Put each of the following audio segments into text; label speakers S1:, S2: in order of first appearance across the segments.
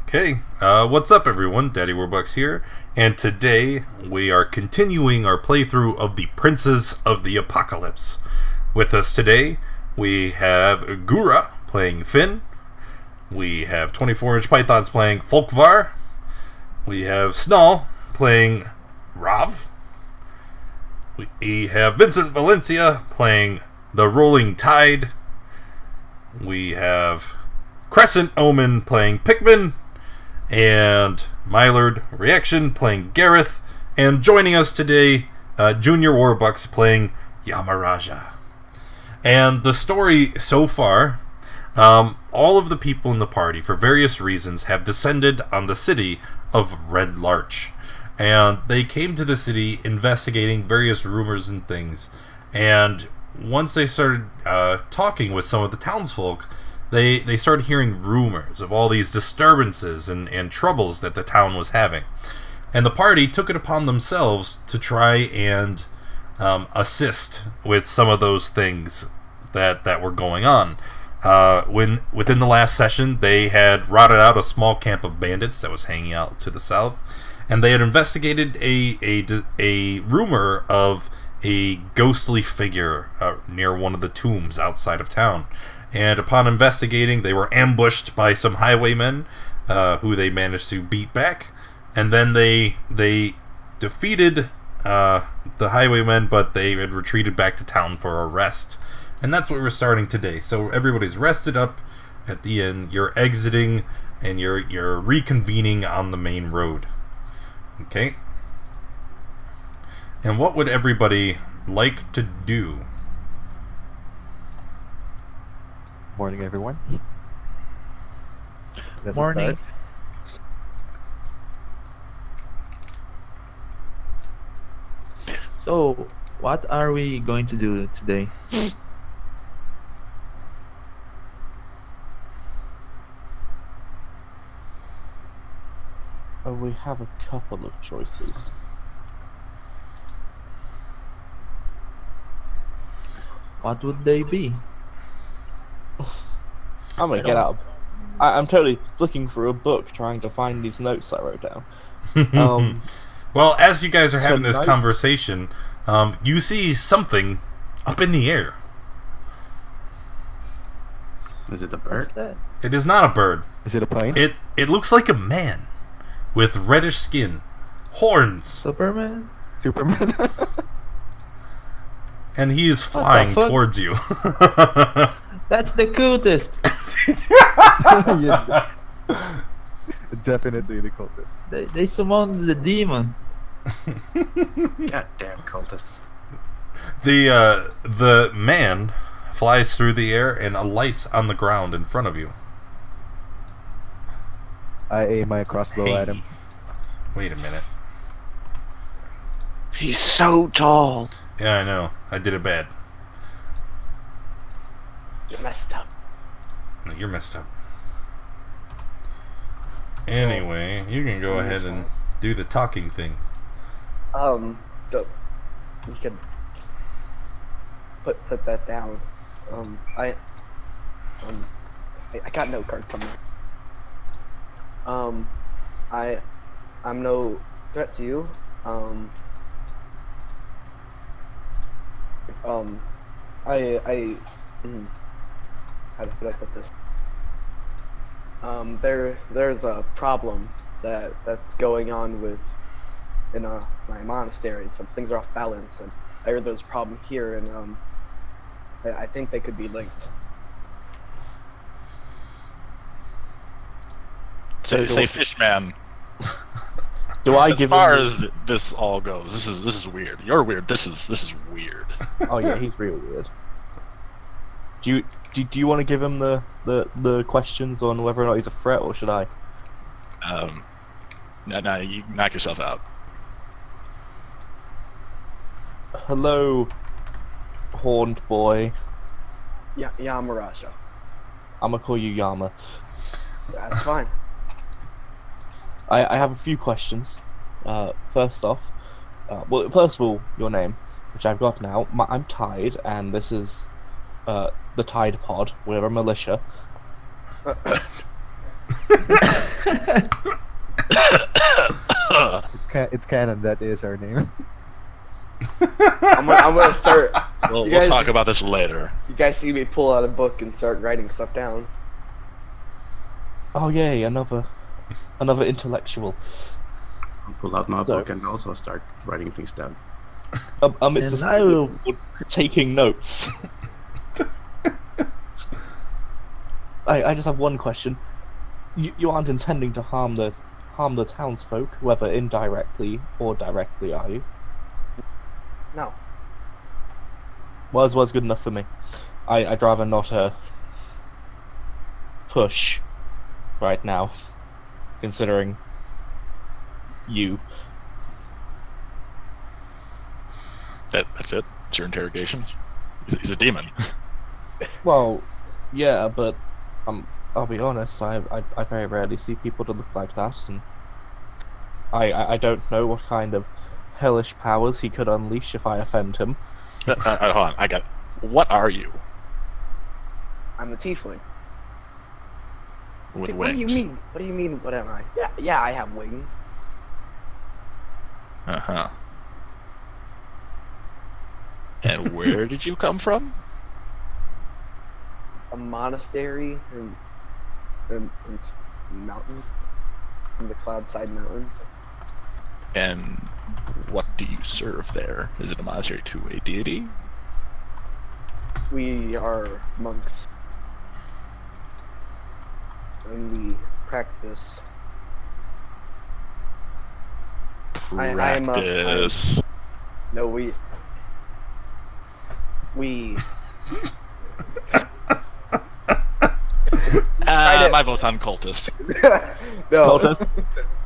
S1: Okay, what's up everyone? Daddy Warbucks here, and today we are continuing our playthrough of the Princes of the Apocalypse. With us today, we have Gura playing Finn, we have 24-inch Pythons playing Folkvar, we have Snall playing Rav, we have Vincent Valencia playing the Rolling Tide, we have Crescent Omen playing Pikmin, and Mylord Reaction playing Gareth, and joining us today, Junior Warbucks playing Yamaraja. And the story so far, all of the people in the party, for various reasons, have descended on the city of Red Larch. And they came to the city investigating various rumors and things. And once they started talking with some of the townsfolk, they started hearing rumors of all these disturbances and troubles that the town was having. And the party took it upon themselves to try and assist with some of those things that were going on. Within the last session, they had routed out a small camp of bandits that was hanging out to the south, and they had investigated a rumor of a ghostly figure near one of the tombs outside of town. And upon investigating, they were ambushed by some highwaymen who they managed to beat back. And then they defeated the highwaymen, but they had retreated back to town for a rest. And that's what we're starting today. So everybody's rested up at the inn. You're exiting, and you're reconvening on the main road. Okay? And what would everybody like to do?
S2: Morning, everyone.
S3: Morning. So, what are we going to do today?
S2: We have a couple of choices.
S3: What would they be?
S2: I'm gonna get out. I'm totally looking for a book, trying to find these notes I wrote down.
S1: Well, as you guys are having this
S2: tonight-
S1: conversation, you see something up in the air.
S4: Is it the
S3: What's
S4: bird?
S3: that?
S1: It is not a bird.
S2: Is it a plane?
S1: It looks like a man with reddish skin, horns,
S3: Superman?
S2: Superman?
S1: and he is
S3: the
S1: flying
S3: fuck?
S1: towards you.
S3: That's the Cultist!
S2: Yeah. Definitely the cultist.
S3: They summoned the demon.
S4: Goddamn cultists.
S1: The man flies through the air and alights on the ground in front of you.
S2: I aim my crossbow at him.
S1: Wait a minute.
S4: He's so tall.
S1: Yeah, I know. I did it bad.
S4: You messed up.
S1: No, you're messed up. Anyway, you can go ahead and do the talking thing.
S5: You can put that down. I got note cards somewhere. I'm no threat to you. How did I put this? There's a problem that's going on in my monastery. Some things are off balance, and I heard there's a problem here, and I think they could be linked.
S6: Say Fishman.
S2: Do I
S6: As
S2: give
S6: far
S2: him?
S6: as this all goes, this is weird. You're weird. This is weird.
S2: Oh yeah, he's real weird. Do you want to give him the questions on whether or not he's a threat, or should I?
S6: No, you knock yourself out.
S2: Hello, horned boy.
S5: Yeah, Yamaraja.
S2: I'm gonna call you Yama.
S5: That's fine.
S2: I have a few questions. First off, first of all, your name, which I've got now. I'm Tide, and this is the Tide Pod. We're a militia.
S7: It's canon. That is our name.
S5: I'm gonna start.
S6: We'll
S5: You guys-
S6: talk about this later.
S5: You guys see me pull out a book and start writing stuff down.
S2: Oh yay, another intellectual.
S4: I'll pull out my
S2: So-
S4: book and also start writing things down.
S2: Mr.
S3: And I will-
S2: taking notes. I just have one question. You aren't intending to harm the townsfolk, whether indirectly or directly, are you?
S5: No.
S2: Was good enough for me. I'd rather not push right now, considering you.
S6: That's it. It's your interrogation. He's a demon.
S2: Well, yeah, but I'll be honest. I very rarely see people that look like that, and I don't know what kind of hellish powers he could unleash if I offend him.
S6: Hold on. I got. What are you
S5: I'm a tiefling.
S6: with
S5: What
S6: wings?
S5: do you mean? What do you mean? What am I? Yeah, I have wings.
S6: Uh huh. And where did you come from?
S5: A monastery in mountains, in the Cloudside Mountains.
S6: And what do you serve there? Is it a monastery to a deity?
S5: We are monks, and we practice. I'm
S6: Practice.
S5: No, we. Try to-
S6: My vote's on cultist.
S5: No.
S2: Cultist?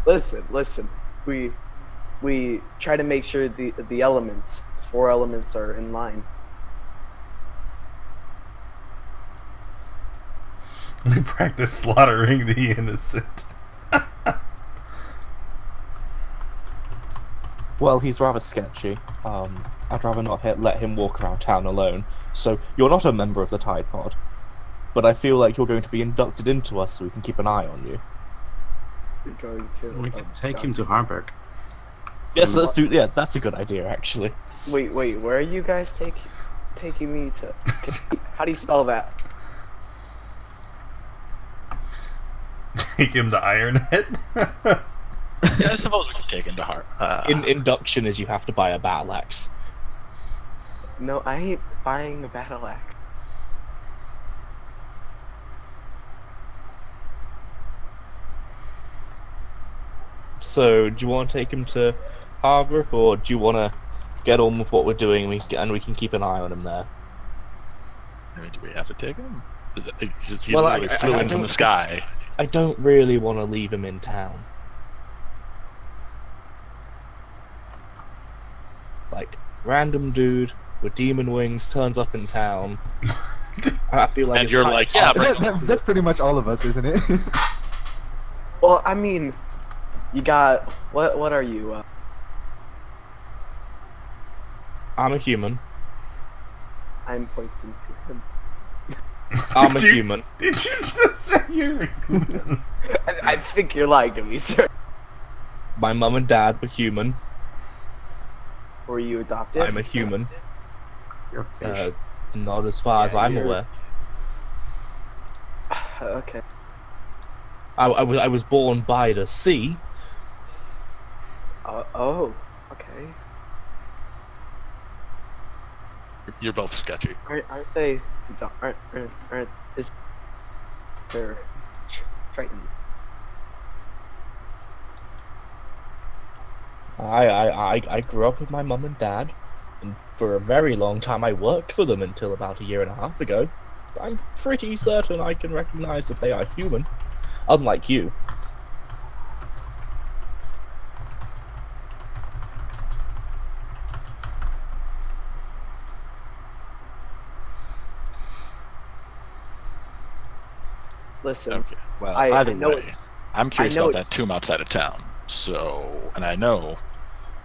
S5: Listen. We try to make sure the elements, the 4 elements, are in line.
S1: We practice slaughtering the innocent.
S2: Well, he's rather sketchy. I'd rather not let him walk around town alone. So you're not a member of the Tide Pod, but I feel like you're going to be inducted into us, so we can keep an eye on you.
S5: We're going to.
S4: We can
S5: oh,
S4: take
S5: God.
S4: him to Harburg.
S2: Yes, let's do. Yeah, that's a good idea, actually.
S5: Wait, where are you guys taking me to? How do you spell that?
S1: Take him to Ironhead.
S6: Yeah, I suppose we can take him to heart.
S2: Induction is you have to buy a battle axe.
S5: No, I ain't buying a battle axe.
S2: So, do you want to take him to Harvard, or do you want to get on with what we're doing, and we can keep an eye on him there?
S6: I mean, do we have to take him? He
S2: Well,
S6: literally
S2: I
S6: flew in from
S2: don't-
S6: the sky.
S2: I don't really want to leave him in town. Like, random dude with demon wings turns up in town. I feel like
S6: And
S2: it's
S6: you're
S2: kind
S6: like,
S2: of-
S6: yeah, bring
S7: That's pretty much all of us, isn't it?
S5: Well, I mean, you got what are you?
S2: I'm a human.
S5: I'm pointing to him.
S2: I'm a
S1: Did you-
S2: human.
S1: Did you just say you're human?
S5: I think you're lying to me, sir.
S2: My mum and dad were human.
S5: Were you adopted?
S2: I'm a human.
S4: You're fish.
S2: Not as far as
S5: Yeah,
S2: I'm
S5: you're-
S2: aware.
S5: Okay.
S2: I was born by the sea.
S5: Oh. Okay.
S6: You're both sketchy.
S5: Aren't they? Aren't is they're Triton?
S2: I grew up with my mum and dad, and for a very long time I worked for them until about a year and a half ago. I'm pretty certain I can recognize that they are human, unlike you.
S5: Listen,
S6: Okay. Well,
S5: I
S6: either
S5: know
S6: way, I'm curious
S5: know
S6: about that tomb outside of town. So, and I know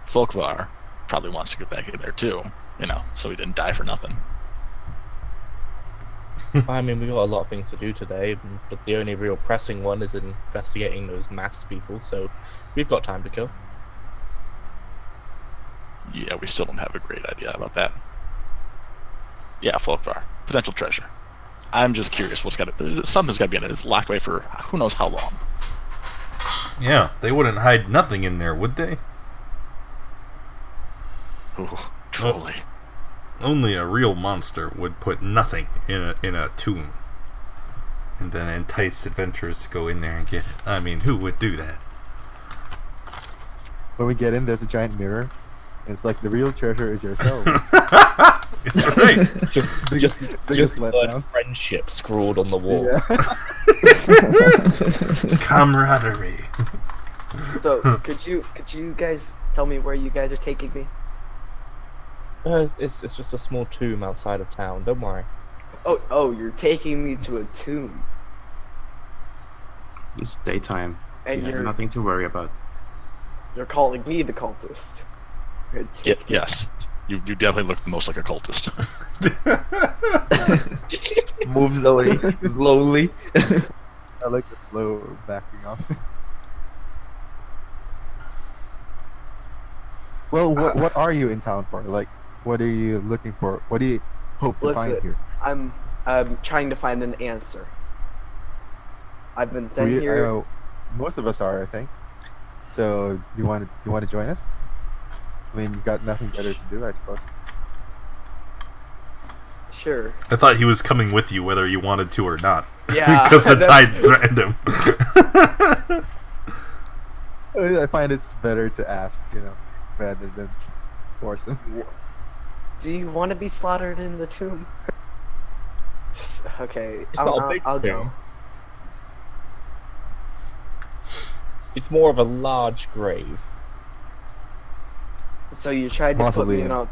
S6: Folkvar probably wants to get back in there too. You know, so he didn't die for nothing.
S2: I mean, we've got a lot of things to do today, but the only real pressing one is investigating those masked people, so we've got time to kill.
S6: Yeah, we still don't have a great idea about that. Yeah, Folkvar. Potential treasure. I'm just curious something's got to be in it. It's locked away for who knows how long.
S1: Yeah, they wouldn't hide nothing in there, would they?
S6: Ooh, truly.
S1: Only a real monster would put nothing in a tomb. And then entice adventurers to go in there and get it. I mean, who would do that?
S7: When we get in, there's a giant mirror. And it's like the real treasure is yourself.
S1: That's right.
S2: Just
S7: biggest
S2: the word
S7: letdown.
S2: friendship scrawled on the wall.
S7: Yeah.
S1: Camaraderie.
S5: So could you guys tell me where you guys are taking me?
S2: It's just a small tomb outside of town. Don't worry.
S5: Oh, you're taking me to a tomb,
S4: It's daytime.
S5: and
S4: You have
S5: you're
S4: nothing to worry about.
S5: calling me the cultist.
S6: Yes. You definitely look the most like a cultist.
S3: Moves away slowly.
S7: I like the slow backing off. Well, what are you in town for? Like, what are you looking for? What do you hope to find
S5: Listen,
S7: here?
S5: I'm trying to find an answer. I've been sent here.
S7: Most of us are, I think. So, you want to join us? I mean, you've got nothing better to do, I suppose.
S5: Sure.
S1: I thought he was coming with you whether you wanted to or not.
S5: Yeah.
S1: Because the tide threatened him.
S7: I find it's better to ask, rather than force them.
S5: Do you want to be slaughtered in the tomb? Okay.
S2: It's not a big
S5: I'll
S2: tomb.
S5: go.
S2: It's more of a large grave.
S5: So you tried to put me
S7: Mausoleum.
S5: in a.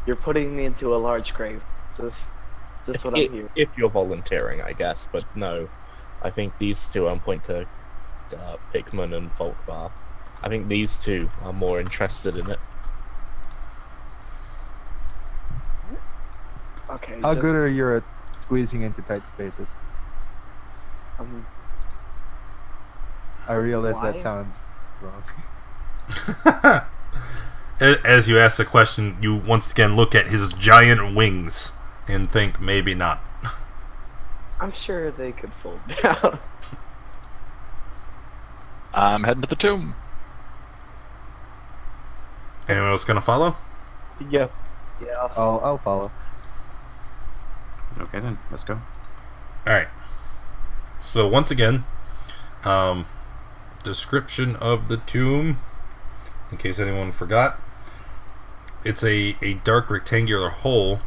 S5: You're putting me into a large grave. Is this what I'm hearing?
S2: If you're volunteering, I guess, but no. I think these two on point to Pikmin and Folkvar. I think these two are more interested in it.
S5: Okay.
S7: How good are you at squeezing into tight spaces? I realize
S5: Why?
S7: that sounds wrong.
S1: As you ask the question, you once again look at his giant wings and think maybe not.
S5: I'm sure they could fold down.
S6: I'm heading to the tomb.
S1: Anyone else gonna follow?
S2: Yeah.
S5: Yeah.
S7: I'll follow.
S4: Okay then, let's go.
S1: Alright. So once again, description of the tomb, in case anyone forgot. It's a dark rectangular hole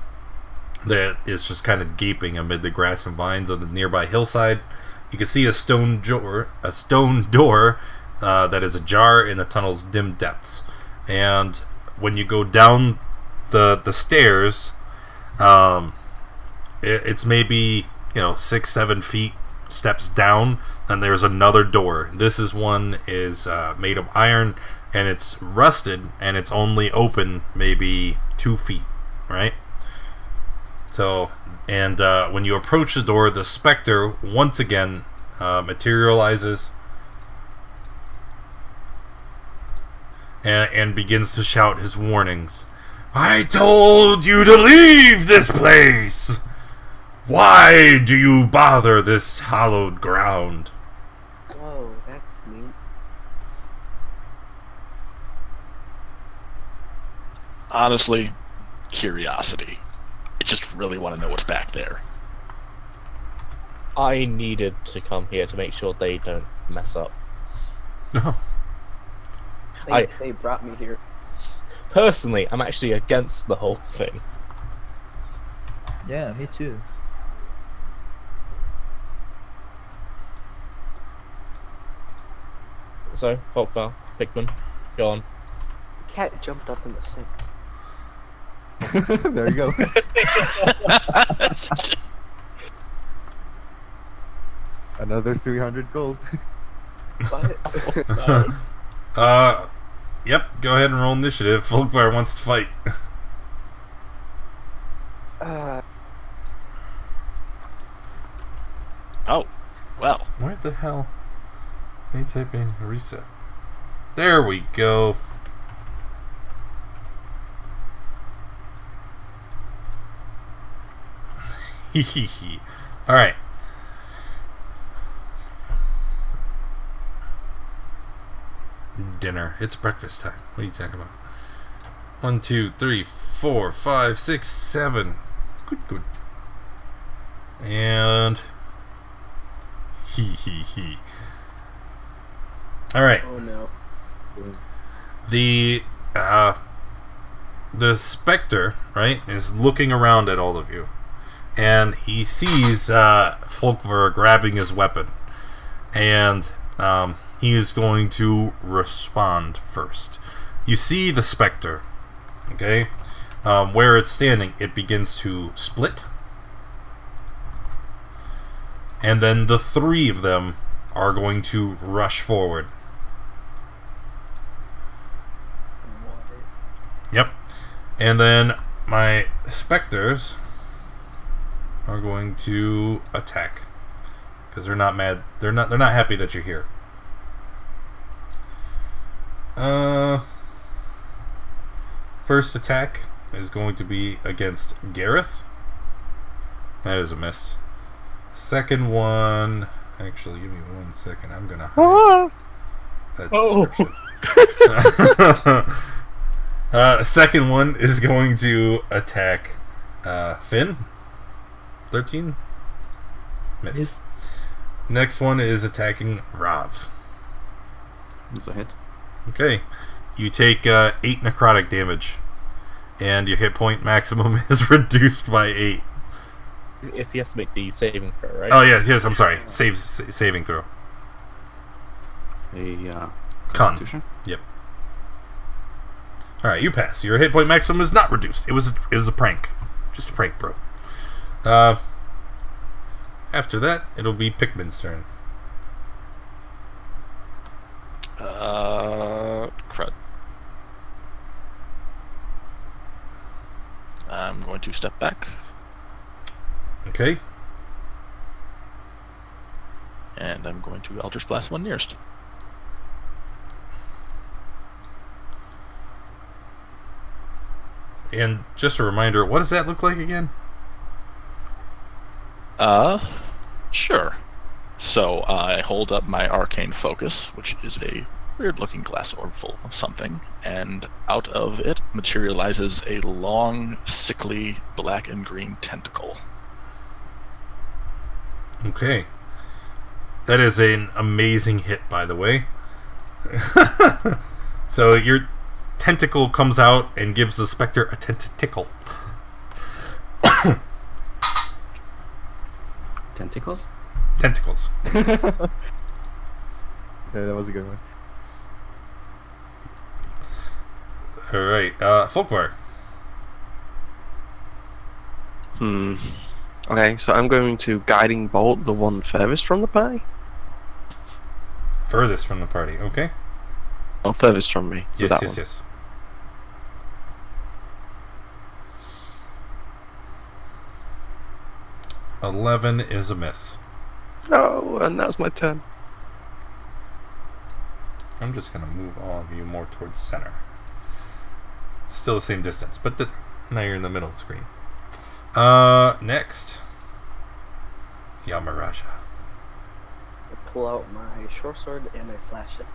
S1: that is just kind of gaping amid the grass and vines of the nearby hillside. You can see a stone door that is ajar in the tunnel's dim depths. And when you go down the stairs, it's maybe 6-7 feet steps down, and there's another door. This one is made of iron, and it's rusted, and it's only open maybe 2 feet, right? So, and when you approach the door, the specter once again materializes and begins to shout his warnings. I told you to leave this place! Why do you bother this hallowed ground?
S5: Whoa, that's neat.
S6: Honestly, curiosity. I just really want to know what's back there.
S2: I needed to come here to make sure they don't mess up.
S1: No.
S5: They brought me here.
S2: Personally, I'm actually against the whole thing.
S3: Yeah, me too.
S2: So, Folkvar, Pikmin, go on.
S5: The cat jumped up in the sink.
S7: There you go. Another 300 gold.
S5: What?
S1: Yep, go ahead and roll initiative. Folkvar wants to fight.
S6: Oh, well.
S1: Where the hell? Any typing reset. There we go. Hee. All right. Dinner. It's breakfast time. What are you talking about? 1, 2, 3, 4, 5, 6, 7. Good. And he. All right.
S5: Oh no.
S1: The Spectre, right, is looking around at all of you, and he sees Folkvar grabbing his weapon, and he is going to respond first. You see the Spectre, okay? Where it's standing, it begins to split, and then the three of them are going to rush forward. Yep. And then my specters are going to attack because they're not mad. They're not happy that you're here. First attack is going to be against Gareth. That is a miss. Second one, actually, give me 1 second. I'm gonna hide that description. Second one is going to attack Finn. 13. Miss.
S3: Yes.
S1: Next one is attacking Rav.
S4: It's a hit.
S1: Okay. You take 8 necrotic damage. And your hit point maximum is reduced by 8.
S2: If he has to make the saving throw, right?
S1: Oh, yes, I'm sorry. Saving throw.
S4: A
S1: Con.
S4: Constitution.
S1: Yep. Alright, you pass. Your hit point maximum is not reduced. It was a prank. Just a prank, bro. After that, it'll be Pikmin's turn.
S6: Crud. I'm going to step back.
S1: Okay.
S6: And I'm going to Eldritch Blast one nearest.
S1: And just a reminder, what does that look like again?
S6: Sure. So I hold up my Arcane Focus, which is a weird-looking glass orb full of something, and out of it materializes a long, sickly black and green tentacle.
S1: Okay. That is an amazing hit, by the way. So your tentacle comes out and gives the specter a tentacle.
S4: Tentacles?
S1: Tentacles.
S7: Yeah, that was a good one.
S1: Alright, Folkvar.
S8: Okay, so I'm going to Guiding Bolt the one furthest from the party.
S1: Furthest from the party, okay?
S8: Or furthest from me. So that one.
S1: Yes. 11 is a miss.
S8: No, and that's my turn.
S1: I'm just going to move all of you more towards center. Still the same distance, but now you're in the middle of the screen. Next. Yamaraja.
S5: I pull out my short sword and I slash it.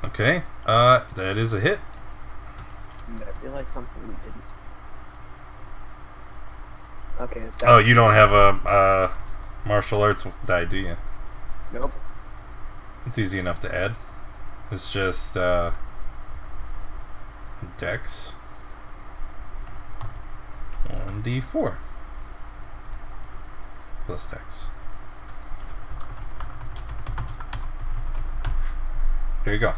S1: Okay, that is a hit.
S5: And I realized something we didn't. Okay.
S1: Oh, you don't have a martial arts die, do you?
S5: Nope.
S1: It's easy enough to add. It's just Dex 1d4 plus Dex. There you go.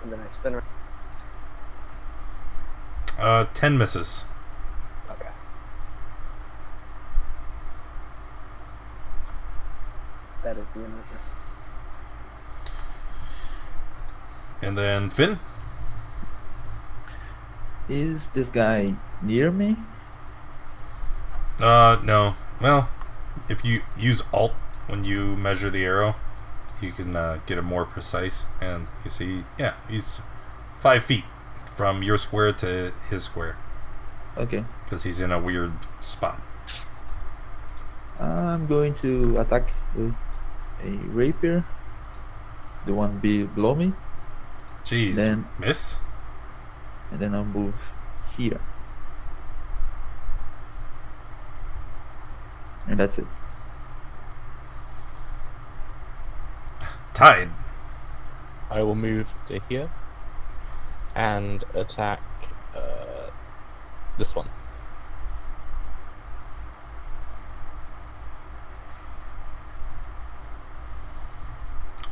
S5: And then I spin around.
S1: 10 misses.
S5: Okay. That is the answer.
S1: And then Finn.
S3: Is this guy near me?
S1: No. Well, if you use Alt when you measure the arrow, you can get it more precise. And you see, yeah, he's 5 feet from your square to his square.
S9: Okay.
S1: Because he's in a weird spot.
S9: I'm going to attack with a rapier. The one below me.
S1: Jeez.
S9: Then-
S1: Miss?
S9: And then I'll move here. And that's it.
S1: Tide.
S2: I will move to here and attack this one.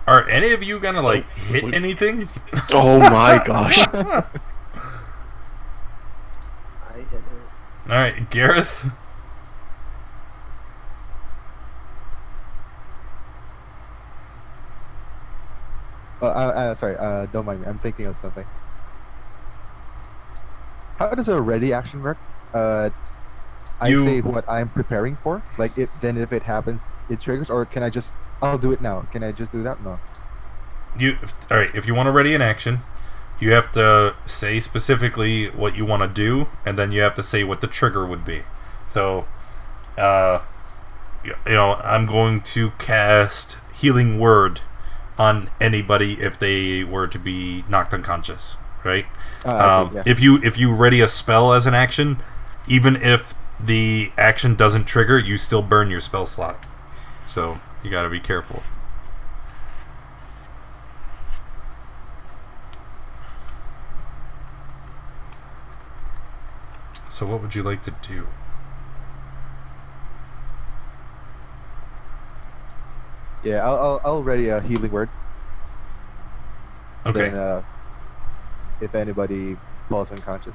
S1: Are any of you gonna, like, hit anything?
S8: Oh my gosh.
S5: I hit it.
S1: Alright, Gareth.
S7: Sorry, don't mind me. I'm thinking of something. How does a ready action work? I
S1: You-
S7: say what I'm preparing for. Like, if it happens, it triggers, or can I just? I'll do it now. Can I just do that? No.
S1: Alright, if you want to ready an action, you have to say specifically what you want to do, and then you have to say what the trigger would be. So, I'm going to cast Healing Word on anybody if they were to be knocked unconscious, right?
S7: I see, yeah.
S1: If you ready a spell as an action, even if the action doesn't trigger, you still burn your spell slot. So you got to be careful. So what would you like to do?
S7: Yeah, I'll ready a healing word.
S1: Okay.
S7: Then, if anybody falls unconscious,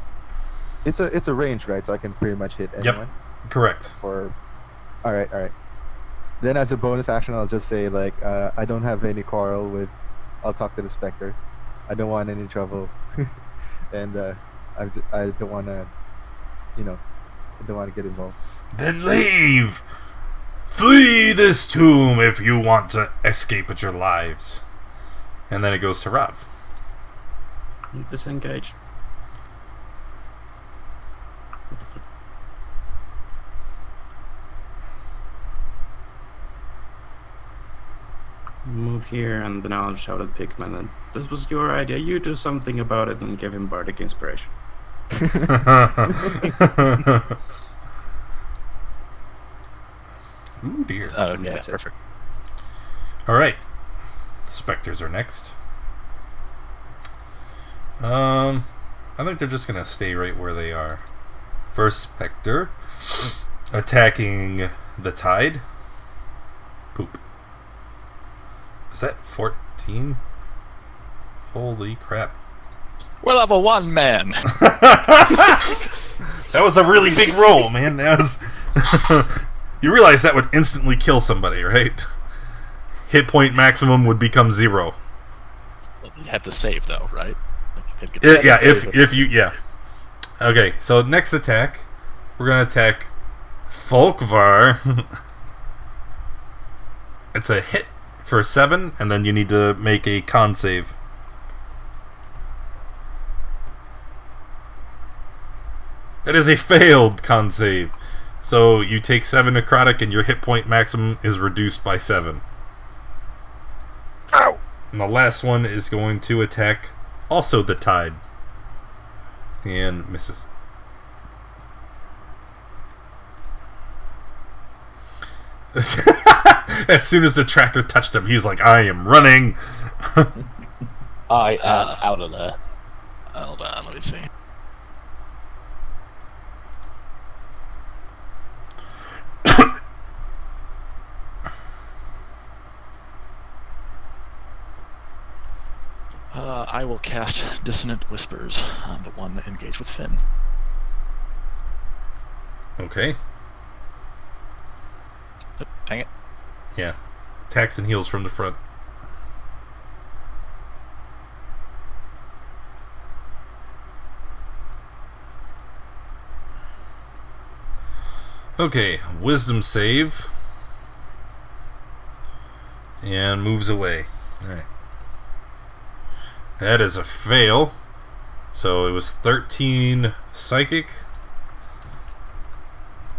S7: it's a range, right? So I can pretty much hit anyone.
S1: Correct.
S7: Or, all right. Then as a bonus action, I'll just say like, I don't have any quarrel with. I'll talk to the specter. I don't want any trouble, and I don't want to, I don't want to get involved.
S1: Then leave! Flee this tomb if you want to escape with your lives. And then it goes to Rob.
S4: Disengage. What the fuck? Move here, and then I'll shout at Pikmin. And this was your idea. You do something about it, and give him bardic inspiration.
S1: Ooh dear.
S6: Oh, yeah,
S4: That's it.
S6: perfect.
S1: Alright. Spectres are next. I think they're just gonna stay right where they are. First Spectre attacking the Tide. Poop. Is that 14? Holy crap.
S6: We'll have a one man.
S1: That was a really big roll, man. That was You realize that would instantly kill somebody, right? Hit point maximum would become 0.
S6: You had to save though, right? Like, you had to get
S1: If you Okay, so next attack, we're gonna attack Folkvar. It's a hit for 7, and then you need to make a con save. That is a failed con save. So you take 7 necrotic, and your hit point maximum is reduced by 7. Ow! And the last one is going to attack also the Tide. And misses. As soon as the tracker touched him, he was like, I am running.
S2: I am out of there.
S6: Hold on, let me see. I will cast Dissonant Whispers on the one engaged with Finn.
S1: Okay.
S6: Oh, dang it.
S1: Yeah. Attacks and heals from the front. Okay, wisdom save. And moves away. Alright. That is a fail. So it was 13 psychic.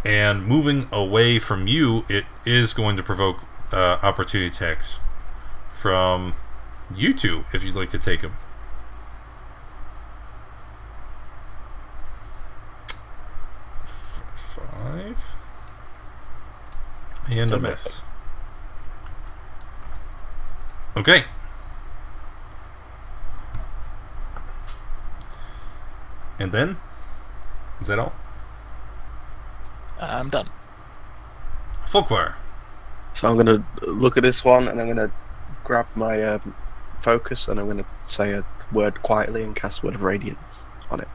S1: And moving away from you, it is going to provoke opportunity attacks from you two, if you'd like to take them. Five. And a miss. Okay. And then? Is that all?
S6: I'm done.
S1: Folkvar.
S8: So I'm gonna look at this one, and I'm gonna grab my focus, and I'm gonna say a word quietly and cast Word of Radiance on it.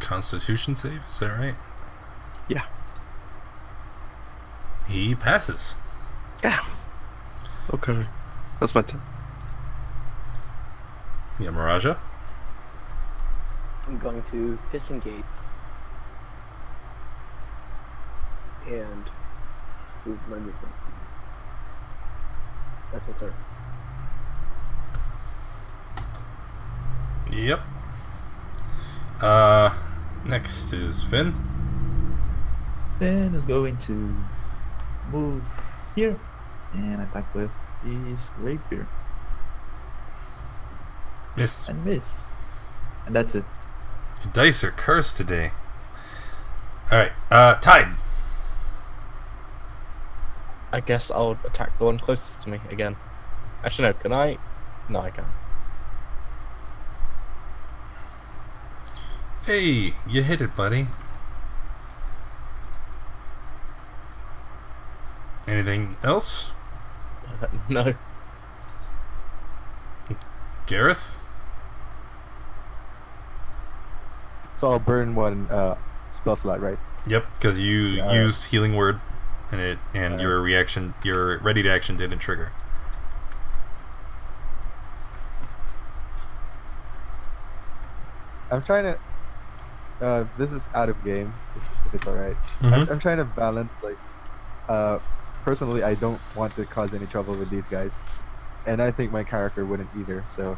S1: Constitution save, is that right?
S8: Yeah.
S1: He passes.
S8: Yeah. Okay. That's my turn.
S1: Yamaraja.
S5: I'm going to disengage and move my movement. That's my turn.
S1: Yep. Next is Finn.
S9: Then is going to move here and attack with his rapier
S1: Miss.
S9: and miss. And that's it.
S1: Your dice are cursed today. Alright, Tide.
S2: I guess I'll attack the one closest to me again. Actually, no, can I? No, I can't.
S1: Hey, you hit it, buddy. Anything else?
S2: No.
S1: Gareth?
S7: So I'll burn one spell slot, right?
S1: Yep, because you
S7: Yeah.
S1: used Healing Word, and your reaction, your ready to action didn't trigger.
S7: I'm trying to. This is out of game, if it's alright.
S1: Mhm.
S7: I'm trying to balance, like, personally, I don't want to cause any trouble with these guys, and I think my character wouldn't either. So,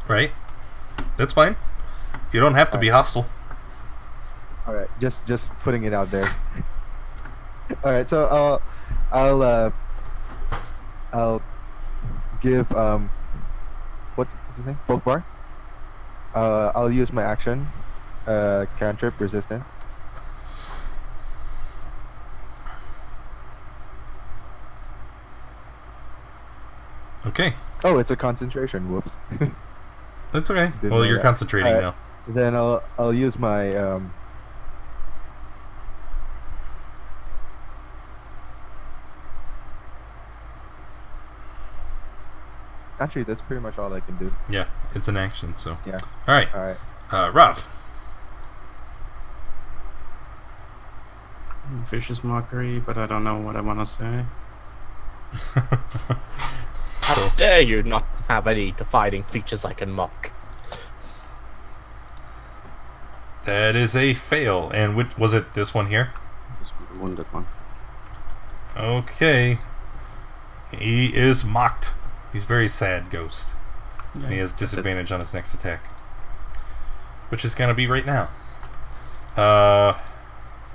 S1: Right? That's fine. You don't have to be hostile.
S7: all right, just putting it out there. All right, so I'll give what's his name? Folkbar. I'll use my action, cantrip resistance.
S1: Okay.
S7: Oh, it's a concentration. Whoops.
S1: That's okay.
S7: Didn't
S1: Well,
S7: know
S1: you're
S7: that.
S1: concentrating
S7: Alright.
S1: now.
S7: Then I'll use my Actually, that's pretty much all I can do.
S1: Yeah, it's an action, so.
S7: Yeah.
S1: Alright.
S7: All right.
S1: Rav.
S4: Vicious mockery, but I don't know what I want to say.
S2: How dare you not have any defining features I can mock?
S1: That is a fail. And which was it? This one here?
S4: This was the wounded one.
S1: Okay. He is mocked. He's very sad, Ghost.
S4: Yeah,
S1: And he has
S4: that's it.
S1: disadvantage on his next attack. Which is going to be right now.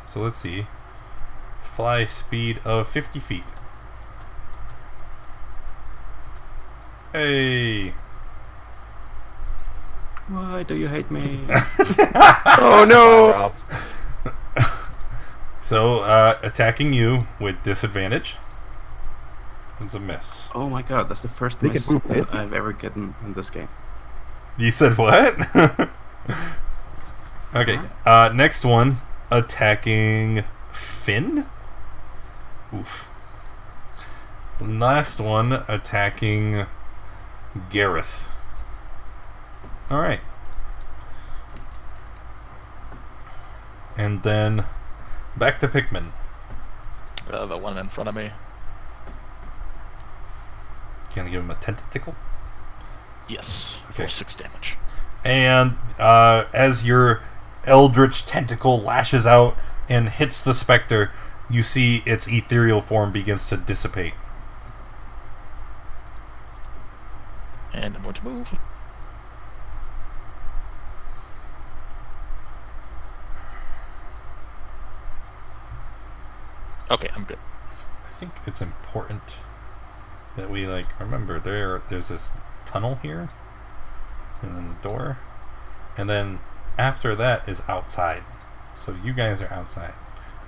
S1: So let's see. Fly speed of 50 feet. Hey!
S4: Why do you hate me?
S8: Oh no!
S1: So, attacking you with disadvantage. It's a miss.
S4: Oh my god, that's the first
S7: They can
S4: miss
S7: move
S4: that
S7: 50.
S4: I've ever gotten in this game.
S1: You said what? Okay, next one. Attacking Finn? Oof. Last one, attacking Gareth. Alright. And then back to Pikmin.
S6: The one in front of me.
S1: Gonna give him a tentacle.
S6: Yes,
S1: Okay.
S6: for 6 damage.
S1: And as your eldritch tentacle lashes out and hits the specter, you see its ethereal form begins to dissipate.
S6: And I'm going to move. Okay, I'm good.
S1: I think it's important that we remember there's this tunnel here, and then the door, and then after that is outside. So you guys are outside.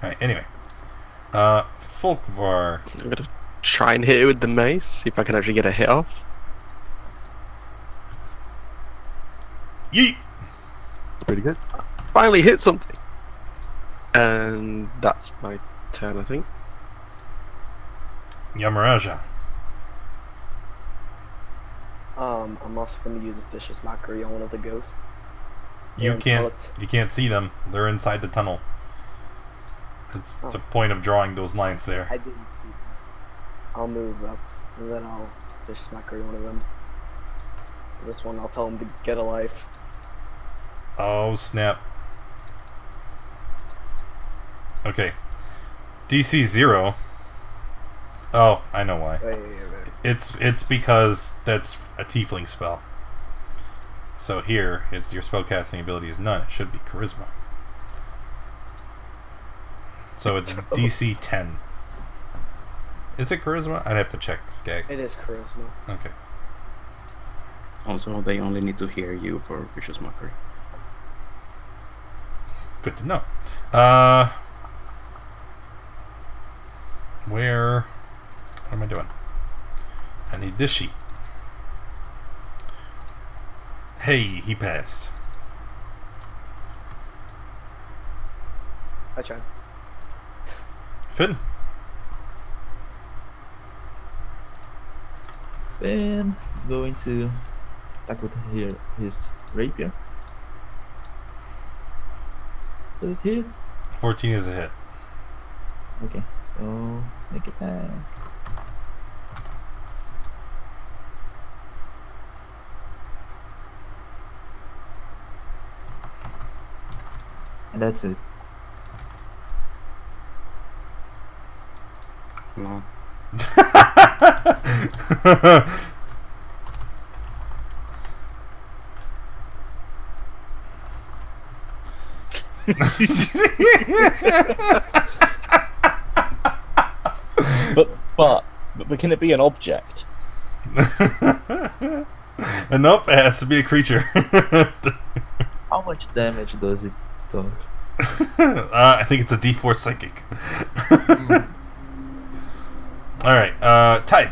S1: All right. Anyway, Folkvar.
S8: I'm gonna try and hit it with the mace, see if I can actually get a hit off.
S1: Yeet.
S7: It's pretty good.
S8: Finally hit something. And that's my turn, I think.
S1: Yamaraja.
S5: I'm also going to use Vicious Mockery on one of the ghosts.
S1: You
S5: And
S1: can't see them. They're inside the tunnel. It's the point of drawing those lines there.
S5: I didn't see them. I'll move up, and then I'll Vicious Mockery one of them. This one, I'll tell him to get a life.
S1: Oh snap. Okay. DC 0. Oh, I know why.
S5: Wait.
S1: It's because that's a tiefling spell. So here, it's your spellcasting ability is none. It should be charisma. So it's DC 10. Is it charisma? I'd have to check, Skag.
S5: It is charisma.
S1: Okay.
S4: Also, they only need to hear you for Vicious Mockery.
S1: Good to know. What am I doing? I need this sheet. Hey, he passed.
S5: I tried.
S1: Finn.
S9: Then he's going to attack with his rapier. Does it hit?
S1: 14 is a hit.
S9: Okay, so sneak attack. And that's it.
S4: No.
S2: But can it be an object?
S1: Nope, it has to be a creature.
S9: How much damage does it do?
S1: I think it's a D4 psychic. Alright, Tide.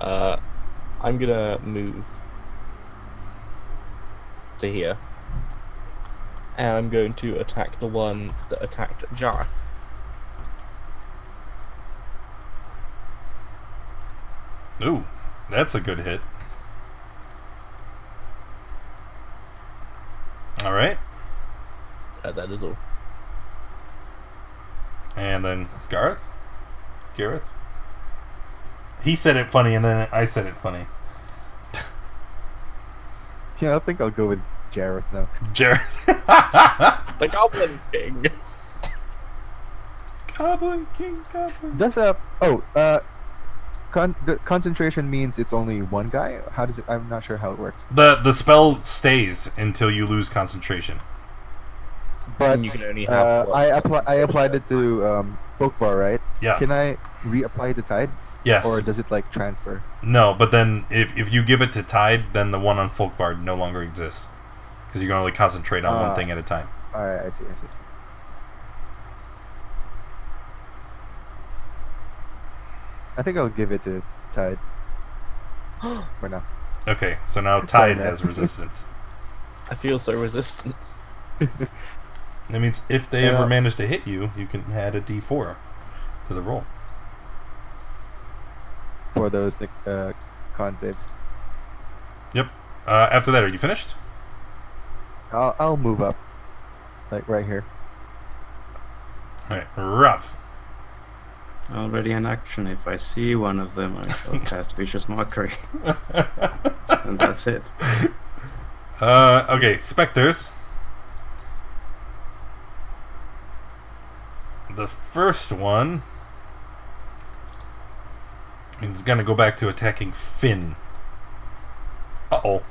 S2: I'm gonna move to here. And I'm going to attack the one that attacked Jareth.
S1: Ooh, that's a good hit. Alright.
S2: That is all.
S1: And then Gareth? He said it funny and then I said it funny.
S7: Yeah, I think I'll go with Jareth now.
S1: Jareth.
S2: The Goblin King!
S1: Goblin King, Goblin.
S7: Does the concentration means it's only one guy? How does it? I'm not sure how it works.
S1: The spell stays until you lose concentration.
S7: But
S2: And you can only have one.
S7: I applied it to Folkvar, right?
S1: Yeah.
S7: Can I reapply the Tide,
S1: Yes.
S7: or does it like transfer?
S1: No, but then if you give it to Tide, then the one on Folkvard no longer exists. Because you can only concentrate on one thing at a time.
S7: Alright, I see. I think I'll give it to Tide for now.
S1: Okay, so now
S7: Sorry,
S1: Tide
S7: Matt.
S1: has resistance.
S2: I feel so resistant.
S1: That means if they ever manage to hit you, you can add a D4 to the roll.
S7: For those con saves.
S1: Yep. After that, are you finished?
S7: I'll move up, like right here.
S1: Alright, rough.
S4: Already in action. If I see one of them, I shall cast Vicious Mockery. And that's it.
S1: Okay, Spectres. The first one is going to go back to attacking Finn. Uh-oh.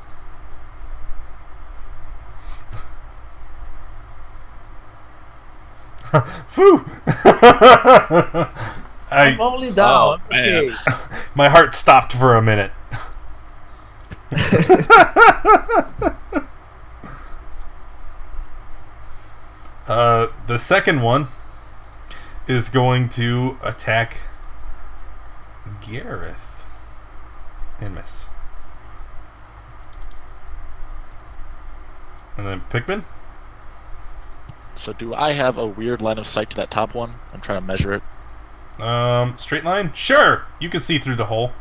S1: Phew!
S9: I'm only down. Okay.
S1: My heart stopped for a minute. The second one is going to attack Gareth and miss. And then Pikmin.
S6: So do I have a weird line of sight to that top one? I'm trying to measure it.
S1: Straight line? Sure! You can see through the hole.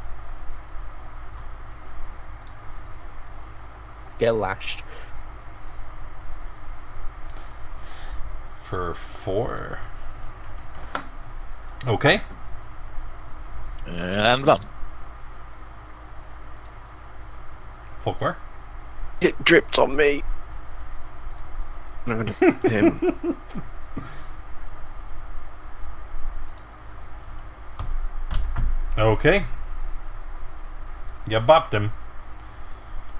S2: Get lashed.
S1: For 4. Okay.
S6: And done.
S1: Folklore.
S8: It dripped on me. I'm gonna hit him.
S1: Okay. You bopped him.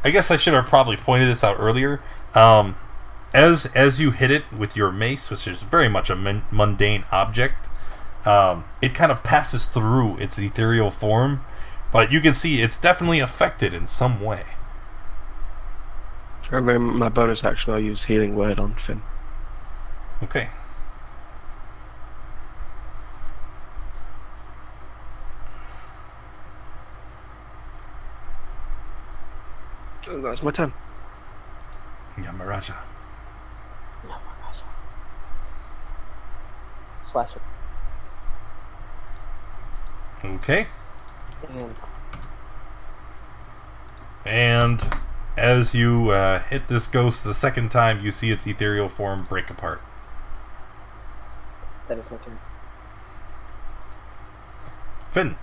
S1: I guess I should have probably pointed this out earlier. As you hit it with your mace, which is very much a mundane object, it kind of passes through its ethereal form, but you can see it's definitely affected in some way.
S8: And then my bonus action, I'll use Healing Word on Finn.
S1: Okay.
S8: And that's my turn.
S1: Yamaraja.
S5: Slash it.
S1: Okay.
S5: And
S1: And as you hit this ghost the second time, you see its ethereal form break apart.
S5: that is my turn.
S1: Finn.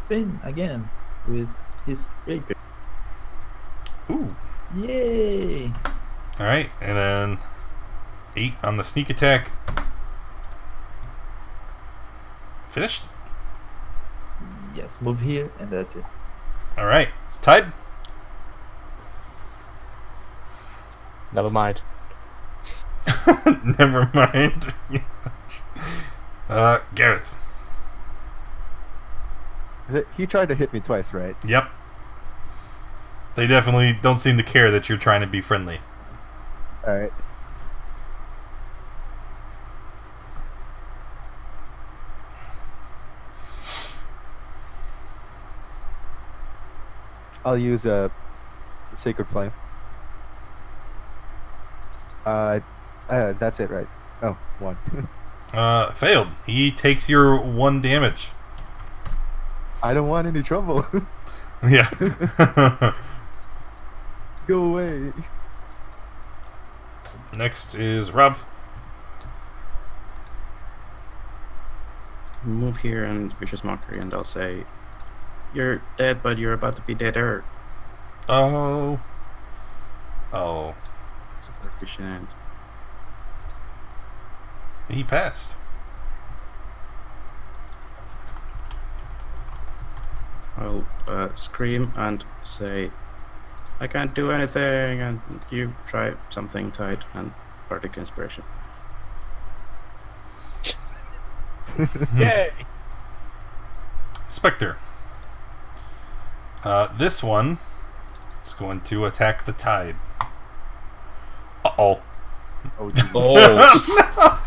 S9: Finn again with his rapier.
S1: Ooh.
S9: Yay!
S1: Alright, and then 8 on the sneak attack. Finished?
S9: Yes, move here and that's it.
S1: Alright. Tide?
S2: Never mind.
S1: Never mind. Gareth.
S7: He tried to hit me twice, right?
S1: Yep. They definitely don't seem to care that you're trying to be friendly.
S7: Alright. I'll use a Sacred Flame. That's it, right? Oh, 1.
S1: Failed. He takes your 1 damage.
S7: I don't want any trouble.
S1: Yeah.
S7: Go away.
S1: Next is Rob.
S4: Move here and Vicious Mockery, and I'll say, "You're dead, but you're about to be deader."
S1: Oh. Oh.
S4: It's a proficient.
S1: He passed.
S4: I'll scream and say, "I can't do anything," and you try something tight and Bardic Inspiration.
S2: Yay!
S1: Spectre. This one is going to attack the Tide. Uh-oh.
S7: Oh, geez.
S2: Oh,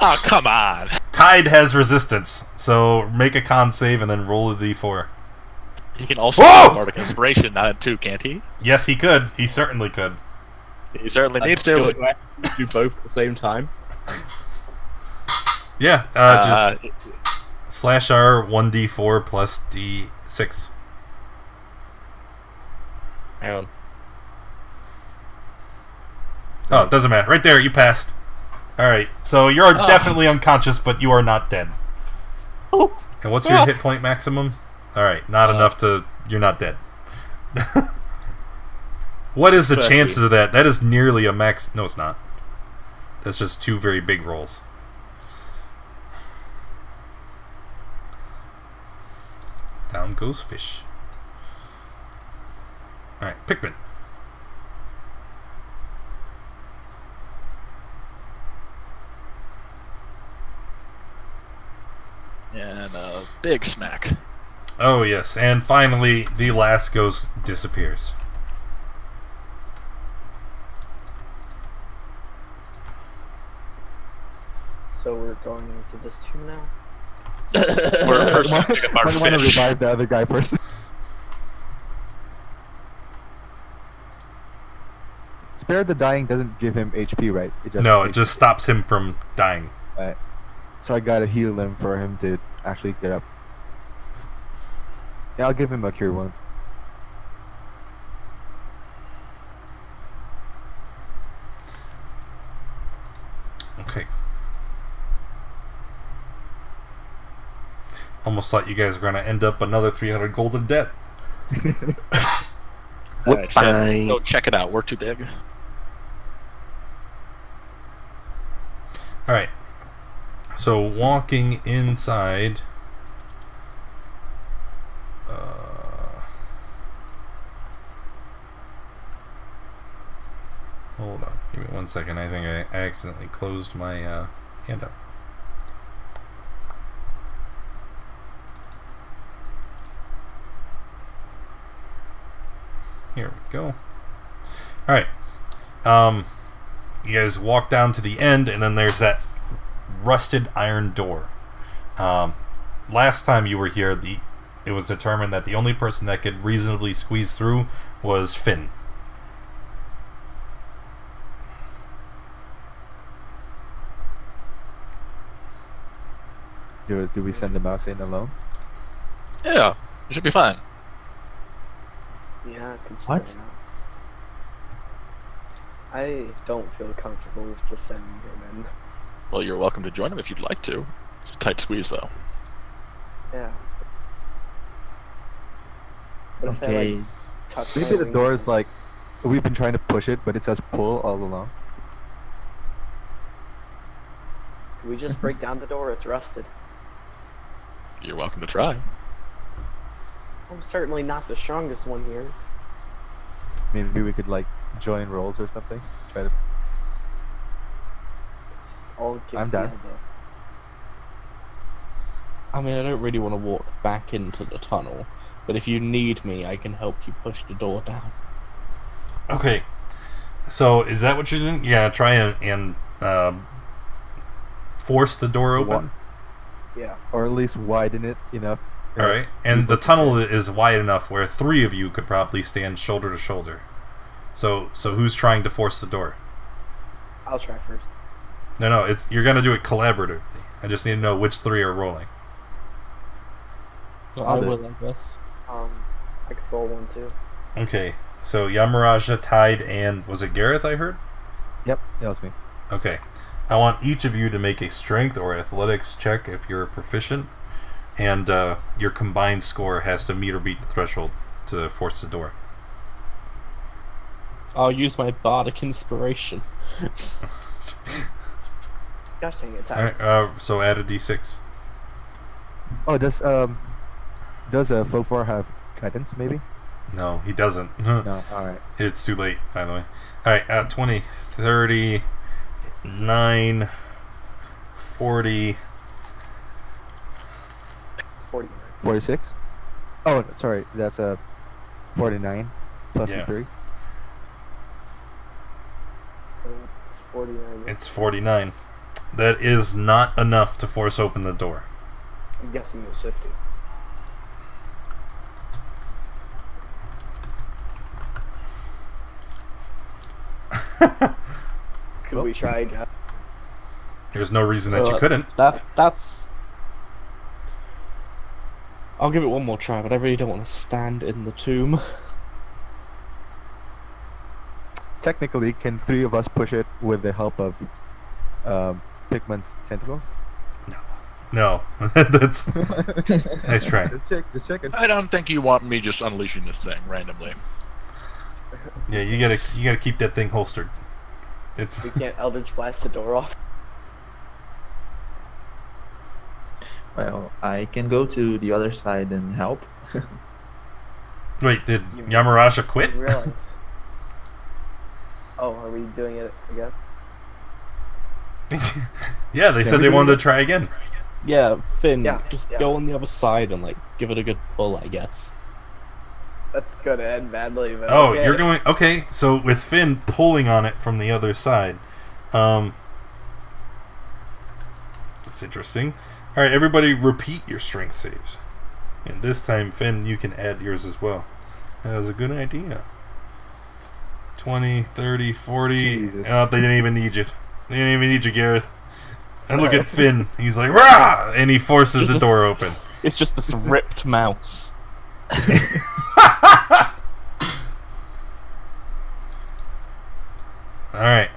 S6: Oh, come on!
S1: Tide has resistance, so make a con save and then roll a d4.
S6: He can also
S1: Whoa!
S6: use Bardic Inspiration on it too, can't he?
S1: Yes, he could. He certainly could.
S6: He certainly needs to.
S2: do both at the same time.
S1: Yeah, just slash R 1d4 plus d6.
S2: Hang on.
S1: Oh, it doesn't matter. Right there, you passed. Alright, so you're definitely unconscious, but you are not dead.
S2: Help!
S1: And what's your hit point maximum? Alright, not enough to... You're not dead. What is the
S4: 30.
S1: chances of that? That is nearly a max... No, it's not. That's just two very big rolls. Down goes fish. Alright, Pikmin.
S6: And a big smack.
S1: Oh, yes. And finally, the last ghost disappears.
S5: So we're going into this tomb now?
S6: We're first gonna pick up our
S7: I want to
S6: fish.
S7: revive the other guy first. Spare the dying doesn't give him HP, right?
S1: No, it just stops him from dying.
S7: Right. So I gotta heal him for him to actually get up. Yeah, I'll give him a cure once.
S1: Okay. Almost thought you guys were going to end up another 300 gold in debt.
S6: Alright,
S8: Fine.
S6: go check it out. We're too big.
S1: Alright. So, walking inside... hold on. Give me 1 second. I think I accidentally closed my handout. Here we go. Alright. You guys walk down to the end, and then there's that rusted iron door. Last time you were here, it was determined that the only person that could reasonably squeeze through was Finn.
S7: Do we send the mouse in alone?
S6: Yeah, it should be fine.
S5: Yeah, consider
S9: What?
S5: that. I don't feel comfortable with just sending him in.
S6: Well, you're welcome to join him if you'd like to. It's a tight squeeze, though.
S5: Yeah. What if I
S9: Okay.
S5: like touch
S7: Maybe
S5: my
S7: the
S5: wing
S7: door
S5: and-
S7: is like... We've been trying to push it, but it says pull all along.
S5: Can we just break down the door? It's rusted.
S6: You're welcome to try.
S5: I'm certainly not the strongest one here.
S7: Maybe we could like join rolls or something. Try to...
S5: I'll give
S7: I'm
S5: the
S7: down.
S5: elbow.
S2: I mean, I don't really want to walk back into the tunnel, but if you need me, I can help you push the door down.
S1: Okay. So, is that what you're doing? Yeah, try and force the door open.
S5: Yeah.
S7: Or at least widen it enough.
S1: Alright. And the tunnel is wide enough where three of you could probably stand shoulder to shoulder. So who's trying to force the door?
S5: I'll try first.
S1: No, you're gonna do it collaboratively. I just need to know which three are rolling.
S2: So
S7: I'll
S2: I
S7: do
S2: will, I guess.
S5: I could roll one too.
S1: Okay. So Yamaraja, Tide, and was it Gareth I heard?
S7: Yep, that was me.
S1: Okay. I want each of you to make a strength or athletics check if you're proficient. And your combined score has to meet or beat the threshold to force the door.
S2: I'll use my bardic inspiration.
S5: Gosh dang it, Tyler.
S1: Alright, so add a d6.
S7: Oh, does Fulfor have guidance maybe?
S1: No, he doesn't.
S7: No, alright.
S1: It's too late, by the way. Alright, 20, 30, 9, 40...
S5: 49.
S7: 46? Oh, sorry, that's 49 plus
S1: Yeah.
S7: the 3.
S5: So it's 49.
S1: It's 49. That is not enough to force open the door.
S5: I'm guessing it was 50. Could we try again?
S1: There's no reason that you
S2: So,
S1: couldn't.
S2: That's. I'll give it one more try, but I really don't want to stand in the tomb.
S7: Technically, can 3 of us push it with the help of Pikmin's tentacles?
S1: No. That's nice try.
S7: Just check it.
S6: I don't think you want me just unleashing this thing randomly.
S1: Yeah, you gotta keep that thing holstered. It's
S5: We can't Eldritch Blast the door off.
S9: Well, I can go to the other side and help.
S1: Wait, did Yamaraja quit?
S5: I realize. Oh, are we doing it again?
S1: Yeah, they said they wanted to try again.
S2: Yeah, Finn,
S5: Yeah,
S2: just
S5: yeah.
S2: go on the other side and like give it a good pull, I guess.
S5: That's gonna end badly, but
S1: Oh,
S5: okay.
S1: you're going. Okay, so with Finn pulling on it from the other side, that's interesting. All right, everybody, repeat your strength saves, and this time, Finn, you can add yours as well. That was a good idea. 20, 30, 40.
S7: Jesus.
S1: Oh, they didn't even need you. They didn't even need you, Gareth. And look at Finn. He's like, rah! And he forces the door open.
S2: It's just this ripped mouse.
S1: Alright.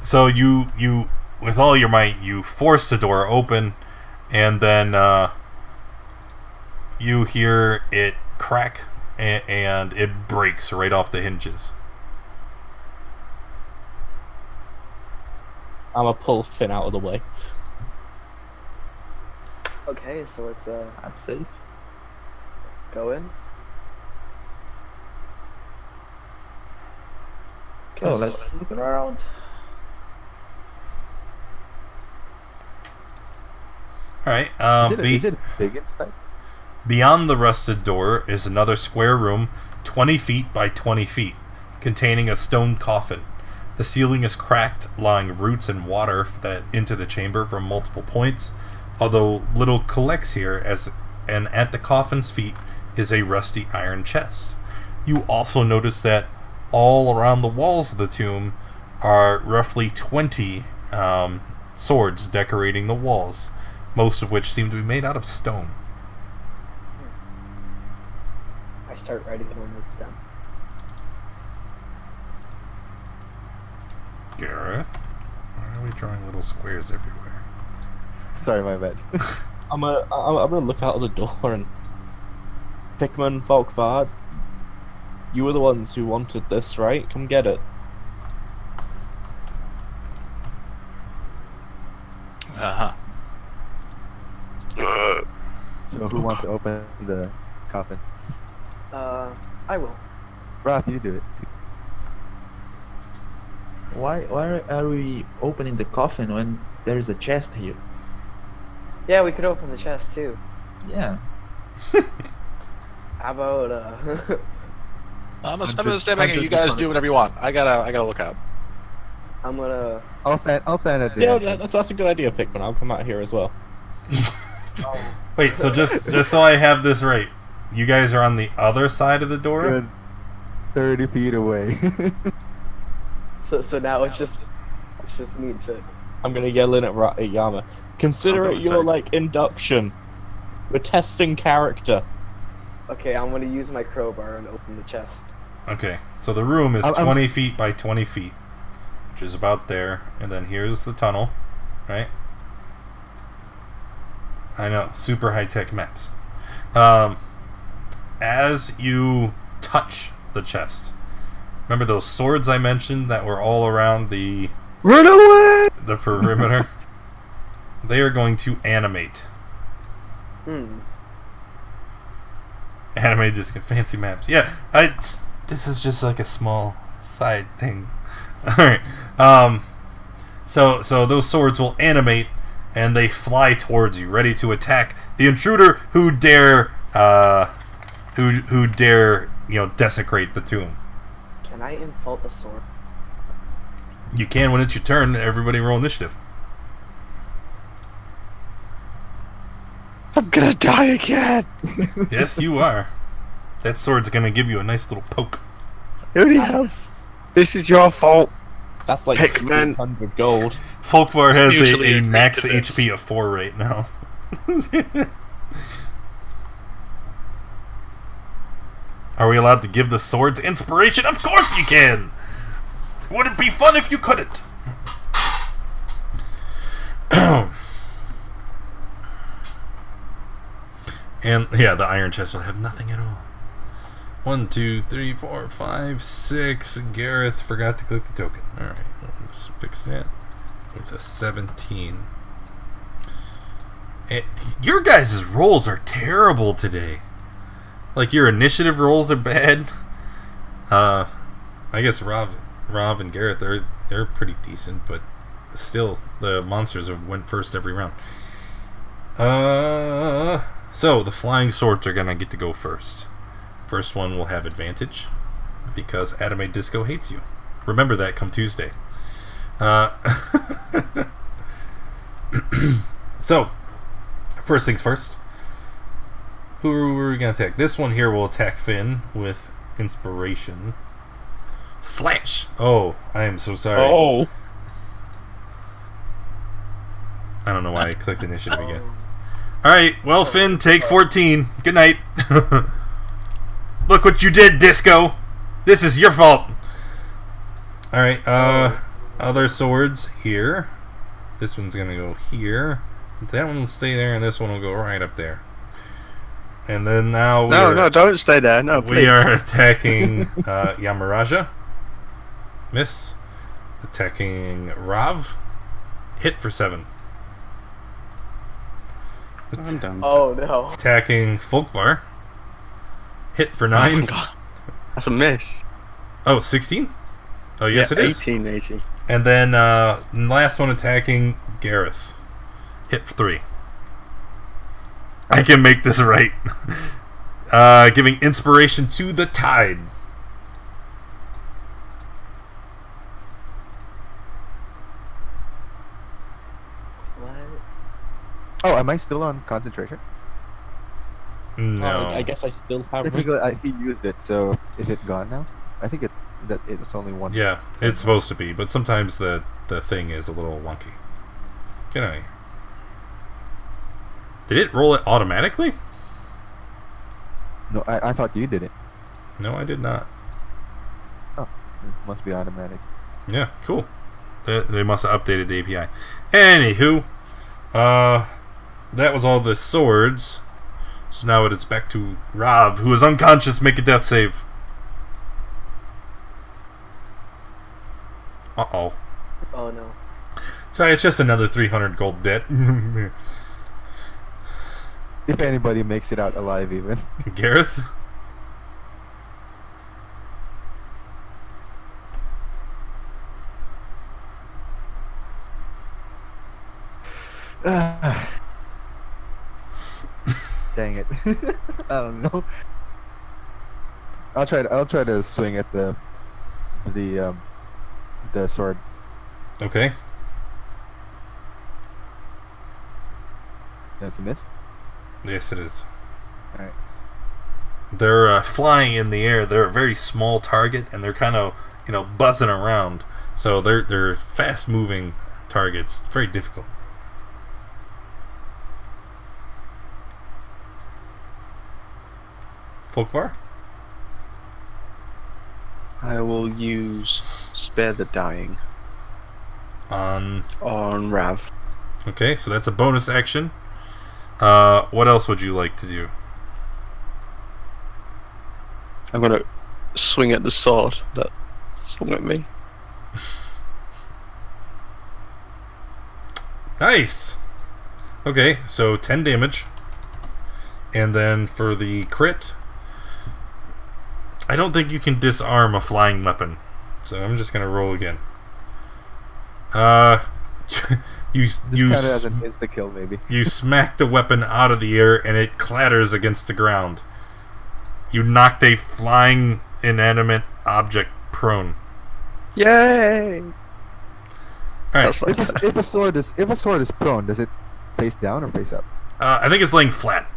S1: So you with all your might, you force the door open, and then you hear it crack, and it breaks right off the hinges.
S2: I'm gonna pull Finn out of the way.
S5: Okay, so let's
S9: I'm safe.
S5: go in.
S9: So let's look around.
S1: Alright,
S7: Is it big inside?
S1: beyond the rusted door is another square room 20 feet by 20 feet, containing a stone coffin. The ceiling is cracked, allowing roots and water that into the chamber from multiple points, although little collects here, and at the coffin's feet is a rusty iron chest. You also notice that all around the walls of the tomb are roughly 20 swords decorating the walls, most of which seem to be made out of stone.
S5: I start writing the words down.
S1: Garrett, why are we drawing little squares everywhere?
S7: Sorry, my bad.
S2: I'm gonna look out of the door and Pickman, Folkvard, you were the ones who wanted this, right? Come get it.
S6: Uh-huh.
S7: So who wants to open the coffin?
S5: I will.
S7: Raph, you do it.
S9: Why are we opening the coffin when there's a chest here?
S5: Yeah, we could open the chest too.
S9: Yeah.
S5: How about
S6: I'm gonna stay back here. You guys do whatever you want. I gotta look out.
S5: I'm gonna.
S7: I'll stand at the
S2: Yeah,
S7: entrance.
S2: that's a good idea, Pickman. I'll come out here as well.
S1: Wait, so just so I have this right, you guys are on the other side of the door?
S7: Good. 30 feet away.
S5: So now it's just me and Finn.
S2: I'm gonna yell in at Yama. Consider
S6: I'm
S2: it your
S6: sorry.
S2: like induction. We're testing character.
S5: Okay, I'm gonna use my crowbar and open the chest.
S1: Okay, so the room is
S7: I'm
S1: 20 feet by 20 feet, which is about there, and then here's the tunnel, right? I know, super high-tech maps. As you touch the chest, remember those swords I mentioned that were all around the
S8: Run away!
S1: the perimeter? They are going to animate. Animate, just fancy maps. Yeah, this is just like a small side thing. Alright. So those swords will animate, and they fly towards you, ready to attack the intruder who dare desecrate the tomb.
S5: Can I insult a sword?
S1: You can when it's your turn. Everybody roll initiative.
S8: I'm gonna die again!
S1: Yes, you are. That sword's gonna give you a nice little poke.
S8: Who do you have? This is your fault.
S2: That's like
S8: Pickman.
S2: 100 gold.
S1: Folkvar has
S6: Usually
S1: a
S6: agree
S1: max
S6: to this.
S1: HP of 4 right now. Are we allowed to give the swords inspiration? Of course you can! Would it be fun if you couldn't? And yeah, the iron chest will have nothing at all. 1, 2, 3, 4, 5, 6. Gareth forgot to click the token. Alright, let's fix that with a 17. And your guys' rolls are terrible today. Like, your initiative rolls are bad. I guess Rav and Gareth, they're pretty decent, but still, the monsters have went first every round. So, the flying swords are gonna get to go first. First one will have advantage, because Anime Disco hates you. Remember that come Tuesday. So, first things first. Who are we going to attack? This one here will attack Finn with Inspiration. Slash! Oh, I am so sorry.
S2: Oh.
S1: I don't know why I clicked initiative again. Alright, well, Finn, take 14. Good night. Look what you did, Disco! This is your fault! Alright, other swords here. This one's gonna go here. That one will stay there, and this one will go right up there. And then now
S8: No, don't stay there. No,
S1: we
S8: please.
S1: are attacking Yamaraja. Miss. Attacking Rav. Hit for 7.
S4: I'm done.
S5: Oh no.
S1: Attacking Folkvar. Hit for
S8: Oh
S1: 9.
S8: my god. That's a miss.
S1: Oh, 16? Oh, yes,
S8: Yeah,
S1: it is.
S8: 18.
S1: And then last one attacking Gareth. Hit for 3. I can make this right. Giving inspiration to the tide.
S5: What?
S7: Oh, am I still on concentration?
S1: No.
S2: I guess I still have.
S7: Technically, he used it, so is it gone now? I think it's only one.
S1: Yeah, it's supposed to be, but sometimes the thing is a little wonky. Get out of here. Did it roll it automatically?
S7: No, I thought you did it.
S1: No, I did not.
S7: Oh, it must be automatic.
S1: Yeah, cool. They must have updated the API. Anywho, that was all the swords. So now it is back to Rav, who is unconscious. Make a death save. Uh-oh.
S5: Oh no.
S1: Sorry, it's just another 300 gold debt.
S7: If anybody makes it out alive, even.
S1: Gareth?
S7: Dang it! I don't know. I'll try to swing at the sword.
S1: Okay.
S7: That's a miss.
S1: Yes, it is.
S7: All right.
S1: They're flying in the air. They're a very small target, and they're kind of, buzzing around. So they're fast-moving targets. It's very difficult. Folkvar?
S8: I will use Spare the Dying
S1: On.
S8: Rav.
S1: Okay, so that's a bonus action. What else would you like to do?
S8: I'm gonna swing at the sword that swung at me.
S1: Nice! Okay, so 10 damage. And then for the crit, I don't think you can disarm a flying weapon. So I'm just going to roll again. You
S7: Just kind of as an insta-kill, maybe.
S1: You smack the weapon out of the air and it clatters against the ground. You knocked a flying inanimate object prone.
S8: Yay!
S1: Alright.
S7: If a sword is prone, does it face down or face up?
S1: I think it's laying flat.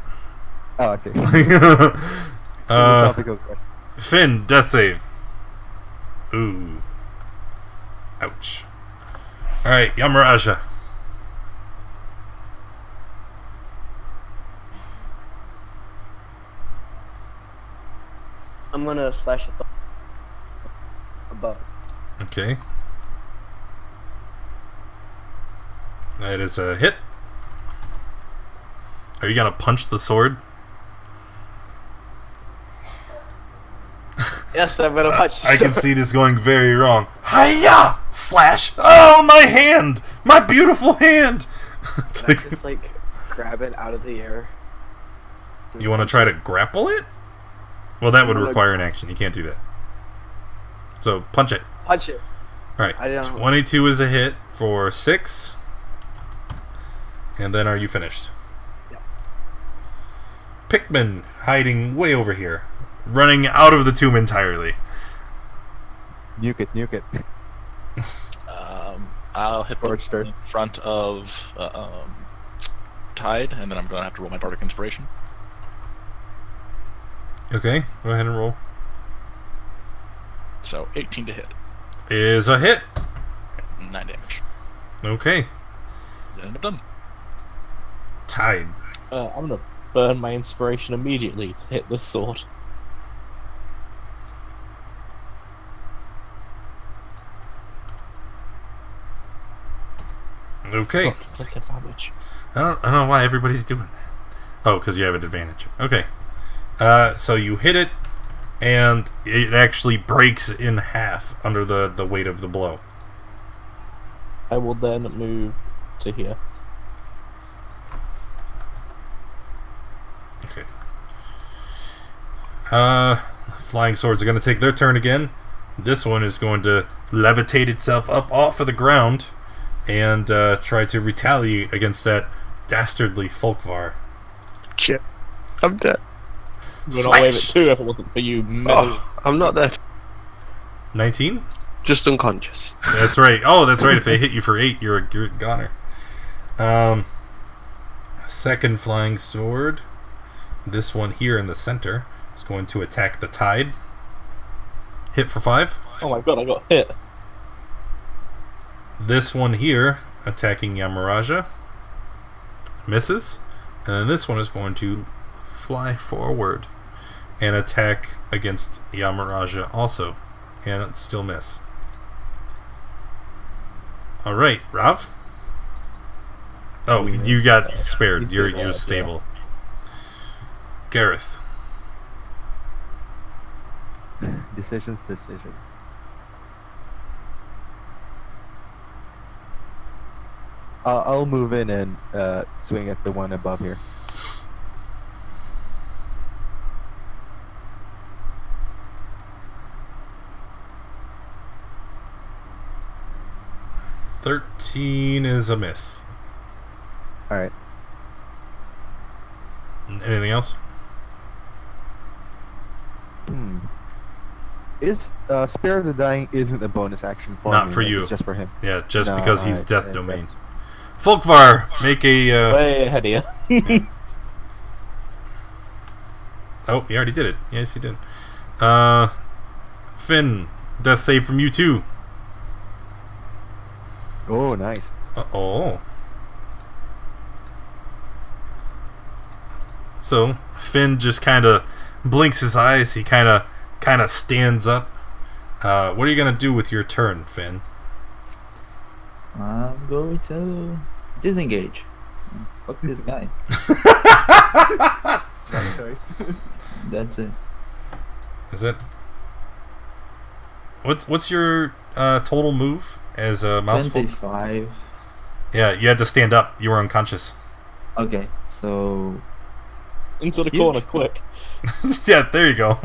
S7: Oh, okay. Philosophical question.
S1: Finn, death save. Ooh. Ouch. Alright, Yamaraja.
S5: I'm gonna slash it above.
S1: Okay. That is a hit. Are you gonna punch the sword?
S5: Yes, I'm gonna punch.
S1: I can see this going very wrong. Hiya! Slash! Oh, my hand! My beautiful hand! It's
S5: Can I
S1: like-
S5: just like grab it out of the air?
S1: you want to try to grapple it? Well, that would
S5: I'm gonna-
S1: require an action. You can't do that. So, punch it.
S5: Punch it.
S1: Alright,
S5: I don't-
S1: 22 is a hit for 6. And then are you finished?
S5: Yeah.
S1: Pikmin hiding way over here. Running out of the tomb entirely.
S7: Nuke it.
S6: I'll hit the
S7: Scorched earth.
S6: front of Tide, and then I'm going to have to roll my Bardic Inspiration.
S1: Okay, go ahead and roll.
S6: So 18 to hit.
S1: Is a hit.
S6: 9 damage.
S1: Okay.
S6: And I'm done.
S1: Tide.
S2: I'm gonna burn my inspiration immediately to hit this sword.
S1: Okay.
S2: Click advantage.
S1: I don't know why everybody's doing that. Oh, because you have an advantage. Okay. So you hit it, and it actually breaks in half under the weight of the blow.
S2: I will then move to here.
S1: Okay. Flying swords are going to take their turn again. This one is going to levitate itself up off of the ground and try to retaliate against that dastardly Folkvar.
S8: Shit. I'm dead.
S2: Would not wave it
S1: Slash.
S2: too if it wasn't for you meddling.
S8: Oh, I'm not dead.
S1: 19?
S8: Just unconscious.
S1: That's right. Oh, that's right. If they hit you for 8, you're a goner. Second flying sword. This one here in the center is going to attack the Tide. Hit for 5.
S2: Oh my god, I got hit.
S1: This one here attacking Yamaraja. Misses. And then this one is going to fly forward and attack against Yamaraja also. And it still miss. Alright, Rav? Oh, you got spared.
S2: He's
S1: You're
S2: spared,
S1: stable. Gareth.
S7: Decisions. I'll move in and swing at the one above here.
S1: $13 is a miss.
S7: Alright.
S1: Anything else?
S7: Is Spare of the Dying isn't a bonus action for
S1: Not
S7: me,
S1: for
S7: right?
S1: you.
S7: It's just for him.
S1: Yeah, just
S7: No,
S1: because he's
S7: alright,
S1: death
S7: yeah,
S1: domain.
S7: that's-
S1: Folkvar, make a...
S2: Way ahead of you.
S1: Oh, he already did it. Yes, he did. Finn, death save from you too.
S7: Oh, nice.
S1: Uh-oh. So, Finn just kind of blinks his eyes. He kind of stands up. What are you going to do with your turn, Finn?
S9: I'm going to disengage. Fuck this guy. That's it.
S1: Is it? What's your total move as a mouse?
S9: 25.
S1: Yeah, you had to stand up. You were unconscious.
S9: Okay, so
S2: Into the
S9: You-
S2: corner, quick.
S1: Yeah, there you go.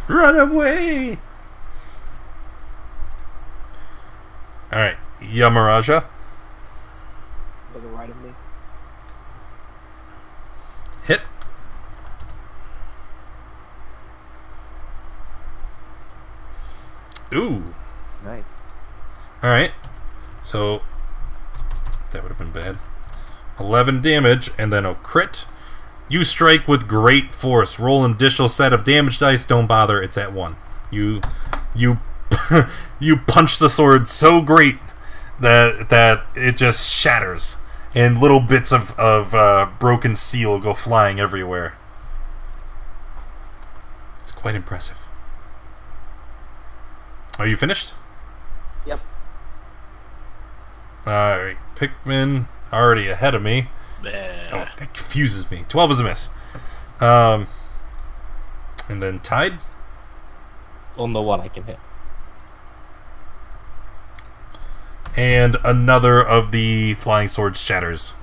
S1: Run away! Alright, Yamaraja.
S5: To the right of me.
S1: Hit. Ooh.
S7: Nice.
S1: Alright. So, that would have been bad. 11 damage, and then a crit. You strike with great force. Roll an additional set of damage dice. Don't bother, it's at 1. You you punch the sword so great that it just shatters, and little bits of broken steel go flying everywhere. It's quite impressive. Are you finished?
S5: Yep.
S1: Alright, Pikmin already ahead of me.
S6: Bleh.
S1: Oh, that confuses me. 12 is a miss. And then Tide.
S2: On the one I can hit.
S1: And another of the flying swords shatters.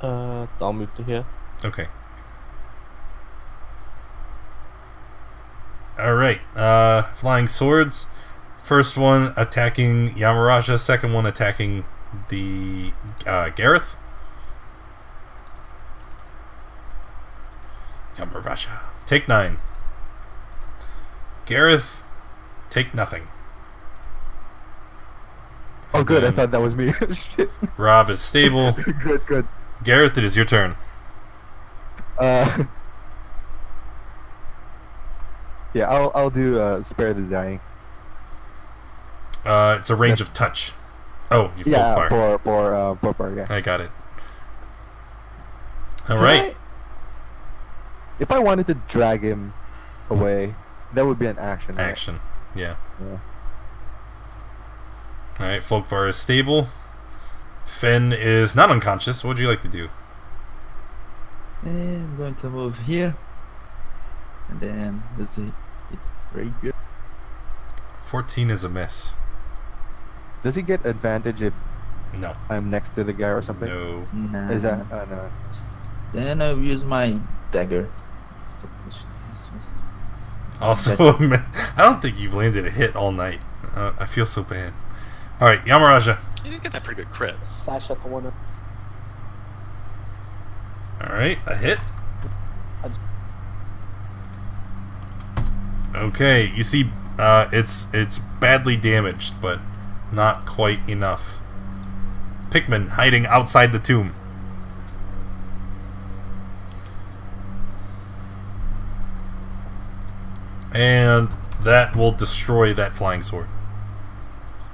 S2: I'll move to here.
S1: Okay. Alright, flying swords. First one attacking Yamaraja, second one attacking the Gareth. Yamaraja, take 9. Gareth, take nothing.
S7: Oh, good. I
S1: then-
S7: thought that was me. Shit.
S1: Rob is stable.
S7: Good.
S1: Gareth, it is your turn.
S7: Yeah, I'll do spare the dying.
S1: It's a range of touch. Oh, you
S7: Yeah,
S1: pulled fire.
S7: for fire. Yeah.
S1: I got it. Alright.
S7: If I wanted to drag him away, that would be an action. Right?
S1: Action. Yeah.
S7: Yeah.
S1: Alright, Folkvar is stable. Finn is not unconscious. What would you like to do?
S9: And I'm going to move here. And then let's see. It's very good.
S1: 14 is a miss.
S7: Does he get advantage if
S1: No.
S7: I'm next to the guy or something?
S1: No.
S9: Nah.
S7: Is that no?
S9: Then I'll use my dagger.
S1: Also, a miss. I don't think you've landed a hit all night. I feel so bad. Alright, Yamaraja.
S6: You did get that pretty good crit.
S5: Slash at the one.
S1: Alright, a hit. Okay, you see, it's badly damaged, but not quite enough. Pikmin hiding outside the tomb. And that will destroy that flying sword.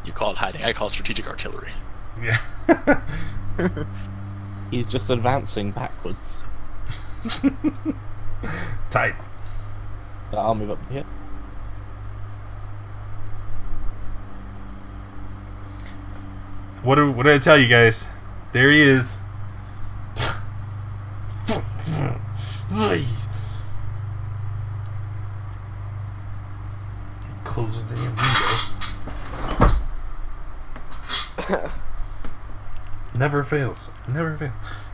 S6: You call it hiding. I call it strategic artillery.
S1: Yeah.
S2: He's just advancing backwards.
S1: Tight.
S2: I'll move up here.
S1: What did I tell you guys? There he is. Close the damn window. Never fails. Never fails.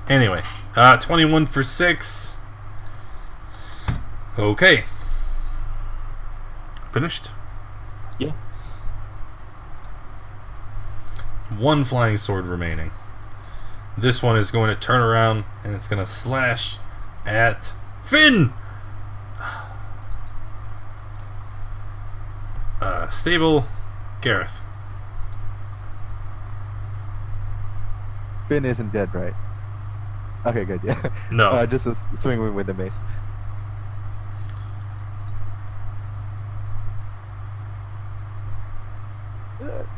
S1: Anyway, 21 for 6. Okay. Finished?
S2: Yeah.
S1: One flying sword remaining. This one is going to turn around and it's going to slash at Finn! Stable, Gareth.
S7: Finn isn't dead, right? Okay, good. Yeah.
S1: No.
S7: Just a swing with the mace.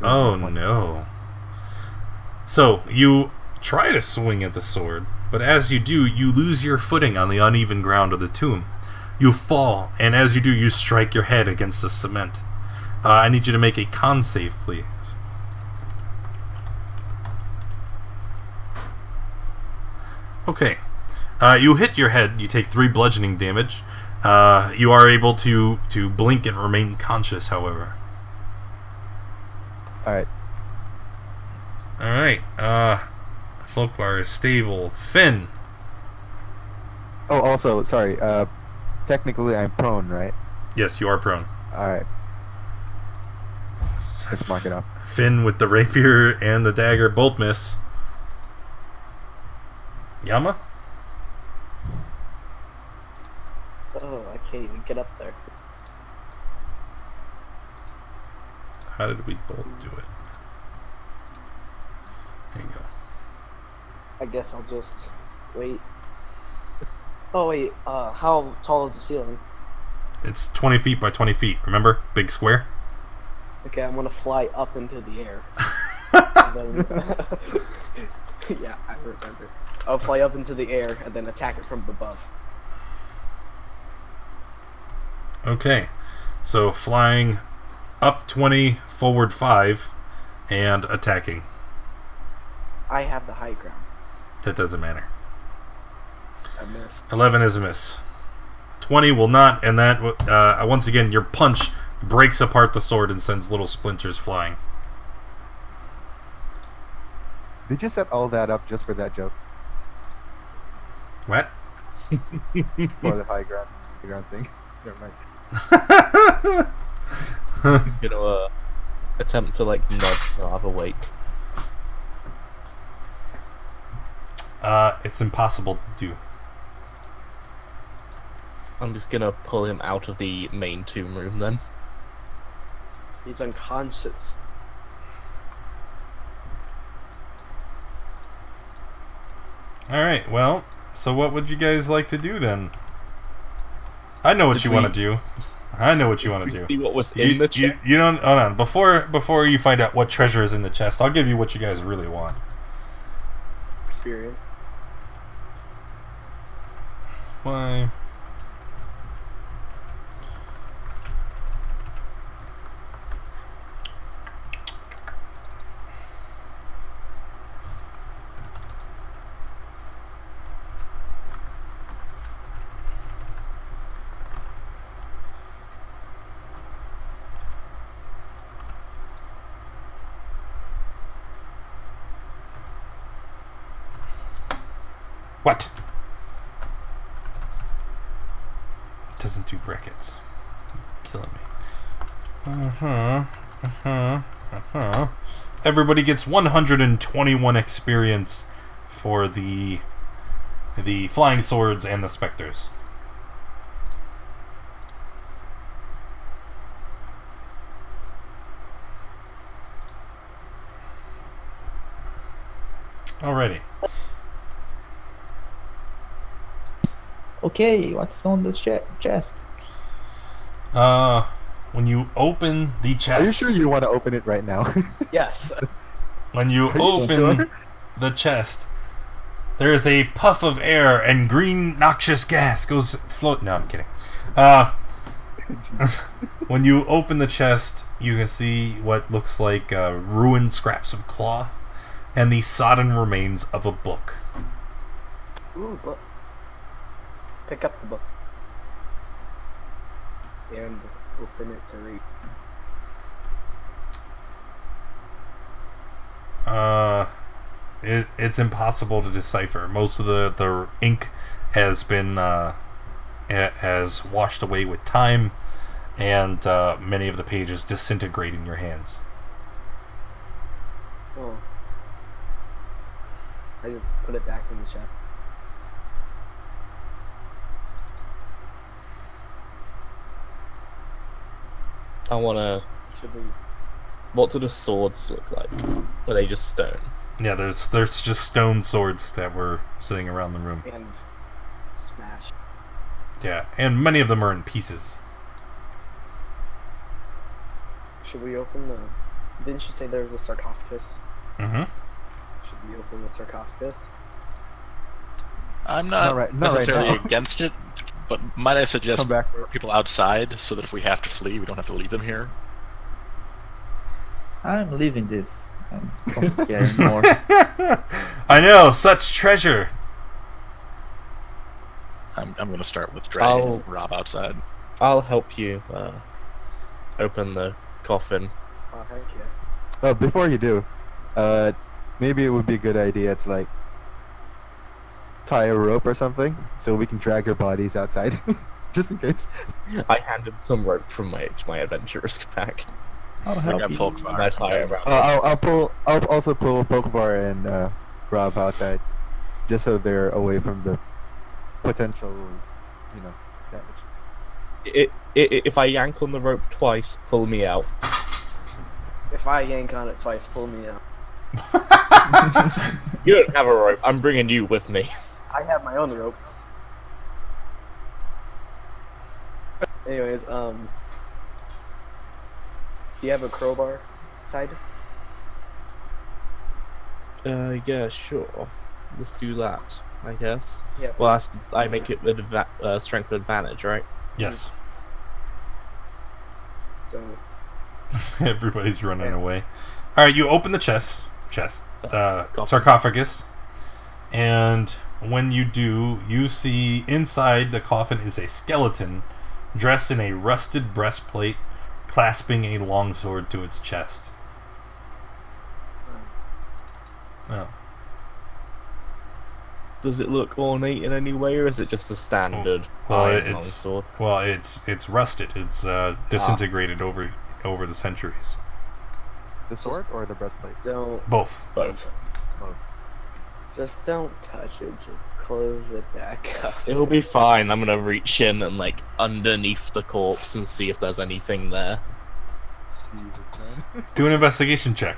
S1: Oh no. So, you try to swing at the sword, but as you do, you lose your footing on the uneven ground of the tomb. You fall, and as you do, you strike your head against the cement. I need you to make a con save, please. Okay. You hit your head, you take 3 bludgeoning damage. You are able to blink and remain conscious, however.
S7: Alright.
S1: Alright, Folkvar is stable. Finn!
S7: Oh, also, sorry. Technically, I'm prone, right?
S1: Yes, you are prone.
S7: Alright. Let's mark it off.
S1: Finn with the rapier and the dagger both miss. Yama?
S5: Oh, I can't even get up there.
S1: How did we both do it? There you go.
S5: I guess I'll just wait. Oh wait, how tall is the ceiling?
S1: It's 20 feet by 20 feet, remember? Big square?
S5: Okay, I'm gonna fly up into the air. And then, yeah, I remember. I'll fly up into the air and then attack it from above.
S1: Okay. So flying up 20, forward 5, and attacking.
S5: I have the high ground.
S1: That doesn't matter.
S5: I missed.
S1: 11 is a miss. 20 will not, and that once again your punch breaks apart the sword and sends little splinters flying.
S7: Did you set all that up just for that joke?
S1: What?
S7: For the high ground thing? Never mind.
S2: You know, attempt to like nudge Rav awake.
S1: It's impossible to do.
S2: I'm just gonna pull him out of the main tomb room then.
S5: He's unconscious.
S1: Alright, well, so what would you guys like to do then? I know what
S2: Did
S1: you
S2: we-
S1: want to do. I know what you want to do.
S2: See what was in the chest?
S1: You don't. Hold on. Before you find out what treasure is in the chest, I'll give you what you guys really want.
S5: Experience.
S1: Why? What? It doesn't do brackets. Killing me. Everybody gets 121 experience for the flying swords and the specters. Alrighty.
S9: Okay, what's on the chest?
S1: When you open the chest...
S7: Are you sure you want to open it right now?
S5: Yes.
S1: When you
S7: Are you
S1: open
S7: sure?
S1: the chest, there is a puff of air and green noxious gas goes float. No, I'm kidding. When you open the chest, you can see what looks like ruined scraps of cloth and the sodden remains of a book.
S5: Ooh, book. Pick up the book. And open it to read.
S1: It's impossible to decipher. Most of the ink has been has washed away with time, and many of the pages disintegrate in your hands.
S5: Oh. I just put it back in the chest.
S2: I wanna.
S5: Should we?
S2: What do the swords look like? Are they just stone?
S1: Yeah, there's just stone swords that were sitting around the room.
S5: And smash.
S1: Yeah, and many of them are in pieces.
S5: Should we open the? Didn't you say there was a sarcophagus?
S1: Mm-hmm.
S5: Should we open the sarcophagus?
S6: I'm not
S7: Not right
S6: necessarily
S7: now.
S6: against it, but might I suggest
S7: Come back.
S6: people outside so that if we have to flee, we don't have to leave them here?
S9: I'm leaving this. I'm not caring more.
S1: I know, such treasure.
S6: I'm going to start with dragging
S2: I'll-
S6: Rob outside.
S2: I'll help you open the coffin.
S5: Oh, thank you.
S7: Oh, before you do, maybe it would be a good idea to like tie a rope or something so we can drag your bodies outside, just in case.
S2: I handed some rope from my adventurer's pack.
S9: I'll
S6: We
S9: help
S6: got
S9: you.
S6: Folkvar.
S2: And I tie it around.
S7: I'll also pull Folkvar and Rob outside, just so they're away from the potential, damage.
S2: If I yank on the rope twice, pull me out.
S5: If I yank on it twice, pull me out.
S2: You don't have a rope. I'm bringing you with me.
S5: I have my own rope. Anyways, do you have a crowbar side?
S2: Yeah, sure. Let's do that, I guess.
S5: Yeah.
S2: Well, I make it with strength advantage, right?
S1: Yes.
S5: So
S1: Everybody's running away. All right, you open the sarcophagus, and when you do, you see inside the coffin is a skeleton dressed in a rusted breastplate, clasping a longsword to its chest. Oh.
S2: Does it look ornate in any way, or is it just a standard iron longsword?
S1: Well, it's rusted. It's disintegrated over the centuries.
S7: The sword or the breastplate?
S1: Both.
S5: Just don't touch it. Just close it back up.
S2: It'll be fine. I'm gonna reach in and underneath the corpse and see if there's anything there.
S7: Jesus, man.
S1: Do an investigation check.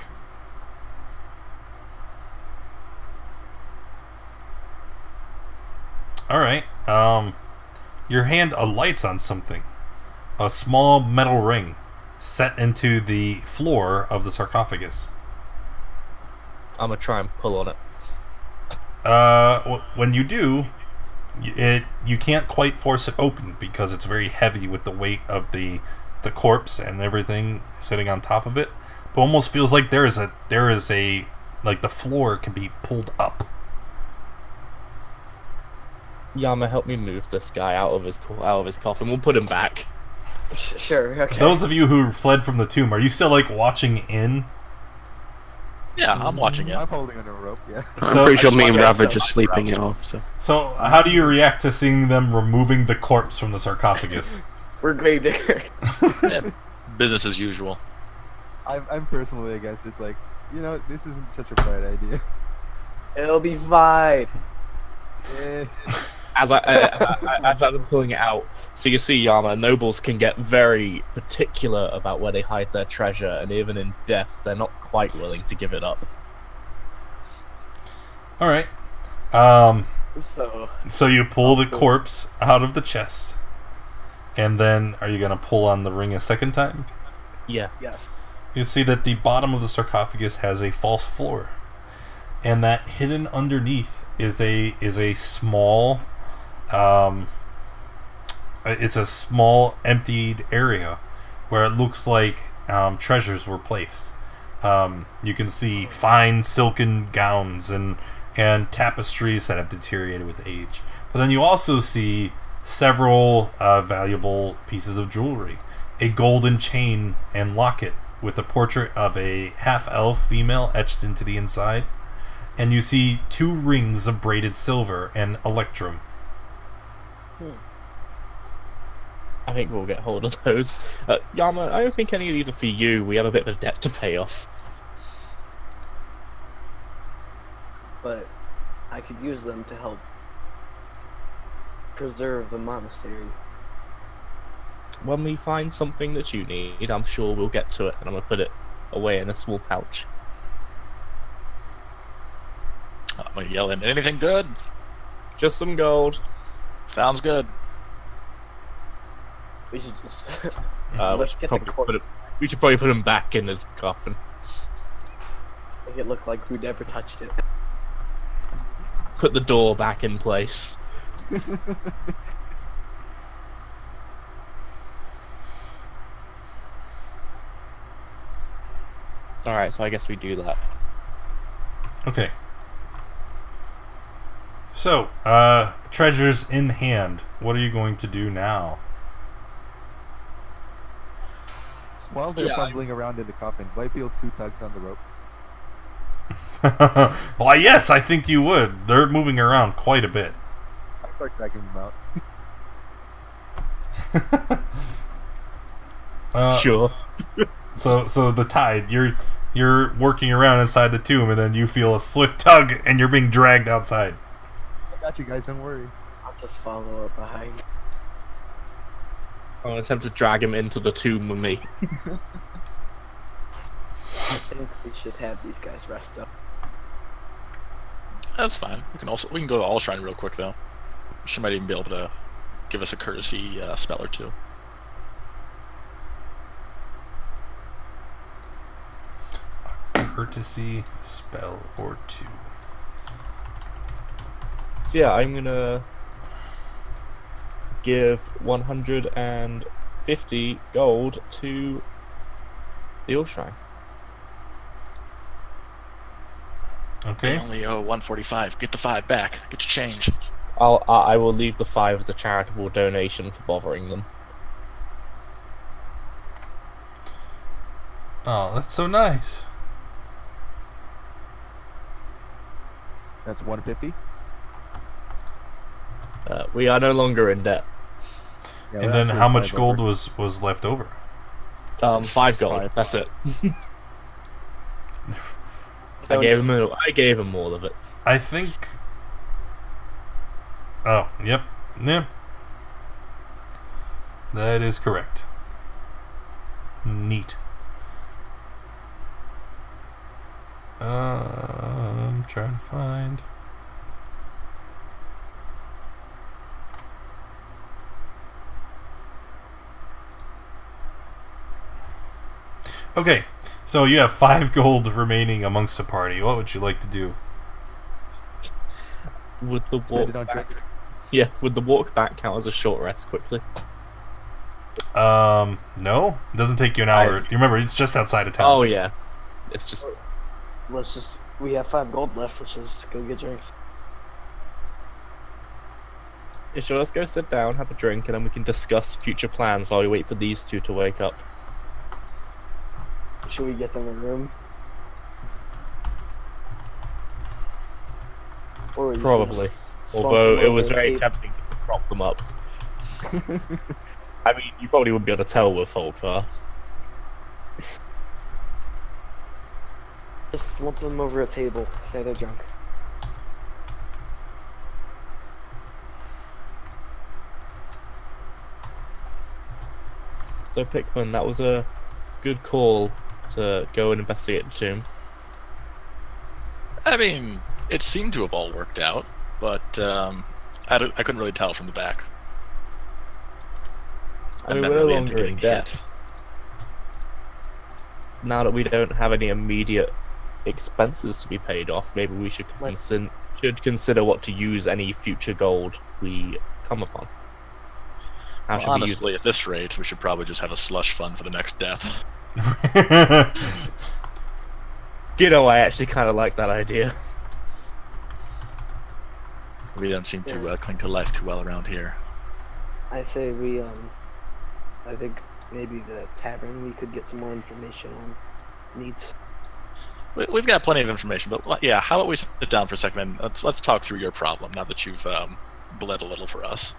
S1: All right. Your hand alights on something. A small metal ring set into the floor of the sarcophagus.
S2: I'm gonna try and pull on it.
S1: When you do, you can't quite force it open because it's very heavy with the weight of the corpse and everything sitting on top of it. But almost feels like there is a the floor can be pulled up.
S2: Yama, help me move this guy out of his coffin. We'll put him back.
S5: Sure. Okay.
S1: Those of you who fled from the tomb, are you still watching in?
S6: Yeah, I'm watching it.
S7: I'm holding on a rope, yeah.
S8: I'm pretty sure me and Rav are just sleeping it off, so...
S1: So, how do you react to seeing them removing the corpse from the sarcophagus?
S5: We're gravediggers.
S6: Yeah, business as usual.
S7: I'm personally against it, this isn't such a bright idea.
S5: It'll be fine.
S2: As I'm pulling it out, so you see, Yama, nobles can get very particular about where they hide their treasure, and even in death, they're not quite willing to give it up.
S1: All right. So you pull the corpse out of the chest, and then are you going to pull on the ring a second time?
S2: Yeah.
S5: Yes.
S1: You see that the bottom of the sarcophagus has a false floor, and that hidden underneath is a small it's a small emptied area where it looks like treasures were placed. You can see fine silken gowns and tapestries that have deteriorated with age. But then you also see several valuable pieces of jewelry. A golden chain and locket with a portrait of a half-elf female etched into the inside. And you see 2 rings of braided silver and electrum.
S2: I think we'll get hold of those. Yama, I don't think any of these are for you. We have a bit of a debt to pay off.
S5: But I could use them to help preserve the monastery.
S2: When we find something that you need, I'm sure we'll get to it, and I'm going to put it away in a small pouch.
S6: I'm going to yell in, anything good?
S2: Just some gold.
S6: Sounds good.
S5: We should just
S2: we should probably put him back in his coffin.
S5: make it look like we never touched it.
S2: Put the door back in place. Alright, so I guess we do that.
S1: Okay. So, treasures in hand. What are you going to do now?
S7: While they're fumbling around in the coffin, do I feel 2 tugs on the rope?
S1: Why, yes, I think you would. They're moving around quite a bit.
S7: I start dragging them out.
S2: Sure.
S1: So the tide, you're working around inside the tomb, and then you feel a swift tug, and you're being dragged outside.
S7: I got you guys, don't worry.
S5: I'll just follow up behind.
S2: I'm gonna attempt to drag him into the tomb with me.
S5: I think we should have these guys rest up.
S6: That's fine. We can go to All Shrine real quick though. She might even be able to give us a courtesy spell or two.
S1: Courtesy spell or 2.
S2: So yeah, I'm gonna give 150 gold to The All Shrine.
S6: They
S1: Okay.
S6: only owe 145. Get the 5 back. Get your change.
S2: I will leave the 5 as a charitable donation for bothering them.
S1: Oh, that's so nice.
S7: That's 150.
S2: We are no longer in debt.
S7: Yeah,
S1: And
S7: we're
S1: then
S7: actually
S1: how much
S7: 5
S1: gold
S7: over.
S1: was left over?
S2: 5 gold. That's it. I gave him all of it.
S1: I think. Oh, yep. Yeah. That is correct. Neat. I'm trying to find. Okay, so you have 5 gold remaining amongst the party. What would you like to do?
S2: Would the
S7: Spend
S2: walk
S7: it on
S2: back?
S7: drinks.
S2: Yeah, would the walk back count as a short rest quickly?
S1: No. It doesn't take you an hour. You remember, it's just outside of town.
S2: Oh yeah, it's just
S5: We have 5 gold left. Let's just go get drinks.
S2: yeah, sure. Let's go sit down, have a drink, and then we can discuss future plans while we wait for these two to wake up.
S5: Should we get them a room? Or is
S2: Probably.
S5: this slump
S2: Although
S5: them
S2: it
S5: over
S2: was
S5: a
S2: very
S5: table?
S2: tempting to prop them up. I mean, you probably wouldn't be able to tell we're Foldfar.
S5: Just slump them over a table. Say they're drunk.
S2: So Pikmin, that was a good call to go and investigate the tomb.
S6: I mean, it seemed to have all worked out, but I couldn't really tell from the back.
S2: I mean,
S6: I'm not
S2: we're no
S6: really into
S2: longer in
S6: getting
S2: debt.
S6: hit.
S2: Now that we don't have any immediate expenses to be paid off, maybe we should consider what to use any future gold we come upon. How should
S6: Well,
S2: we use
S6: honestly,
S2: it?
S6: at this rate, we should probably just have a slush fund for the next death.
S2: You know, I actually kind of like that idea.
S6: We don't seem to cling to life too well around here.
S5: I say I think maybe the tavern we could get some more information on needs.
S6: We've got plenty of information, but yeah, how about we sit down for a second and let's talk through your problem now that you've bled a little for us.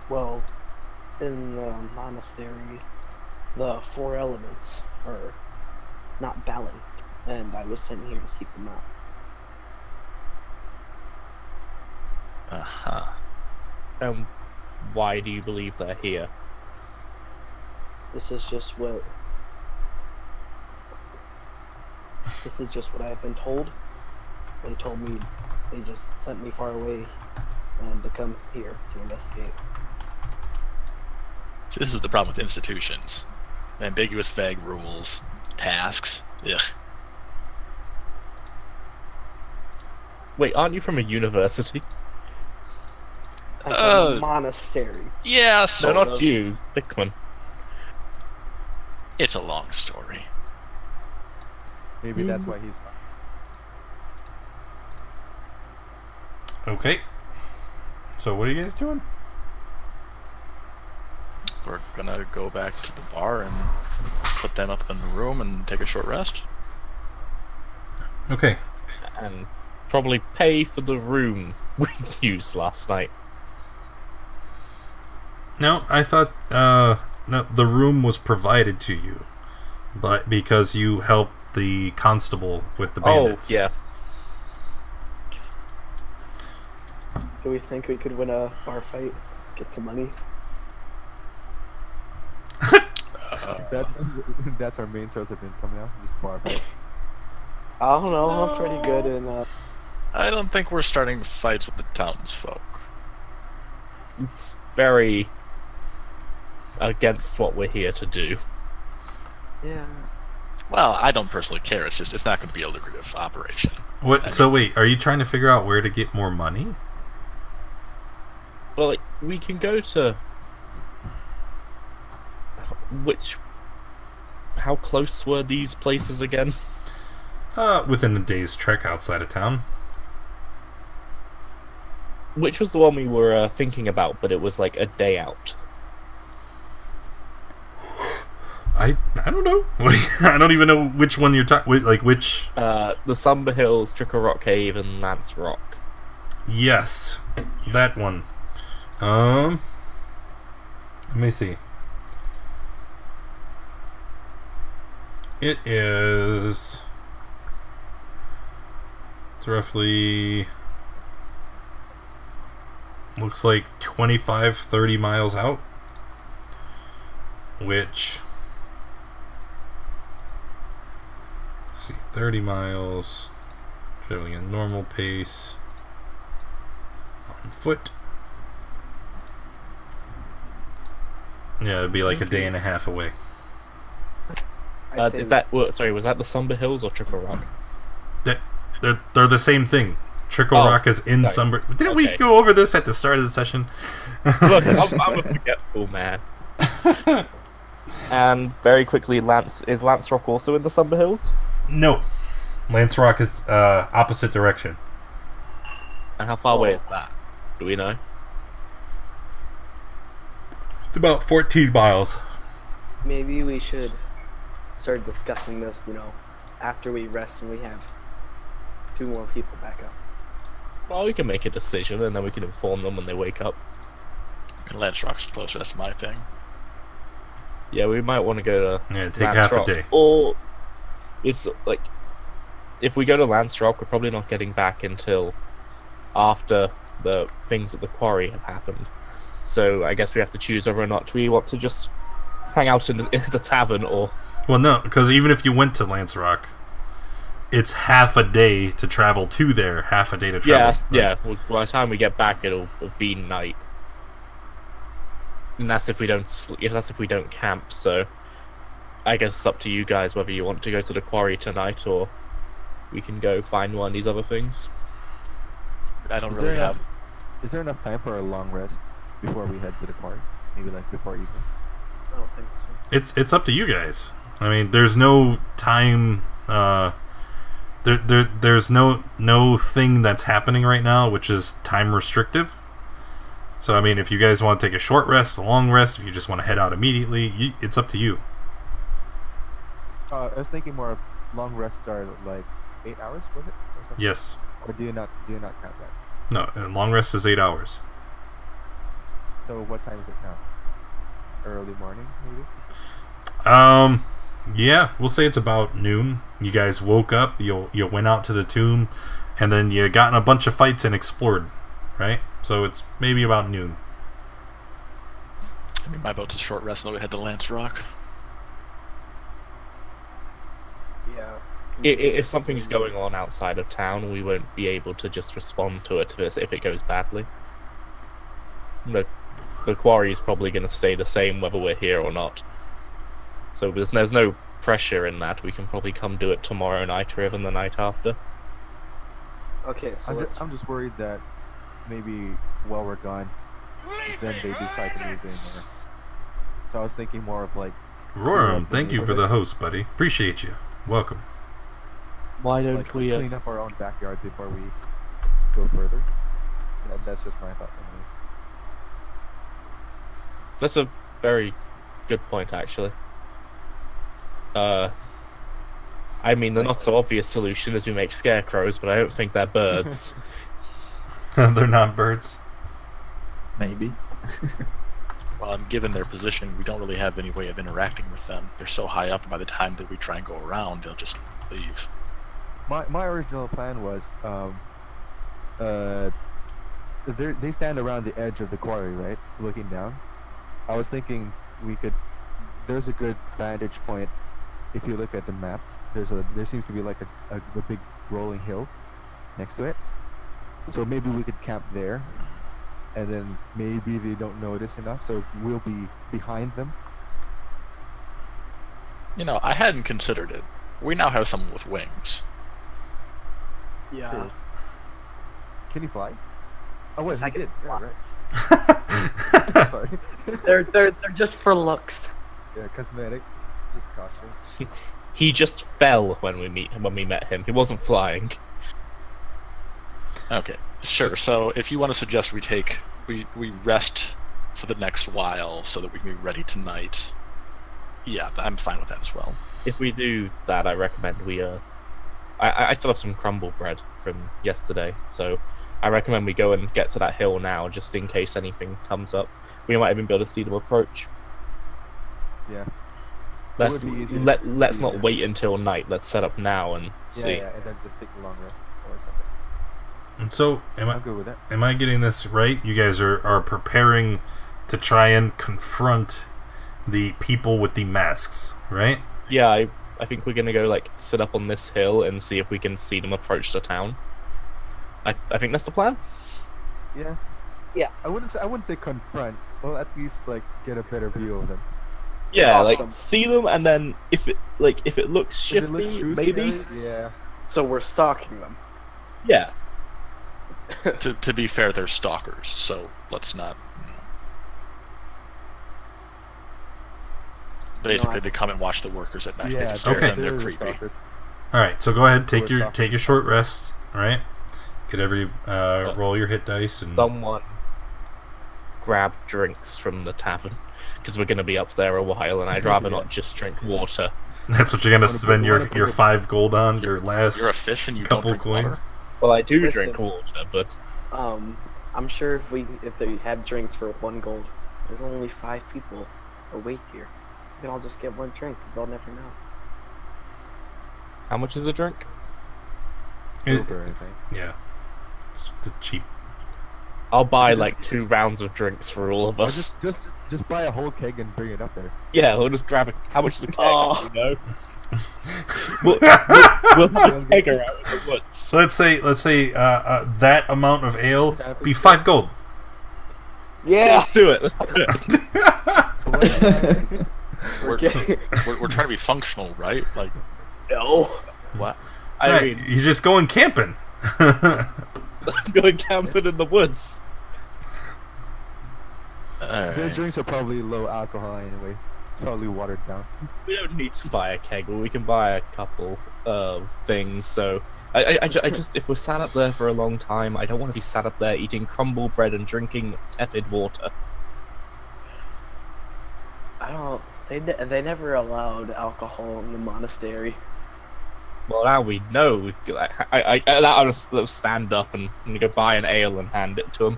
S5: Well, in the monastery, the 4 elements are not balanced, and I was sent here to seek them out.
S6: Uh-huh.
S2: Why do you believe they're here?
S5: This is just what I've been told. They told me they just sent me far away and to come here to investigate.
S6: See, this is the problem with institutions. Ambiguous, vague rules, tasks. Ugh.
S2: Wait, aren't you from a university?
S5: I'm from a monastery.
S6: Yeah,
S2: No,
S6: sort
S2: not
S6: of.
S2: you, Pikmin.
S6: It's a long story.
S7: Maybe that's why he's.
S1: Okay. So what are you guys doing?
S6: We're gonna go back to the bar and put them up in the room and take a short rest.
S1: Okay.
S2: And probably pay for the room we used last night.
S1: No, I thought no, the room was provided to you, but because you helped the constable with the bandits.
S2: Oh, yeah.
S5: Do we think we could win a bar fight? Get some money?
S7: That's our main source of income now. Just bar fight.
S5: I don't know. I'm pretty good in.
S6: I don't think we're starting fights with the townsfolk.
S2: It's very against what we're here to do.
S5: Yeah.
S6: Well, I don't personally care. It's just it's not going to be a lucrative operation.
S1: What? So wait, are you trying to figure out where to get more money?
S2: Well, like, we can go to... How close were these places again?
S1: Within a day's trek outside of town.
S2: Which was the one we were thinking about, but it was like a day out.
S1: I don't know. I don't even know which one you're talking. Like which?
S2: The Sumber Hills, Trickle Rock Cave, and Lance Rock.
S1: Yes, that one. Let me see. It is. It's roughly. Looks like 25-30 miles out. Which. Let's see, 30 miles. Traveling at normal pace. On foot. Yeah, it'd be like a day and a half away.
S2: Is that sorry? Was that the Sumber Hills or Trickle Rock?
S1: They're the same thing. Trickle Rock is in Sumber. Didn't we go over this at the start of the session?
S2: Look, I'm a forgetful man. And very quickly, Lance Rock also in the Sumber Hills?
S1: No, Lance Rock is opposite direction.
S2: And how far away is that? Do we know?
S1: It's about 14 miles.
S5: Maybe we should start discussing this, after we rest and we have 2 more people back up.
S2: Well, we can make a decision and then we can inform them when they wake up.
S6: And Lance Rock's closer, that's my thing.
S2: Yeah, we might want to go to
S1: take
S2: Lance
S1: half
S2: Rock.
S1: a day.
S2: Or it's like, if we go to Lance Rock, we're probably not getting back until after the things at the quarry have happened. So I guess we have to choose whether or not we want to just hang out in the tavern or...
S1: Well, no, because even if you went to Lance Rock, it's half a day to travel to there, half a day to travel.
S2: Yeah. Well, by the time we get back, it'll have been night. And that's if we don't camp. So I guess it's up to you guys whether you want to go to the quarry tonight or we can go find one of these other things.
S6: I don't really have.
S7: Is there enough time for a long rest before we head to the quarry? Maybe like before evening.
S5: I don't think so.
S1: It's up to you guys. I mean, there's no time. There's no thing that's happening right now which is time restrictive. So I mean, if you guys want to take a short rest, a long rest, if you just want to head out immediately, it's up to you.
S7: I was thinking more of long rests are like 8 hours, was it? Or something?
S1: Yes.
S7: Or do you not count that?
S1: No, a long rest is 8 hours.
S7: So what time is it now? Early morning, maybe?
S1: Yeah, we'll say it's about noon. You guys woke up, you went out to the tomb, and then you got in a bunch of fights and explored, right? So it's maybe about noon.
S6: I mean, my vote's a short rest, and then we head to Lance Rock.
S5: Yeah.
S2: If something's going on outside of town, we won't be able to just respond to it if it goes badly. The quarry is probably going to stay the same whether we're here or not. So there's no pressure in that. We can probably come do it tomorrow night or even the night after.
S5: Okay, so
S7: I'm just worried that maybe while we're gone, then they decide to move in. So I was thinking more of like...
S1: Roram, thank you for the host, buddy. Appreciate you. Welcome.
S2: Why don't
S7: like,
S2: we...
S7: clean up our own backyard before we go further? That's just my thought. Anyway.
S2: That's a very good point, actually. I mean, the not so obvious solution is we make scarecrows, but I don't think they're birds.
S1: They're not birds.
S9: Maybe.
S6: Well, given their position, we don't really have any way of interacting with them. They're so high up, and by the time that we try and go around, they'll just leave.
S7: My original plan was, they stand around the edge of the quarry, right, looking down. I was thinking there's a good vantage point. If you look at the map, there seems to be like a big rolling hill next to it. So maybe we could camp there, and then maybe they don't notice enough, so we'll be behind them.
S6: I hadn't considered it. We now have someone with wings.
S5: Yeah.
S7: True. Can he fly? Oh wait,
S5: Yes,
S7: he
S5: I
S7: did.
S5: can
S7: Yeah, right. Sorry.
S5: They're just for looks.
S7: Yeah, cosmetic. Just costume.
S2: He just fell when we met him. He wasn't flying.
S6: Okay, sure. So if you want to suggest we rest for the next while so that we can be ready tonight, yeah, I'm fine with that as well.
S2: If we do that, I recommend we I still have some crumble bread from yesterday, so I recommend we go and get to that hill now, just in case anything comes up. We might even be able to see them approach.
S7: Yeah.
S2: Let's
S7: would be easier
S2: let's
S7: to
S2: not
S7: do that.
S2: wait until night. Let's set up now and see.
S7: Yeah, and then just take a long rest or something.
S1: And so,
S7: I'm good with that.
S1: am I getting this right? You guys are preparing to try and confront the people with the masks, right?
S2: Yeah, I think we're gonna go like sit up on this hill and see if we can see them approach the town. I think that's the plan.
S7: Yeah.
S5: Yeah.
S7: I wouldn't say confront. Well, at least like get a better view of them.
S2: Yeah,
S5: Awesome.
S2: like see them, and then if it looks
S7: If it looks
S2: shifty,
S7: too
S2: maybe.
S7: scary, yeah.
S5: So we're stalking them.
S2: Yeah.
S6: To be fair, they're stalkers, so let's not. Basically, they come and watch the workers at night. They
S7: Yeah.
S6: can stare
S1: Okay.
S6: at them. They're
S7: the
S6: creepy.
S7: stalkers.
S1: All right. So go ahead,
S7: We're stopped.
S1: take a short rest. All right. Get every roll your hit dice and.
S2: Someone grab drinks from the tavern because we're gonna be up there a while, and I'd rather not just drink water.
S1: That's what you're gonna
S7: Wanna put-
S1: spend
S7: wanna
S1: your
S7: put
S1: your
S7: it-
S1: 5 gold on. Your last
S6: You're a fish and you
S1: couple
S6: don't drink
S1: coins.
S6: water.
S2: Well, I do
S5: Listen.
S2: drink water, but
S5: I'm sure if they have drinks for 1 gold, there's only 5 people awake here. We can all just get 1 drink. They'll never know.
S2: how much is a drink?
S7: Silver, I
S1: It's-
S7: think.
S1: yeah. It's the cheap.
S2: I'll buy
S7: Just-
S2: like 2 rounds of drinks for all of
S7: Or
S2: us.
S7: just buy a whole keg and bring it up there.
S2: Yeah, we'll just grab how much is the keg?
S5: Oh.
S2: You know? we'll have a keg around in the woods.
S1: So let's say that amount of ale be 5 gold.
S5: Yeah.
S2: Let's do it. Let's do it.
S6: We're,
S5: Okay.
S6: we're trying to be functional, right? Like,
S5: No.
S6: what?
S2: I
S1: Right,
S2: mean,
S1: you're just going camping.
S2: going camping in the woods.
S7: Their
S6: Alright.
S7: drinks are probably low alcohol anyway. It's probably watered down.
S2: We don't need to buy a keg, but we can buy a couple of things. So I just if we're sat up there for a long time, I don't want to be sat up there eating crumble bread and drinking tepid water.
S5: I don't. They never allowed alcohol in the monastery.
S2: Well, now we know. I I'll just stand up and go buy an ale and hand it to him.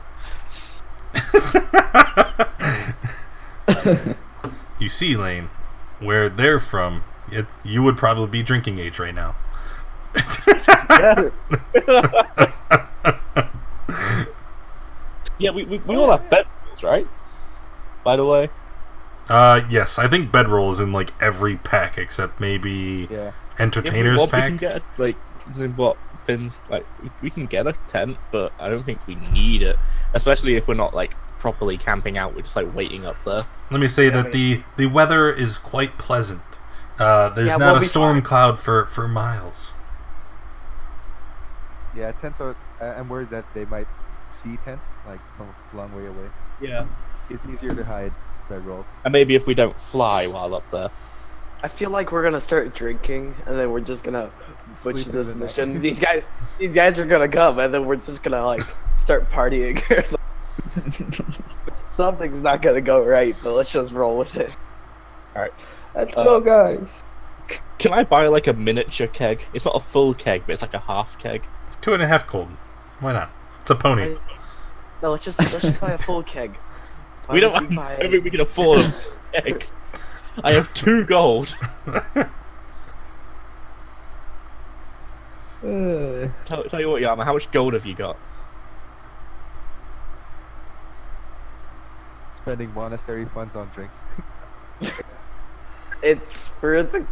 S1: You see, Lane, where they're from, you would probably be drinking age right now.
S2: Yeah, we all have bedrolls, right? By the way.
S1: Yes, I think bedroll is in like every pack except maybe
S7: Yeah.
S1: entertainer's
S2: We
S1: pack.
S2: can get what things like we can get a tent, but I don't think we need it, especially if we're not like properly camping out. We're just like waiting up there.
S1: Let me say that the weather is quite pleasant. There's
S5: Yeah,
S1: not
S5: we'll
S1: a
S5: be
S1: storm
S5: fine.
S1: cloud for miles.
S7: Yeah, tents are. I'm worried that they might see tents like from a long way away.
S2: Yeah,
S7: It's easier to hide bedrolls.
S2: and maybe if we don't fly while up there.
S5: I feel like we're gonna start drinking, and then we're just gonna butcher
S7: Sleep
S5: this
S7: through the night.
S5: mission. These guys are gonna come, and then we're just gonna like start partying. Something's not gonna go right, but let's just roll with it.
S9: Let's go, guys.
S2: Can I buy like a miniature keg? It's not a full keg, but it's like a half keg.
S1: 2.5 gold. Why not? It's a pony.
S5: No, let's just buy a full keg. Why
S2: We don't.
S5: don't we buy-
S2: I don't think we can afford a keg. I have 2 gold. Tell you what, Yama. How much gold have you got?
S7: Spending monastery funds on drinks.
S5: It's for the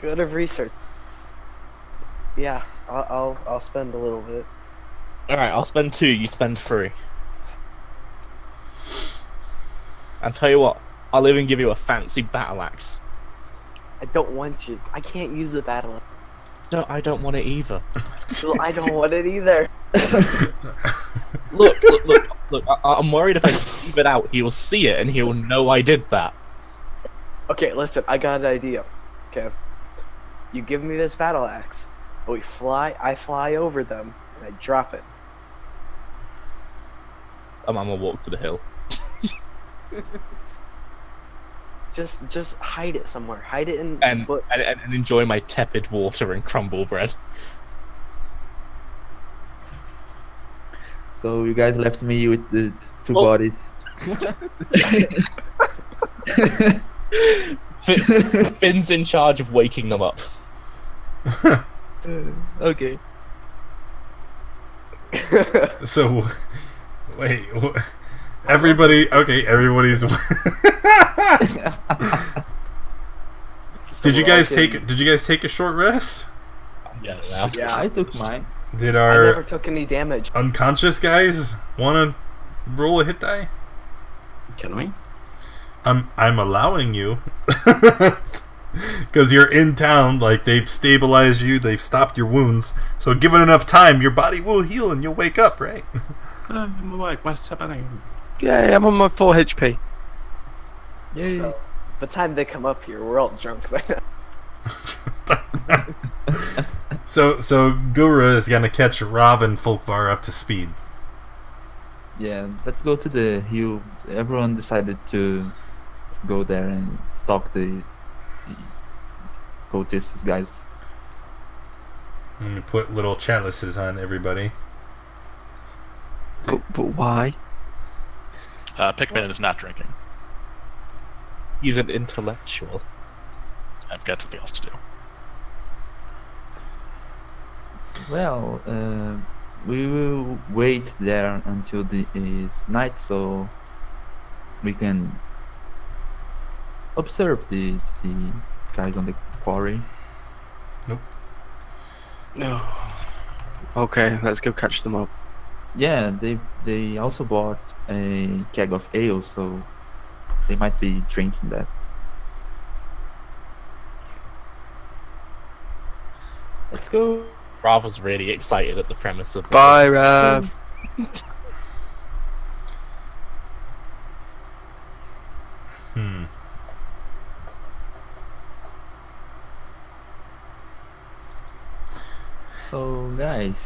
S5: good of research. Yeah, I'll spend a little bit.
S2: All right, I'll spend 2. You spend 3. And tell you what, I'll even give you a fancy battle axe.
S5: I don't want you. I can't use the battle.
S2: I don't want it either.
S5: Well, I don't want it either.
S2: Look. I'm worried if I leave it out, he will see it and he will know I did that.
S5: Okay, listen, I got an idea. Okay. You give me this battle axe, I fly over them, and I drop it.
S2: I'm gonna walk to the hill.
S5: Just hide it somewhere. Hide it in
S2: And enjoy my tepid water and crumble bread.
S9: So you guys left me with the two bodies.
S2: Finn's in charge of waking them up.
S9: Okay.
S1: So, wait. Everybody's. Did you guys take a short rest?
S2: Yes.
S5: Yeah.
S9: I took mine.
S1: Did
S5: I
S1: our
S5: never took any damage.
S1: unconscious guys want to roll a hit die?
S4: Can we?
S1: I'm allowing you because you're in town. Like, they've stabilized you, they've stopped your wounds. So given enough time, your body will heal and you'll wake up, right?
S4: I'm awake. What's happening?
S8: Yeah, I'm on my 4 HP.
S9: Yay.
S5: So, by the time they come up here, we're all drunk by now.
S1: So Gura is gonna catch Rav and Folkvar up to speed.
S9: Yeah, let's go to the hill. Everyone decided to go there and stalk the cultists, guys.
S1: And put little chalices on everybody.
S8: But why?
S6: Pikmin is not drinking.
S2: He's an intellectual.
S6: I've got something else to do.
S9: Well, we will wait there until it's night, so we can observe the guys on the quarry.
S8: No. Okay, let's go catch them up.
S9: Yeah, they also bought a keg of ale, so they might be drinking that. Let's go.
S2: Rav was really excited at the premise of
S8: Bye, Rav.
S9: So, guys.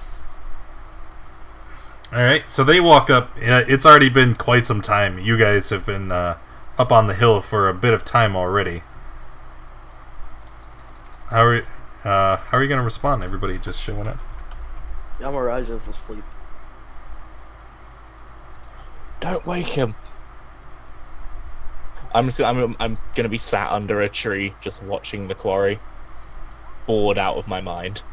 S1: Alright, so they walk up. It's already been quite some time. You guys have been up on the hill for a bit of time already. How are you going to respond? Everybody just showing up?
S5: Yamaraja's asleep.
S2: Don't wake him. I'm gonna be sat under a tree just watching the quarry, bored out of my mind.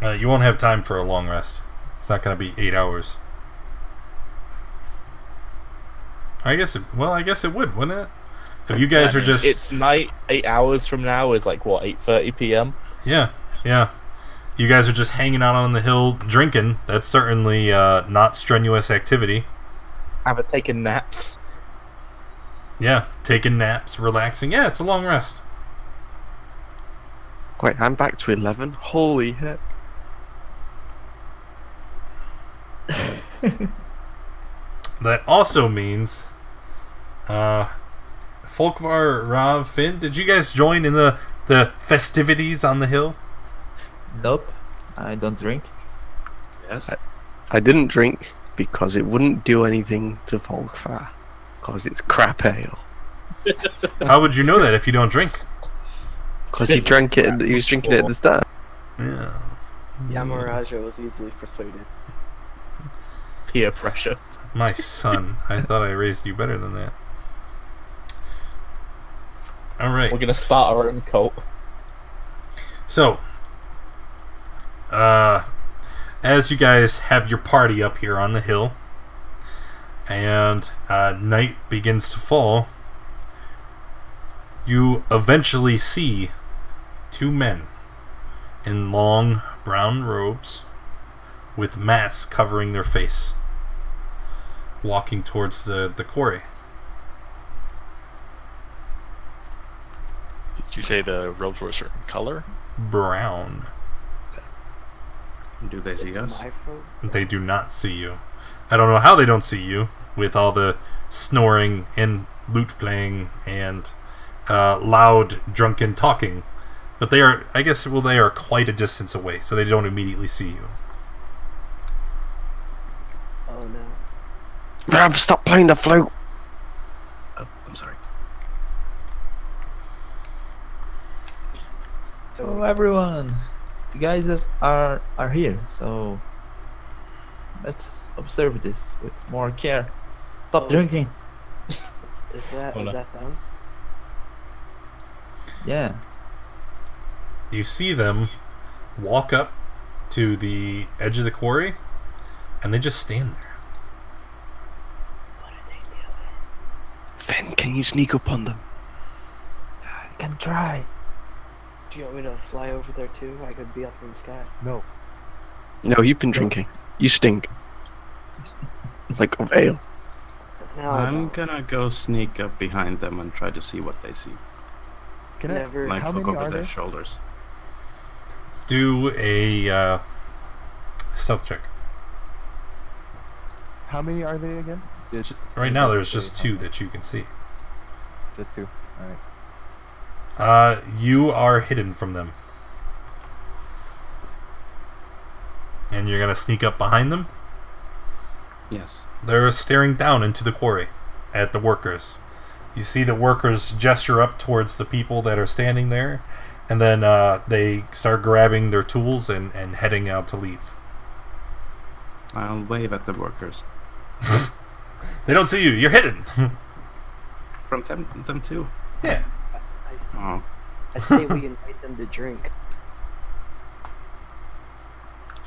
S1: You won't have time for a long rest. It's not going to be 8 hours. I guess it would, wouldn't it? If you guys are just...
S2: It's night. 8 hours from now is like, what, 8:30 p.m.?
S1: Yeah. You guys are just hanging out on the hill drinking. That's certainly not strenuous activity.
S2: Haven't taken naps.
S1: Yeah, taking naps, relaxing. Yeah, it's a long rest.
S8: Wait, I'm back to 11? Holy heck.
S1: That also means... Folkvar, Rav, Finn, did you guys join in the festivities on the hill?
S9: Nope, I don't drink.
S4: Yes.
S8: I didn't drink because it wouldn't do anything to Volkvar. Because it's crap ale.
S1: How would you know that if you don't drink?
S8: Because he drank it, he was drinking it at the start.
S1: Yeah.
S5: Yamaraja was easily persuaded.
S2: Peer pressure.
S1: My son, I thought I raised you better than that. Alright.
S2: We're gonna start our own cult.
S1: So, as you guys have your party up here on the hill, and night begins to fall, you eventually see two men in long brown robes with masks covering their face, walking towards the quarry.
S6: Did you say the robes were a certain color?
S1: Brown.
S4: Do they see
S5: It's
S4: us?
S5: my phone.
S1: They do not see you. I don't know how they don't see you with all the snoring and lute playing and loud drunken talking. But they are, I guess, well, they are quite a distance away, so they don't immediately see you.
S5: Oh no.
S8: Rav, stop playing the flute.
S4: Oh, I'm sorry.
S5: So
S9: Oh, everyone, you guys are here, so let's observe this with more care. Stop
S5: Oh,
S9: drinking.
S5: is that them?
S9: Yeah.
S1: You see them walk up to the edge of the quarry, and they just stand there.
S5: What are they doing?
S8: Finn, can you sneak up on them?
S9: I can try.
S5: Do you want me to fly over there too? I could be up in the sky.
S7: No.
S8: No, you've been drinking. You stink. Like of ale.
S5: Now I
S4: I'm
S5: don't.
S4: gonna go sneak up behind them and try to see what they see.
S7: Can
S5: Never.
S4: Like
S7: How
S4: look
S7: many
S4: over
S7: are
S4: their
S7: there?
S4: shoulders.
S1: Do a stealth check.
S7: How many are they again? Yeah,
S1: Right now, there's just two that you can see.
S7: Just two. Alright.
S1: You are hidden from them. And you're gonna sneak up behind them?
S4: Yes.
S1: They're staring down into the quarry at the workers. You see the workers gesture up towards the people that are standing there, and then they start grabbing their tools and heading out to leave.
S4: I'll wave at the workers.
S1: They don't see you. You're hidden.
S4: From them too.
S1: Yeah.
S4: Oh.
S5: I say we invite them to drink.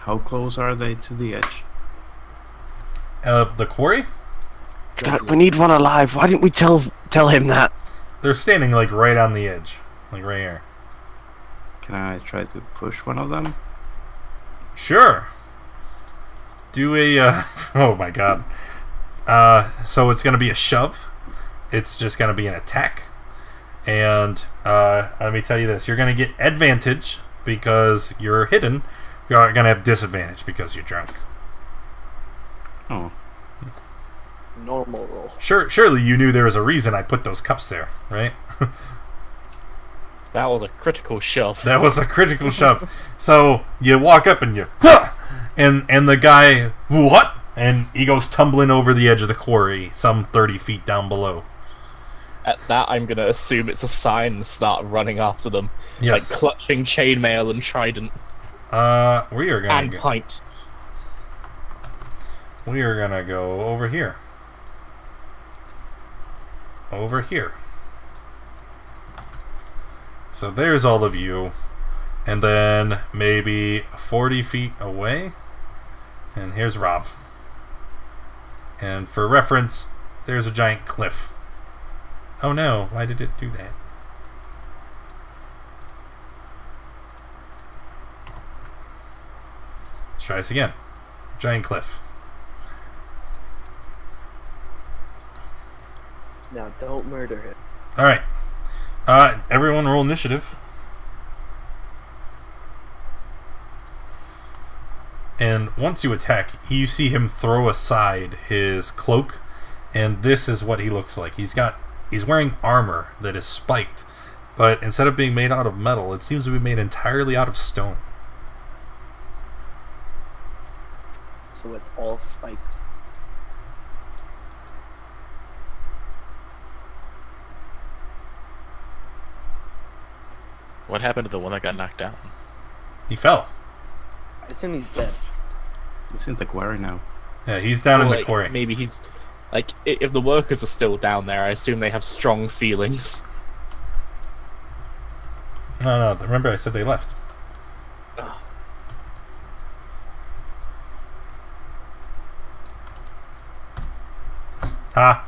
S4: How close are they to the edge?
S1: The quarry?
S8: Dad, we need one alive. Why didn't we tell him that?
S1: They're standing like right on the edge, like right here.
S4: Can I try to push one of them?
S1: Sure. Do a oh my god. So it's gonna be a shove. It's just gonna be an attack. And let me tell you this: you're gonna get advantage because you're hidden. You're gonna have disadvantage because you're drunk.
S4: Oh.
S5: Normal roll.
S1: Surely you knew there was a reason I put those cups there, right?
S2: That was a critical shove.
S1: That was a critical shove. So you walk up and you, huh! and the guy, what? And he goes tumbling over the edge of the quarry, some 30 feet down below.
S2: At that, I'm gonna assume it's a sign and start running after them,
S1: Yes.
S2: like clutching chainmail and trident
S1: We are gonna
S2: and pint.
S1: We are gonna go over here. Over here. So there's all of you. And then maybe 40 feet away. And here's Rav. And for reference, there's a giant cliff. Oh no, why did it do that? Let's try this again. Giant cliff.
S5: Now don't murder him.
S1: Alright. Everyone roll initiative. And once you attack, you see him throw aside his cloak, and this is what he looks like. He's wearing armor that is spiked, but instead of being made out of metal, it seems to be made entirely out of stone.
S5: So it's all spiked.
S6: What happened to the one that got knocked down?
S1: He fell.
S5: I assume he's dead.
S4: He's in the quarry now.
S1: Yeah, he's down in
S2: Or,
S1: the
S2: like,
S1: quarry.
S2: Maybe he's like, if the workers are still down there, I assume they have strong feelings.
S1: No, remember I said they left.
S5: Ugh.
S1: Ha!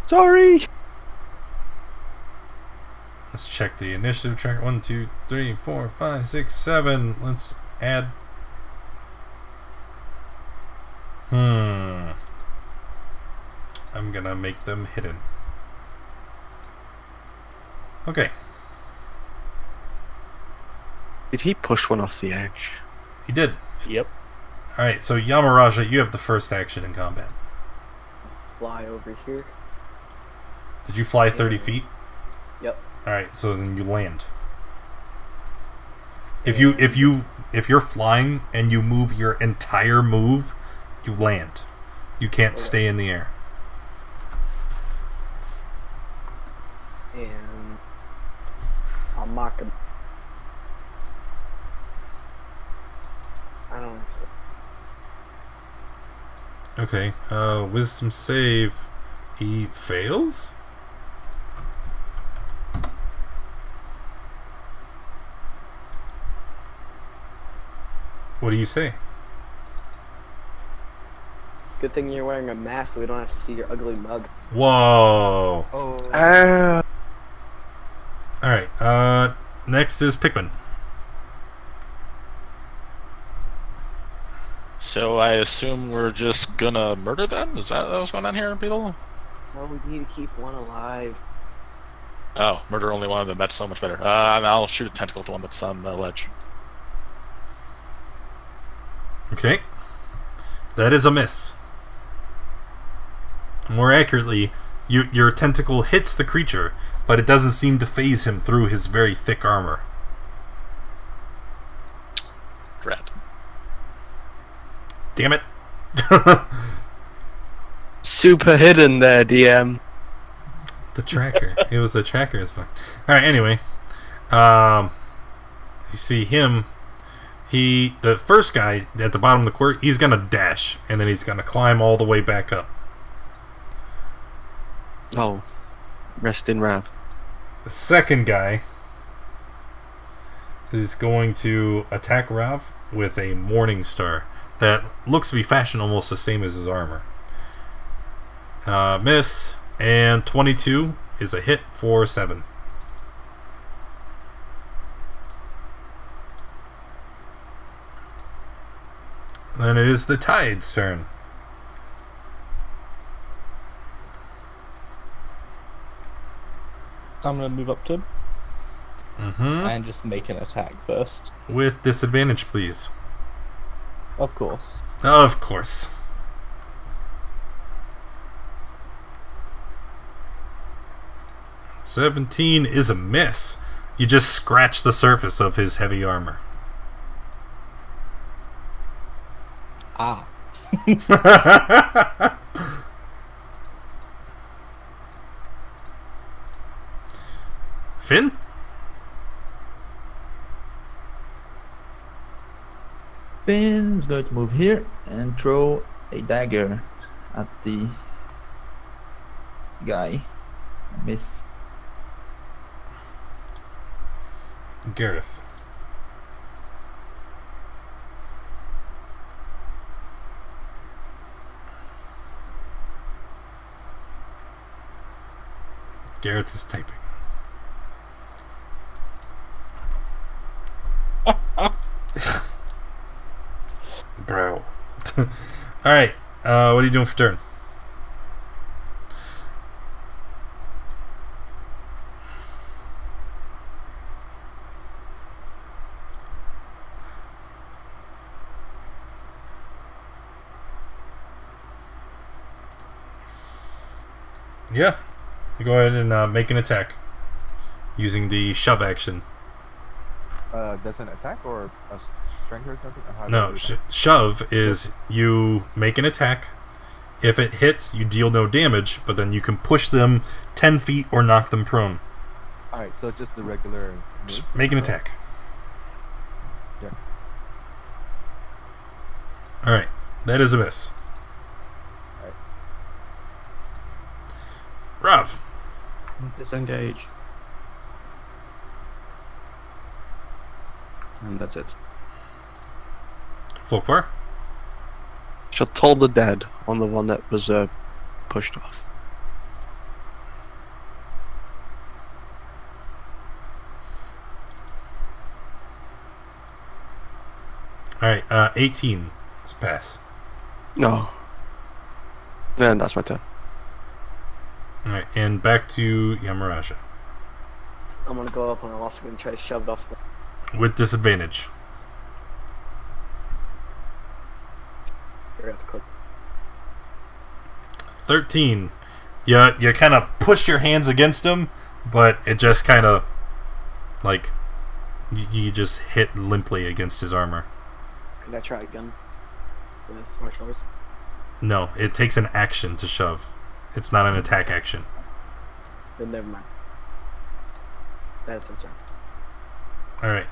S8: Sorry.
S1: Let's check the initiative track. 1, 2, 3, 4, 5, 6, 7. Let's add. I'm gonna make them hidden. Okay.
S8: Did he push one off the edge?
S1: He did.
S2: Yep.
S1: Alright, so Yamaraja, you have the first action in combat.
S5: Fly over here.
S1: Did you fly 30 feet?
S5: Yep.
S1: Alright, so then you land. If you're flying and you move your entire move, you land. You can't stay in the air.
S5: And I'll mock him. I don't know.
S1: Okay, wisdom save. He fails? What do you say?
S5: Good thing you're wearing a mask so we don't have to see your ugly mug.
S1: Whoa.
S7: Oh.
S1: Alright, next is Pikmin.
S6: So I assume we're just gonna murder them? Is that what's going on here, people?
S5: No, we need to keep one alive.
S6: Oh, murder only one of them. That's so much better. And I'll shoot a tentacle at the one that's on the ledge.
S1: Okay. That is a miss. More accurately, your tentacle hits the creature, but it doesn't seem to phase him through his very thick armor.
S6: Drat.
S1: Damn it.
S8: Super hidden there, DM.
S1: The tracker. It was the tracker is fine. Alright, anyway. You see him. The first guy at the bottom of the court, he's gonna dash, and then he's gonna climb all the way back up.
S8: Oh, rest in Rav.
S1: The second guy is going to attack Rav with a Morning Star that looks to be fashioned almost the same as his armor. Miss, and 22 is a hit for 7. Then it is the Tide's turn.
S2: I'm gonna move up to him and just make an attack first.
S1: With disadvantage, please.
S2: Of course.
S1: Of course. $17 is a miss. You just scratch the surface of his heavy armor.
S2: Ah.
S1: Finn?
S9: Finn's going to move here and throw a dagger at the guy. Miss.
S1: Gareth. Gareth is typing. Bro. Alright, what are you doing for turn? Yeah. Go ahead and make an attack. Using the shove action.
S7: Does an attack or a strength or something? Or how
S1: No,
S7: does it-
S1: shove is you make an attack. If it hits, you deal no damage, but then you can push them 10 feet or knock them prone.
S7: Alright, so just the regular.
S1: Just
S7: move?
S1: make an attack.
S7: Yeah.
S1: Alright, that is a miss.
S7: Alright.
S1: Rav.
S4: Disengage. And that's it.
S1: Folkvar.
S8: Shall toll the dead on the one that was pushed off.
S1: Alright, 18 is pass.
S8: No. Then that's my turn.
S1: Alright, and back to Yamaraja.
S5: I'm gonna go up and I'm also gonna try to shove it off.
S1: with disadvantage.
S5: Forgot to click.
S1: 13. You kind of push your hands against him, but it just kind of like you just hit limply against his armor.
S5: Could I try again with martial arts?
S1: No, it takes an action to shove. It's not an attack action.
S5: Then never mind. That's its turn.
S1: Alright.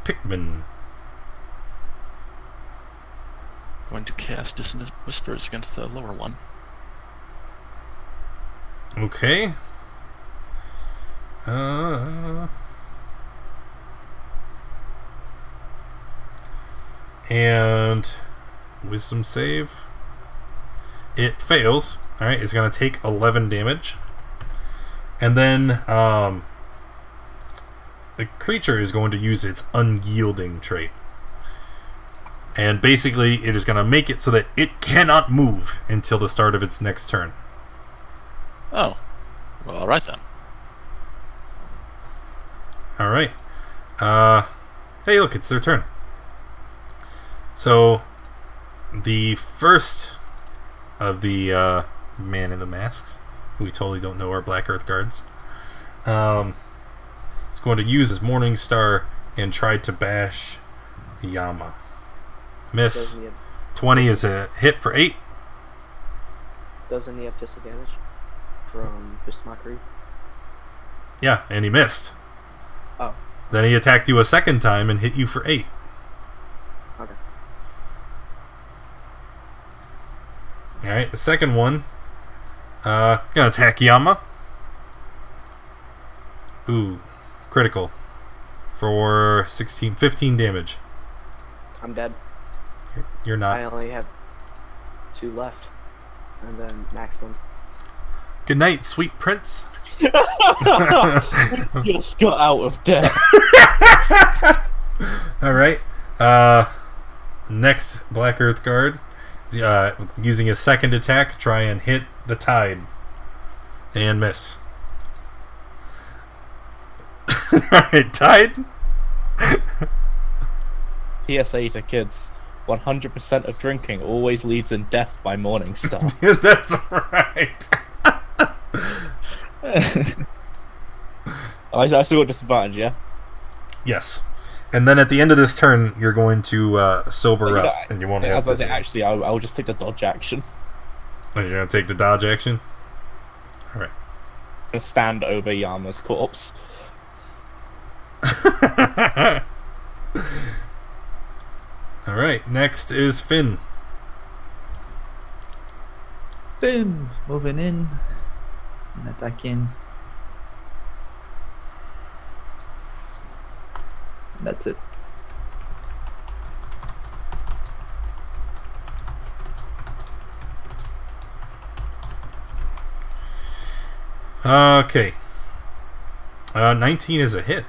S1: Pikmin.
S6: Going to cast Dissonant Whispers against the lower one.
S1: Okay. And wisdom save. It fails. Alright, it's going to take 11 damage. And then the creature is going to use its unyielding trait. And basically it is going to make it so that it cannot move until the start of its next turn.
S6: Oh. Well, alright then.
S1: Alright. Hey, look, it's their turn. So, the first of the man in the masks, who we totally don't know are Black Earth guards, is going to use his Morning Star and try to bash Yama. Miss.
S5: Doesn't he have,
S1: 20 is a hit for 8.
S5: doesn't he have disadvantage from Fist Mockery?
S1: Yeah, and he missed.
S5: Oh.
S1: Then he attacked you a second time and hit you for 8.
S5: Okay.
S1: Alright, the second one. Gonna attack Yama. Ooh, critical. For 15 damage.
S5: I'm dead.
S1: You're not.
S5: I only have 2 left. And then maximum.
S1: Good night, sweet prince.
S2: Just got out of death.
S1: Alright. Next Black Earth Guard. Using his second attack, try and hit the tide. And miss. Alright, tide.
S2: PSA to kids. 100% of drinking always leads in death by Morning Star.
S1: That's right.
S2: I still got disadvantage, yeah?
S1: Yes. And then at the end of this turn, you're going to sober up, and you won't have
S2: As I say,
S1: disadvantage.
S2: actually, I'll just take the dodge action.
S1: Oh, you're going to take the dodge action? Alright.
S2: And stand over Yama's corpse.
S1: Alright, next is Finn.
S9: Boom! Moving in and attacking. That's it.
S1: Okay. 19 is a hit.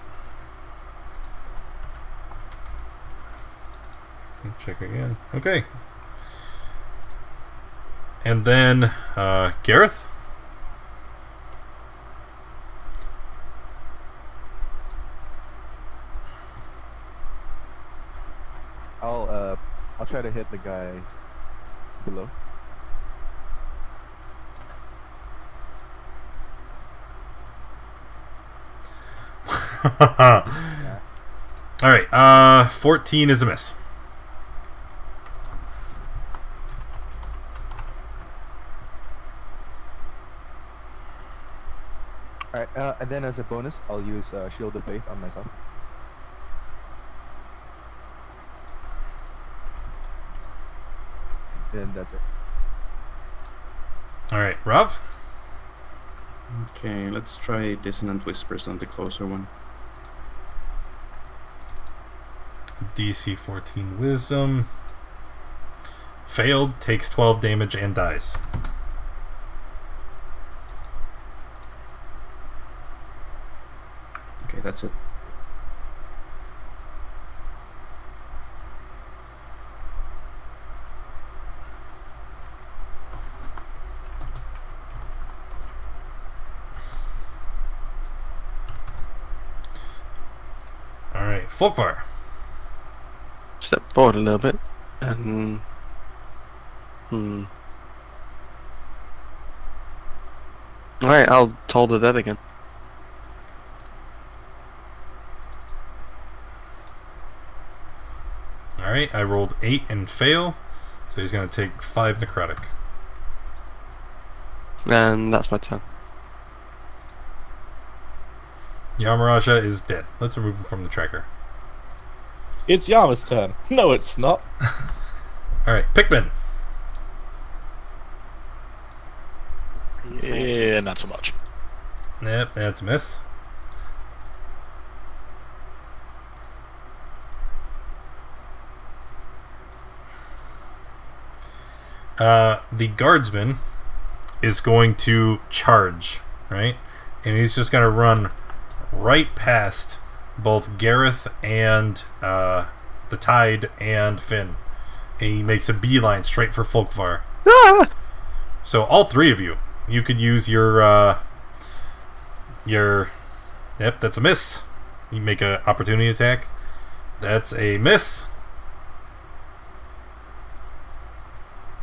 S1: Check again. Okay. And then, Gareth?
S7: I'll try to hit the guy below.
S1: Alright, 14 is a miss.
S7: Alright, and then as a bonus, I'll use Shield of Faith on myself. And that's it.
S1: Alright, Rob?
S4: Okay, let's try Dissonant Whispers on the closer one.
S1: DC 14 Wisdom. Failed, takes 12 damage and dies.
S4: Okay, that's it.
S1: Folkvar.
S8: Step forward a little bit, and Alright, I'll toll the dead again.
S1: Alright, I rolled 8 and fail, so he's going to take 5 necrotic.
S8: And that's my turn.
S1: Yamaraja is dead. Let's remove him from the tracker.
S2: It's Yama's turn. No, it's not.
S1: Alright, Pikmin.
S6: Yeah, not so much.
S1: Yep, that's a miss. The guardsman is going to charge, right? And he's just going to run right past both Gareth and the Tide and Finn. And he makes a beeline straight for Folkvar.
S8: Ah!
S1: So all three of you could use your yep, that's a miss. You make an opportunity attack. That's a miss.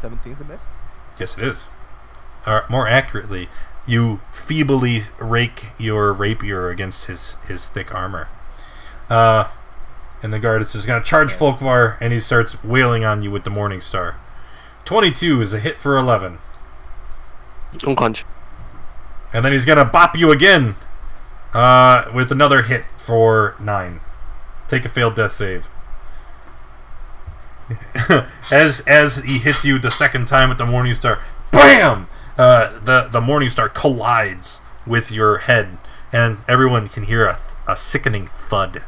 S7: 17's a miss.
S1: Yes, it is. More accurately, you feebly rake your rapier against his thick armor. And the guard is just going to charge Folkvar, and he starts wailing on you with the Morning Star. 22 is a hit for 11.
S8: Unclench.
S1: And then he's going to bop you again with another hit for 9. Take a failed death save. as he hits you the second time with the Morning Star, BAM! The Morning Star collides with your head, and everyone can hear a sickening thud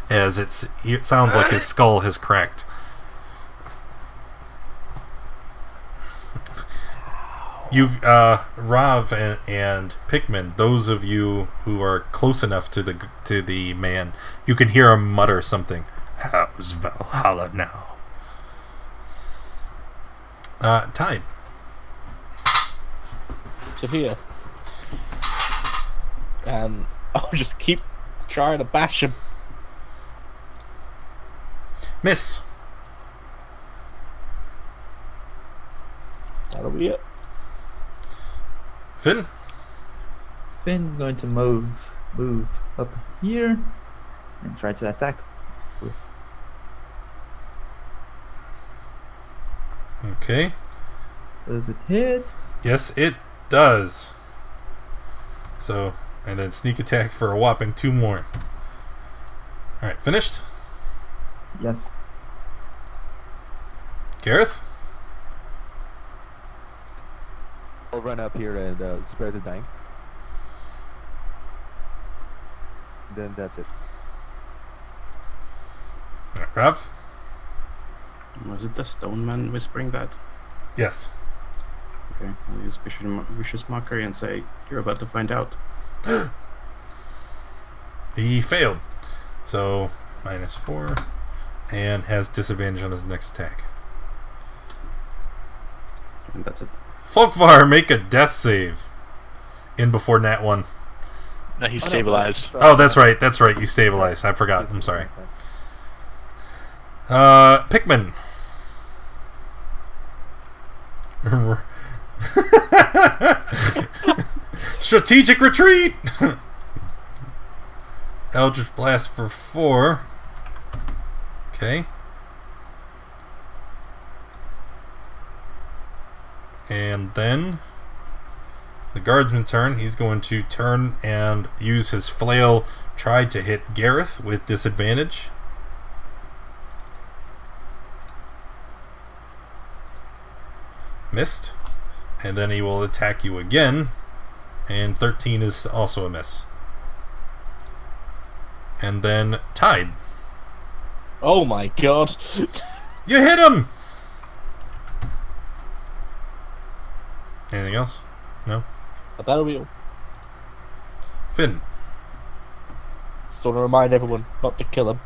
S1: as it sounds like his skull has cracked. You, Rav and Pikmin, those of you who are close enough to the man, you can hear him mutter something. How's Valhalla now? Tide.
S2: To here. And I'll just keep trying to bash him.
S1: Miss.
S2: That'll be it.
S1: Finn.
S9: Finn's going to move up here and try to attack.
S1: Okay.
S9: Does it hit?
S1: Yes, it does. So, and then sneak attack for a whopping 2 more. Alright, finished?
S9: Yes.
S1: Gareth?
S7: I'll run up here and spare the dying. Then that's it.
S1: Alright, Rav?
S4: Was it the stone man whispering that?
S1: Yes.
S4: Okay, I'll use vicious mockery and say, "You're about to find out."
S1: He failed. So, -4. And has disadvantage on his next attack.
S4: And that's it.
S1: Folkvar, make a death save. In before Nat 1.
S6: No, he's stabilized.
S1: Oh, that's right. That's right. You stabilized. I forgot. I'm sorry. Pikmin. Strategic retreat. Eldritch Blast for 4. Okay. And then the guardsman's turn. He's going to turn and use his flail. Try to hit Gareth with disadvantage. Missed. And then he will attack you again. And 13 is also a miss. And then Tide.
S2: Oh my god.
S1: You hit him! Anything else? No?
S2: But that'll be all.
S1: Finn.
S2: Just want to remind everyone not to kill him.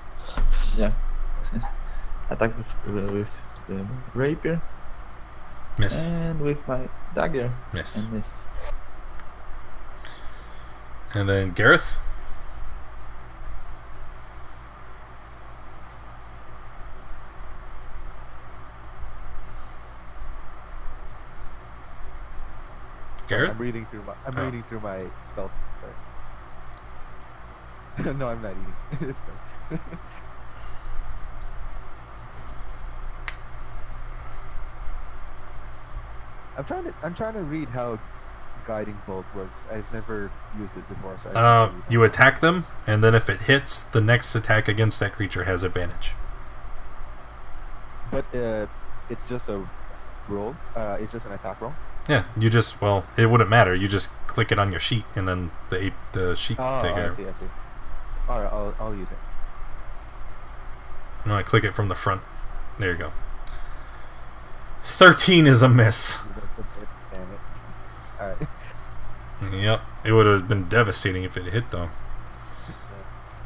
S9: Yeah. Attack with the rapier
S1: Miss.
S9: and with my dagger.
S1: Miss.
S9: And miss.
S1: And then Gareth. Gareth?
S7: I'm reading through my spells. Sorry. No, I'm not eating. It's done. I'm trying to read how guiding bolt works. I've never used it before, so
S1: You attack them, and then if it hits, the next attack against that creature has advantage.
S7: But it's just a roll. It's just an attack roll.
S1: Yeah, you just it wouldn't matter. You just click it on your sheet, and then the sheet
S7: Oh,
S1: take care.
S7: I see. All right, I'll use it.
S1: No, I click it from the front. There you go. 13 is a miss.
S7: Damn it. All right.
S1: Yep, it would have been devastating if it hit though.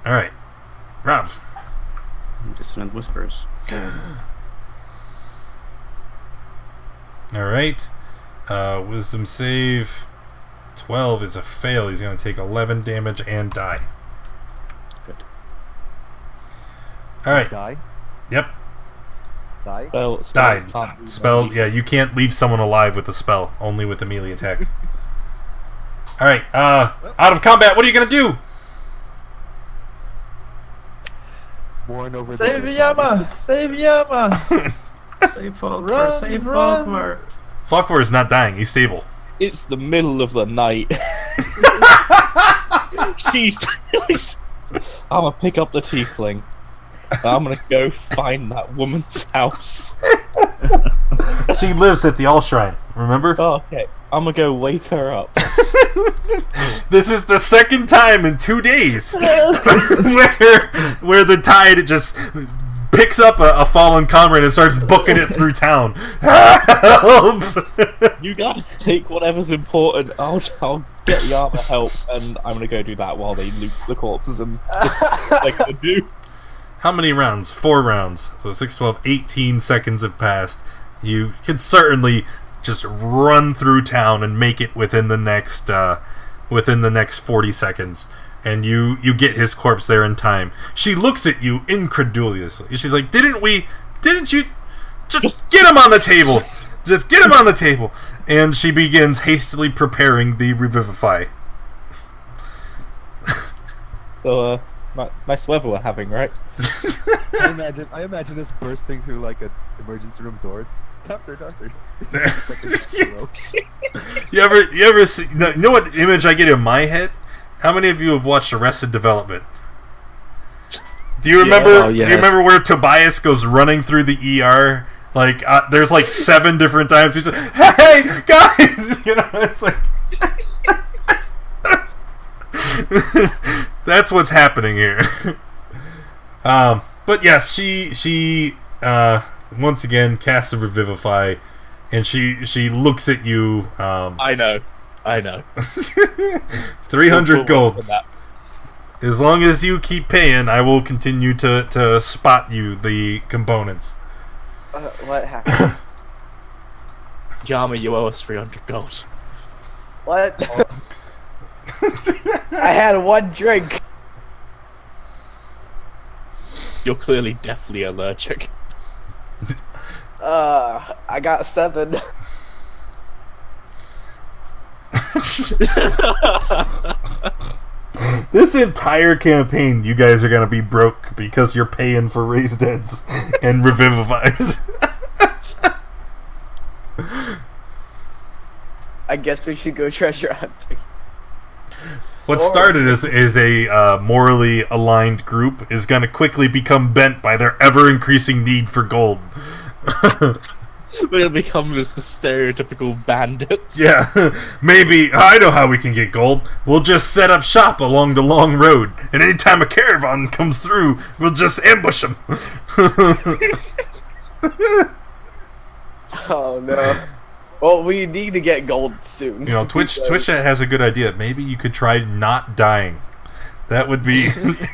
S1: All right, Rob.
S4: Dissonant whispers.
S1: All right, wisdom save. 12 is a fail. He's going to take 11 damage and die.
S4: Good.
S1: All right.
S7: Die.
S1: Yep.
S7: Die.
S2: Well,
S1: Died.
S2: can't do
S1: Spell.
S2: that.
S1: Yeah, you can't leave someone alive with a spell. Only with a melee attack. All right. Out of combat. What are you going to do?
S7: Warn over
S9: Save
S7: the
S9: Yama! Save Yama!
S4: Save Falkvar,
S9: Run,
S4: save
S9: run.
S4: Falkvar.
S1: Falkvar is not dying. He's stable.
S2: It's the middle of the night. Jeez. I'm gonna pick up the tiefling. I'm gonna go find that woman's house.
S1: She lives at the All Shrine. Remember?
S2: Oh, okay. I'm gonna go wake her up.
S1: This is the second time in 2 days where the tide just picks up a fallen comrade and starts booking it through town. Help!
S2: You guys take whatever's important. I'll get Yama help, and I'm gonna go do that while they loot the corpses and just what they're gonna do.
S1: How many rounds? 4 rounds. So 6, 12, 18 seconds have passed. You can certainly just run through town and make it within the next 40 seconds. And you get his corpse there in time. She looks at you incredulously. She's like, didn't you just get him on the table? Just get him on the table. And she begins hastily preparing the revivify.
S2: So, nice weather we're having, right?
S7: I imagine this bursting through like an emergency room doors. Doctor.
S1: You ever see? You know what image I get in my head? How many of you have watched Arrested Development? Do you remember?
S8: Oh, yes.
S1: Do you remember where Tobias goes running through the ER? Like, there's like 7 different times. He's like, "Hey guys," you know, it's like. That's what's happening here. But yes, she once again casts a revivify, and she looks at you.
S2: I know.
S1: 300 gold.
S2: For that.
S1: As long as you keep paying, I will continue to spot you the components.
S5: What happened?
S2: Yama, you owe us 300 gold.
S5: What? I had 1 drink.
S2: You're clearly deathly allergic.
S5: I got 7.
S1: This entire campaign, you guys are gonna be broke because you're paying for raised deads and revivifies.
S5: I guess we should go treasure hunting.
S1: What started as a morally aligned group is going to quickly become bent by their ever-increasing need for gold.
S2: We're gonna become just the stereotypical bandits.
S1: Yeah, maybe, I know how we can get gold. We'll just set up shop along the long road, and anytime a caravan comes through, we'll just ambush them.
S5: Oh no. Well, we need to get gold soon.
S1: You know, Twitch has a good idea. Maybe you could try not dying. That would be...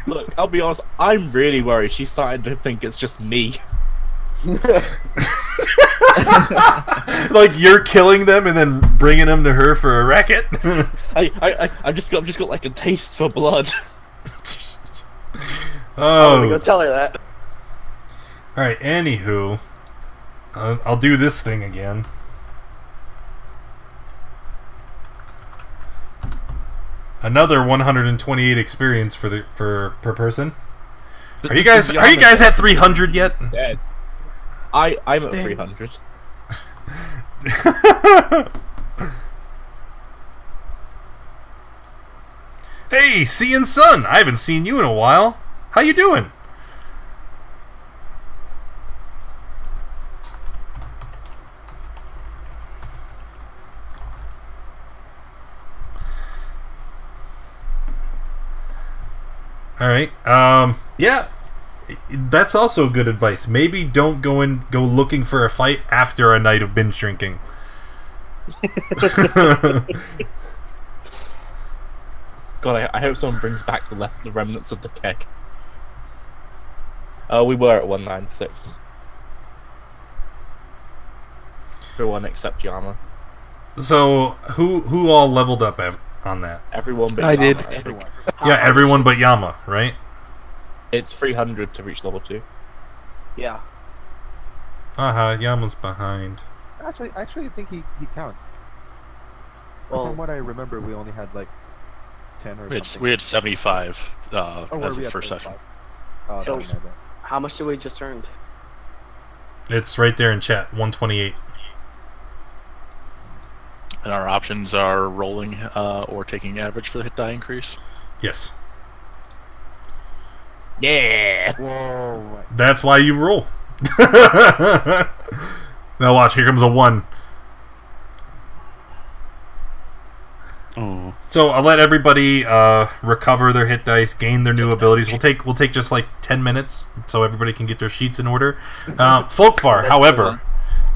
S2: Look, I'll be honest, I'm really worried. She's starting to think it's just me.
S1: Like you're killing them and then bringing them to her for a racket.
S2: I've just got like a taste for blood.
S5: Oh, we go tell her that.
S1: All right. Anywho, I'll do this thing again. Another 128 experience for per person. Are you guys at 300 yet?
S2: Dead. I'm at 300.
S1: Hey, Sea and Sun! I haven't seen you in a while. How you doing? All right. Yeah, that's also good advice. Maybe don't go looking for a fight after a night of binge drinking.
S2: God, I hope someone brings back the remnants of the keg. We were at 196. Everyone except Yama.
S1: So who all leveled up on that?
S2: Everyone but
S8: I
S2: Yama.
S8: did.
S2: Everyone.
S1: Yeah, everyone but Yama, right?
S2: It's 300 to reach level 2.
S5: Yeah.
S1: Yama's behind.
S7: Actually, I think he counts.
S5: Well,
S7: From what I remember, we only had like 10 or something.
S6: We had 75
S7: Oh, were
S6: as
S7: we
S6: the
S7: at
S6: first
S7: 75?
S6: session.
S7: Oh,
S5: So-
S7: that was my bad.
S5: how much did we just earn?
S1: It's right there in chat. 128.
S6: And our options are rolling or taking average for the hit die increase.
S1: Yes.
S2: Yeah!
S7: Whoa!
S1: That's why you roll. Now watch. Here comes a 1.
S4: Oh.
S1: So I'll let everybody recover their hit dice, gain their new abilities. We'll take just like 10 minutes so everybody can get their sheets in order. Folkvar, however,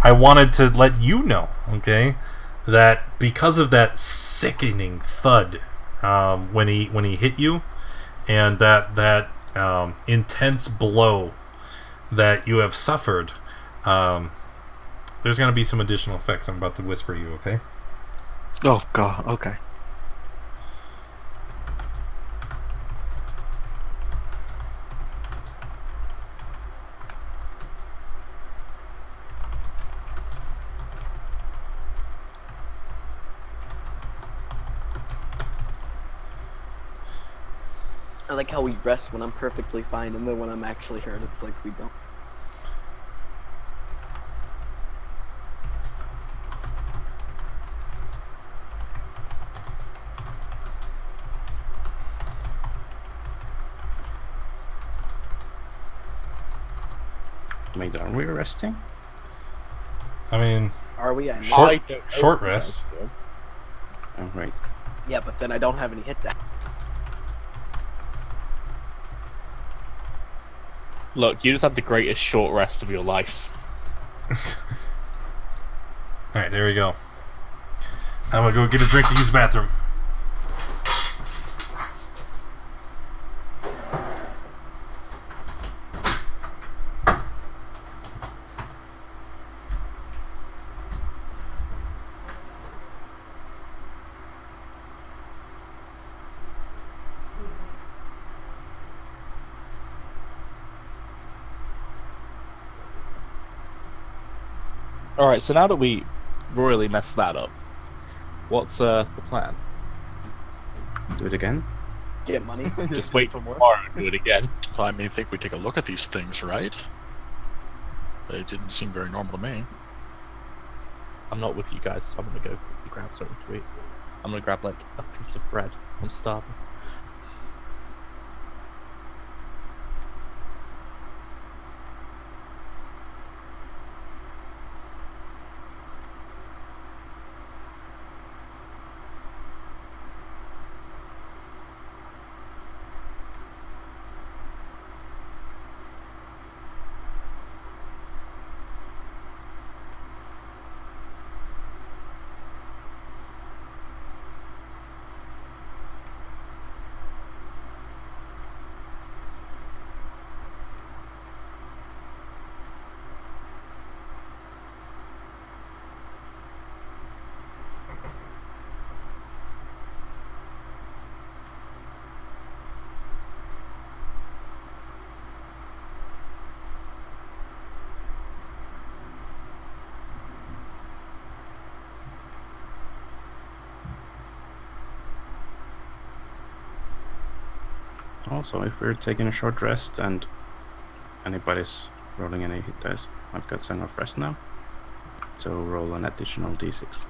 S1: I wanted to let you know, okay, that because of that sickening thud when he hit you, and that intense blow that you have suffered, there's going to be some additional effects I'm about to whisper you, okay?
S8: Oh god, okay.
S5: I like how we rest when I'm perfectly fine, and then when I'm actually hurt, it's like we don't.
S4: Wait, are we resting?
S1: I mean,
S5: Are we? I know.
S1: short rest.
S4: Oh, right.
S5: Yeah, but then I don't have any hit die.
S2: Look, you just had the greatest short rest of your life.
S1: Alright, there we go. I'm gonna go get a drink to use the bathroom.
S2: Alright, so now that we royally messed that up, what's the plan?
S4: Do it again?
S5: Get money.
S2: Just wait for tomorrow and do it again.
S6: Well, I mean, I think we take a look at these things, right? They didn't seem very normal to me.
S2: I'm not with you guys, so I'm gonna go quickly grab something to eat. I'm gonna grab like a piece of bread. I'm starving.
S4: Also, if we're taking a short rest and anybody's rolling any hit dice, I've got Song of Rest now. So roll an additional d6.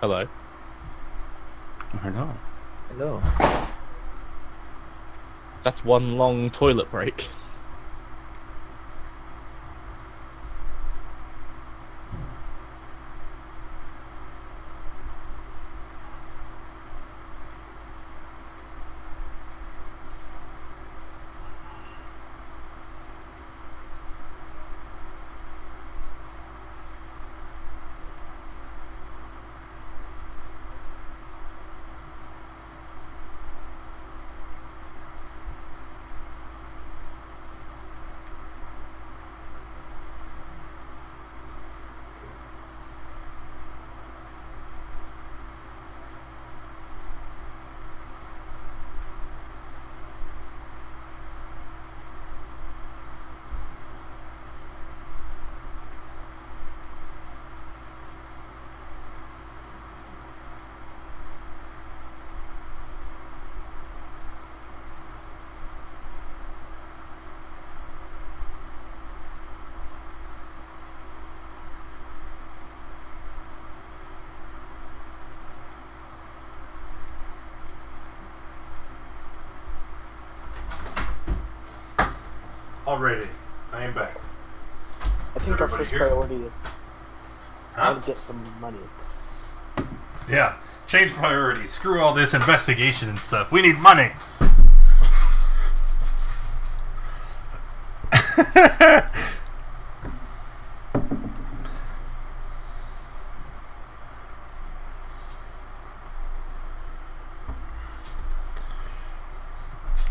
S2: Hello.
S4: Hello.
S9: Hello.
S2: That's one long toilet break.
S1: Alrighty, I am back.
S5: I think our
S1: everybody
S5: first
S1: here?
S5: priority is
S1: Huh?
S5: to get some money.
S1: Yeah, change priorities. Screw all this investigation and stuff. We need money.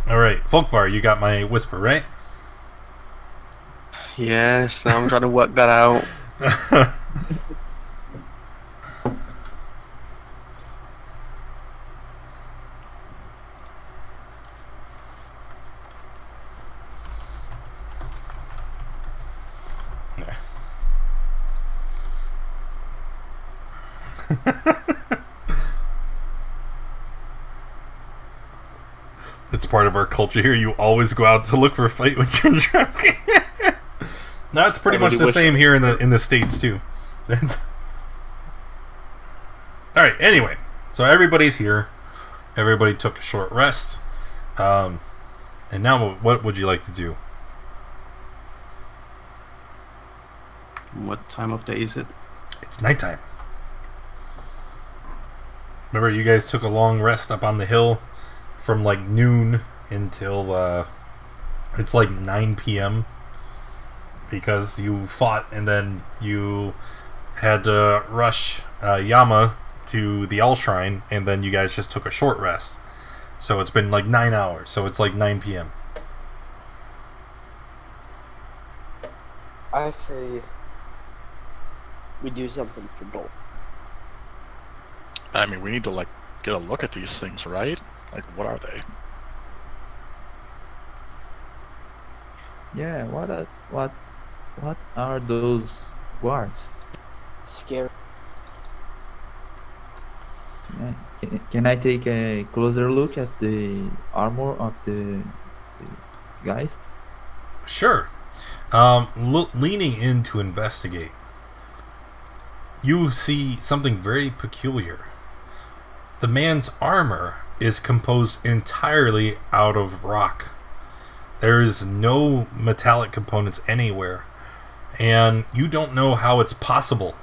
S1: Alright, Folkvar, you got my whisper, right?
S8: Yes, now I'm trying to work that out.
S1: It's part of our culture here. You always go out to look for a fight when you're drunk. No, it's pretty much the same here in the States too. That's... All right. Anyway, so everybody's here. Everybody took a short rest. And now, what would you like to do?
S4: What time of day is it?
S1: It's nighttime. Remember, you guys took a long rest up on the hill from like noon until it's like 9 p.m. because you fought and then you had to rush Yama to the L Shrine, and then you guys just took a short rest. So it's been like 9 hours, so it's like 9 p.m.
S5: I say we do something for gold.
S6: I mean, we need to like get a look at these things, right? Like, what are they?
S9: Yeah, what are those guards?
S5: Scary.
S9: Yeah. Can I take a closer look at the armor of the guys?
S1: Sure. Leaning in to investigate, you see something very peculiar. The man's armor is composed entirely out of rock. There is no metallic components anywhere, and you don't know how it's possible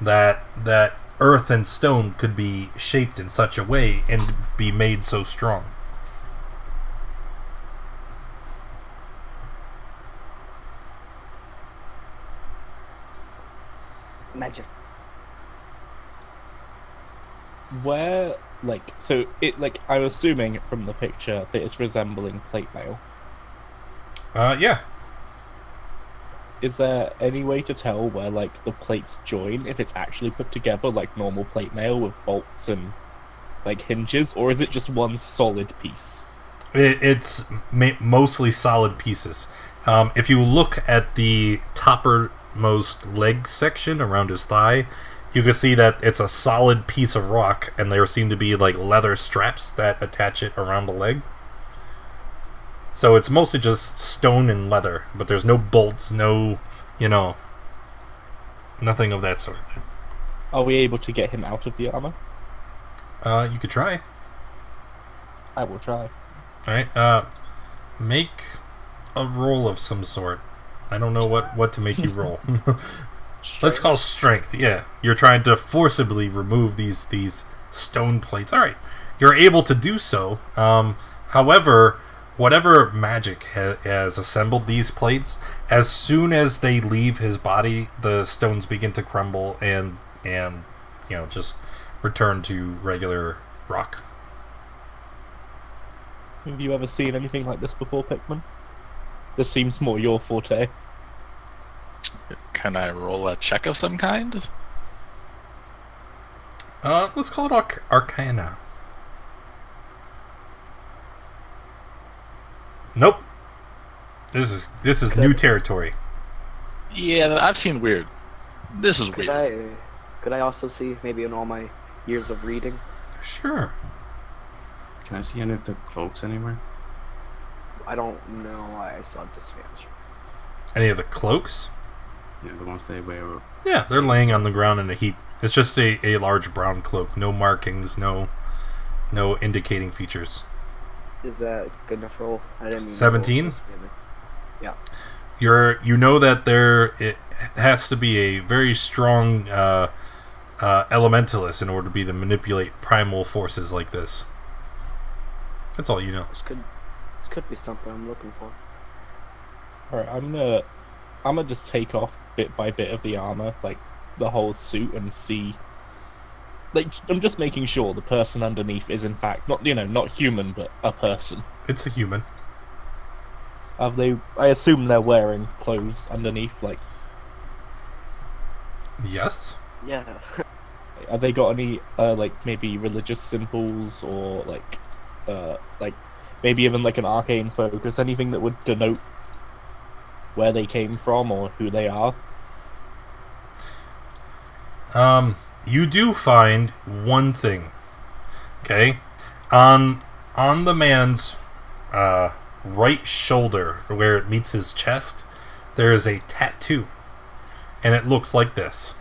S1: that earth and stone could be shaped in such a way and be made so strong.
S5: Magic.
S2: Where, like, so it, like, I'm assuming from the picture that it's resembling plate mail.
S1: Yeah.
S2: Is there any way to tell where, like, the plates join, if it's actually put together like normal plate mail with bolts and, like, hinges, or is it just one solid piece?
S1: It's mostly solid pieces. If you look at the toppermost leg section around his thigh, you can see that it's a solid piece of rock, and there seem to be, like, leather straps that attach it around the leg. So it's mostly just stone and leather, but there's no bolts, no, nothing of that sort.
S2: Are we able to get him out of the armor?
S1: You could try.
S2: I will try.
S1: Alright, make a roll of some sort. I don't know what to make you roll. Let's call strength, yeah. You're trying to forcibly remove these stone plates. Alright, you're able to do so. However, whatever magic has assembled these plates, as soon as they leave his body, the stones begin to crumble and just return to regular rock.
S2: Have you ever seen anything like this before, Pikmin? This seems more your forte.
S6: Can I roll a check of some kind?
S1: Let's call it Arcana. Nope. This is new territory.
S6: Yeah, I've seen weird. This is weird.
S5: Could I also see, maybe in all my years of reading?
S1: Sure.
S4: Can I see any of the cloaks anywhere?
S5: I don't know why I saw disadvantage.
S1: Any of the cloaks?
S4: Yeah, the ones they wear.
S1: Yeah, they're laying on the ground in a heap. It's just a large brown cloak. No markings, no indicating features.
S5: Is that good enough roll? I didn't
S1: 17?
S5: Yeah.
S1: You know that it has to be a very strong elementalist in order to be to manipulate primal forces like this. That's all you know.
S5: This could be something I'm looking for.
S2: Alright, I'm gonna just take off bit by bit of the armor, like the whole suit, and see. Like, I'm just making sure the person underneath is in fact not human, but a person.
S1: It's a human.
S2: I assume they're wearing clothes underneath, like.
S1: Yes.
S5: Yeah.
S2: Have they got any like maybe religious symbols or like maybe even like an arcane focus, anything that would denote where they came from or who they are?
S1: You do find one thing. Okay? On the man's right shoulder, where it meets his chest, there is a tattoo. And it looks like this.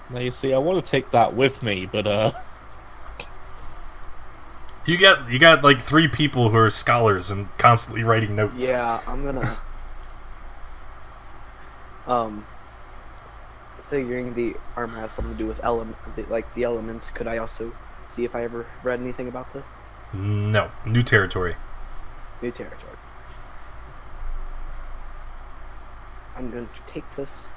S2: Now you see, I want to take that with me, but
S1: You got like 3 people who are scholars and constantly writing notes.
S5: Yeah, I'm gonna. Figuring the armor has something to do with the elements. Could I also see if I ever read anything about this?
S1: No, new territory.
S5: New territory. I'm going to take this,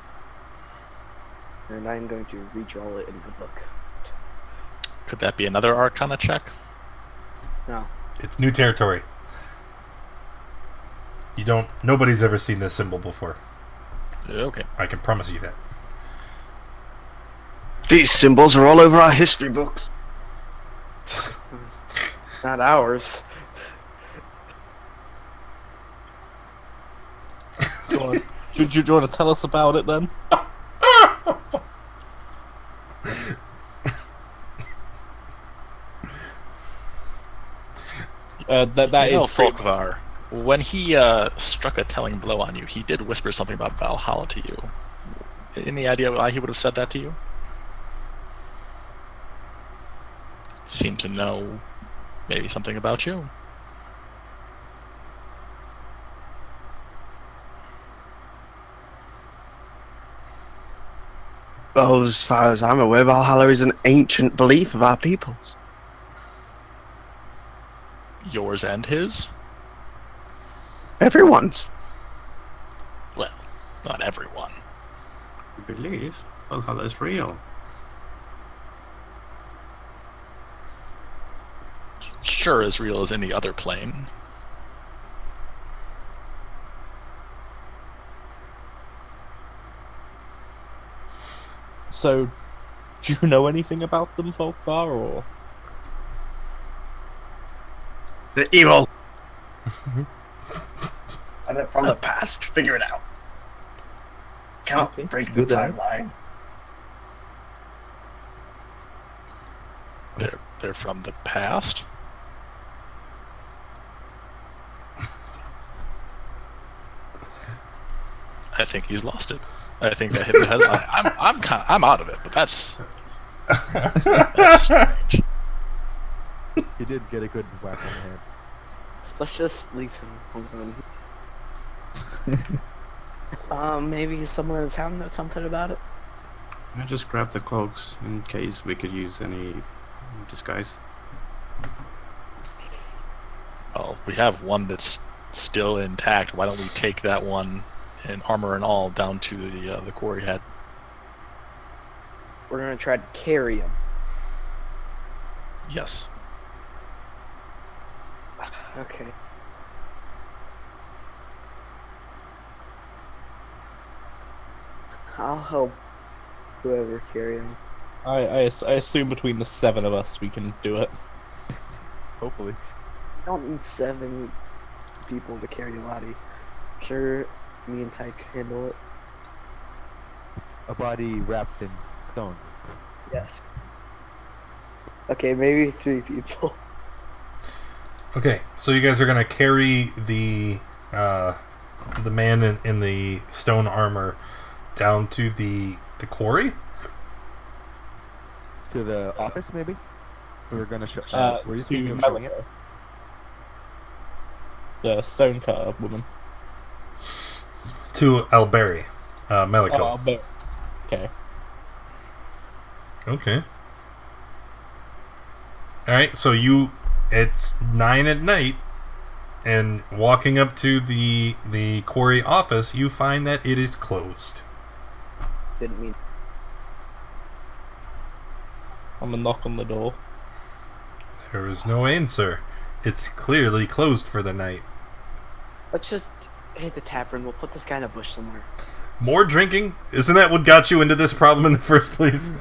S5: and I'm going to redraw it in the book.
S6: Could that be another Arcana check?
S5: No.
S1: It's new territory. Nobody's ever seen this symbol before.
S6: Okay.
S1: I can promise you that.
S8: These symbols are all over our history books.
S5: Not ours.
S2: do you want to tell us about it then? That is
S6: Folkvar. When he struck a telling blow on you, he did whisper something about Valhalla to you. Any idea why he would have said that to you? Seemed to know maybe something about you.
S8: Well, as far as I'm aware, Valhalla is an ancient belief of our peoples.
S6: Yours and his?
S8: Everyone's.
S6: Well, not everyone.
S4: I believe Valhalla is real.
S6: sure as real as any other plane.
S2: So, do you know anything about them so far, or?
S8: The evil. And they're from the past. Figure it out. Can't
S9: Okay,
S8: break the
S9: good enough.
S8: timeline.
S6: They're from the past. I think he's lost it. I think that hit the headline. I'm out of it, but that's strange.
S7: He did get a good whack on the head.
S5: Let's just leave him alone. Maybe someone in town knows something about it.
S4: I just grab the cloaks in case we could use any disguise.
S6: Well, we have one that's still intact. Why don't we take that one, in armor and all, down to the quarry head?
S5: We're gonna try to carry him.
S6: Yes.
S5: Okay. I'll help whoever carry him.
S2: I assume between the 7 of us we can do it.
S7: Hopefully.
S5: I don't need 7 people to carry Lottie. Sure, me and Ty can handle it.
S7: A body wrapped in stone.
S5: Yes. Okay, maybe 3 people.
S1: Okay, so you guys are gonna carry the man in the stone armor down to the quarry.
S7: To the office, maybe? We're gonna show. Were you
S2: To
S7: thinking of showing it?
S2: Meliko. The stonecutter woman.
S1: To Alberry, Meliko.
S2: Oh, but okay.
S1: Okay. Alright, so it's 9 at night, and walking up to the quarry office, you find that it is closed.
S5: Didn't mean.
S2: I'm gonna knock on the door.
S1: There is no answer. It's clearly closed for the night.
S5: Let's just hit the tavern. We'll put this guy in a bush somewhere.
S1: More drinking? Isn't that what got you into this problem in the first place?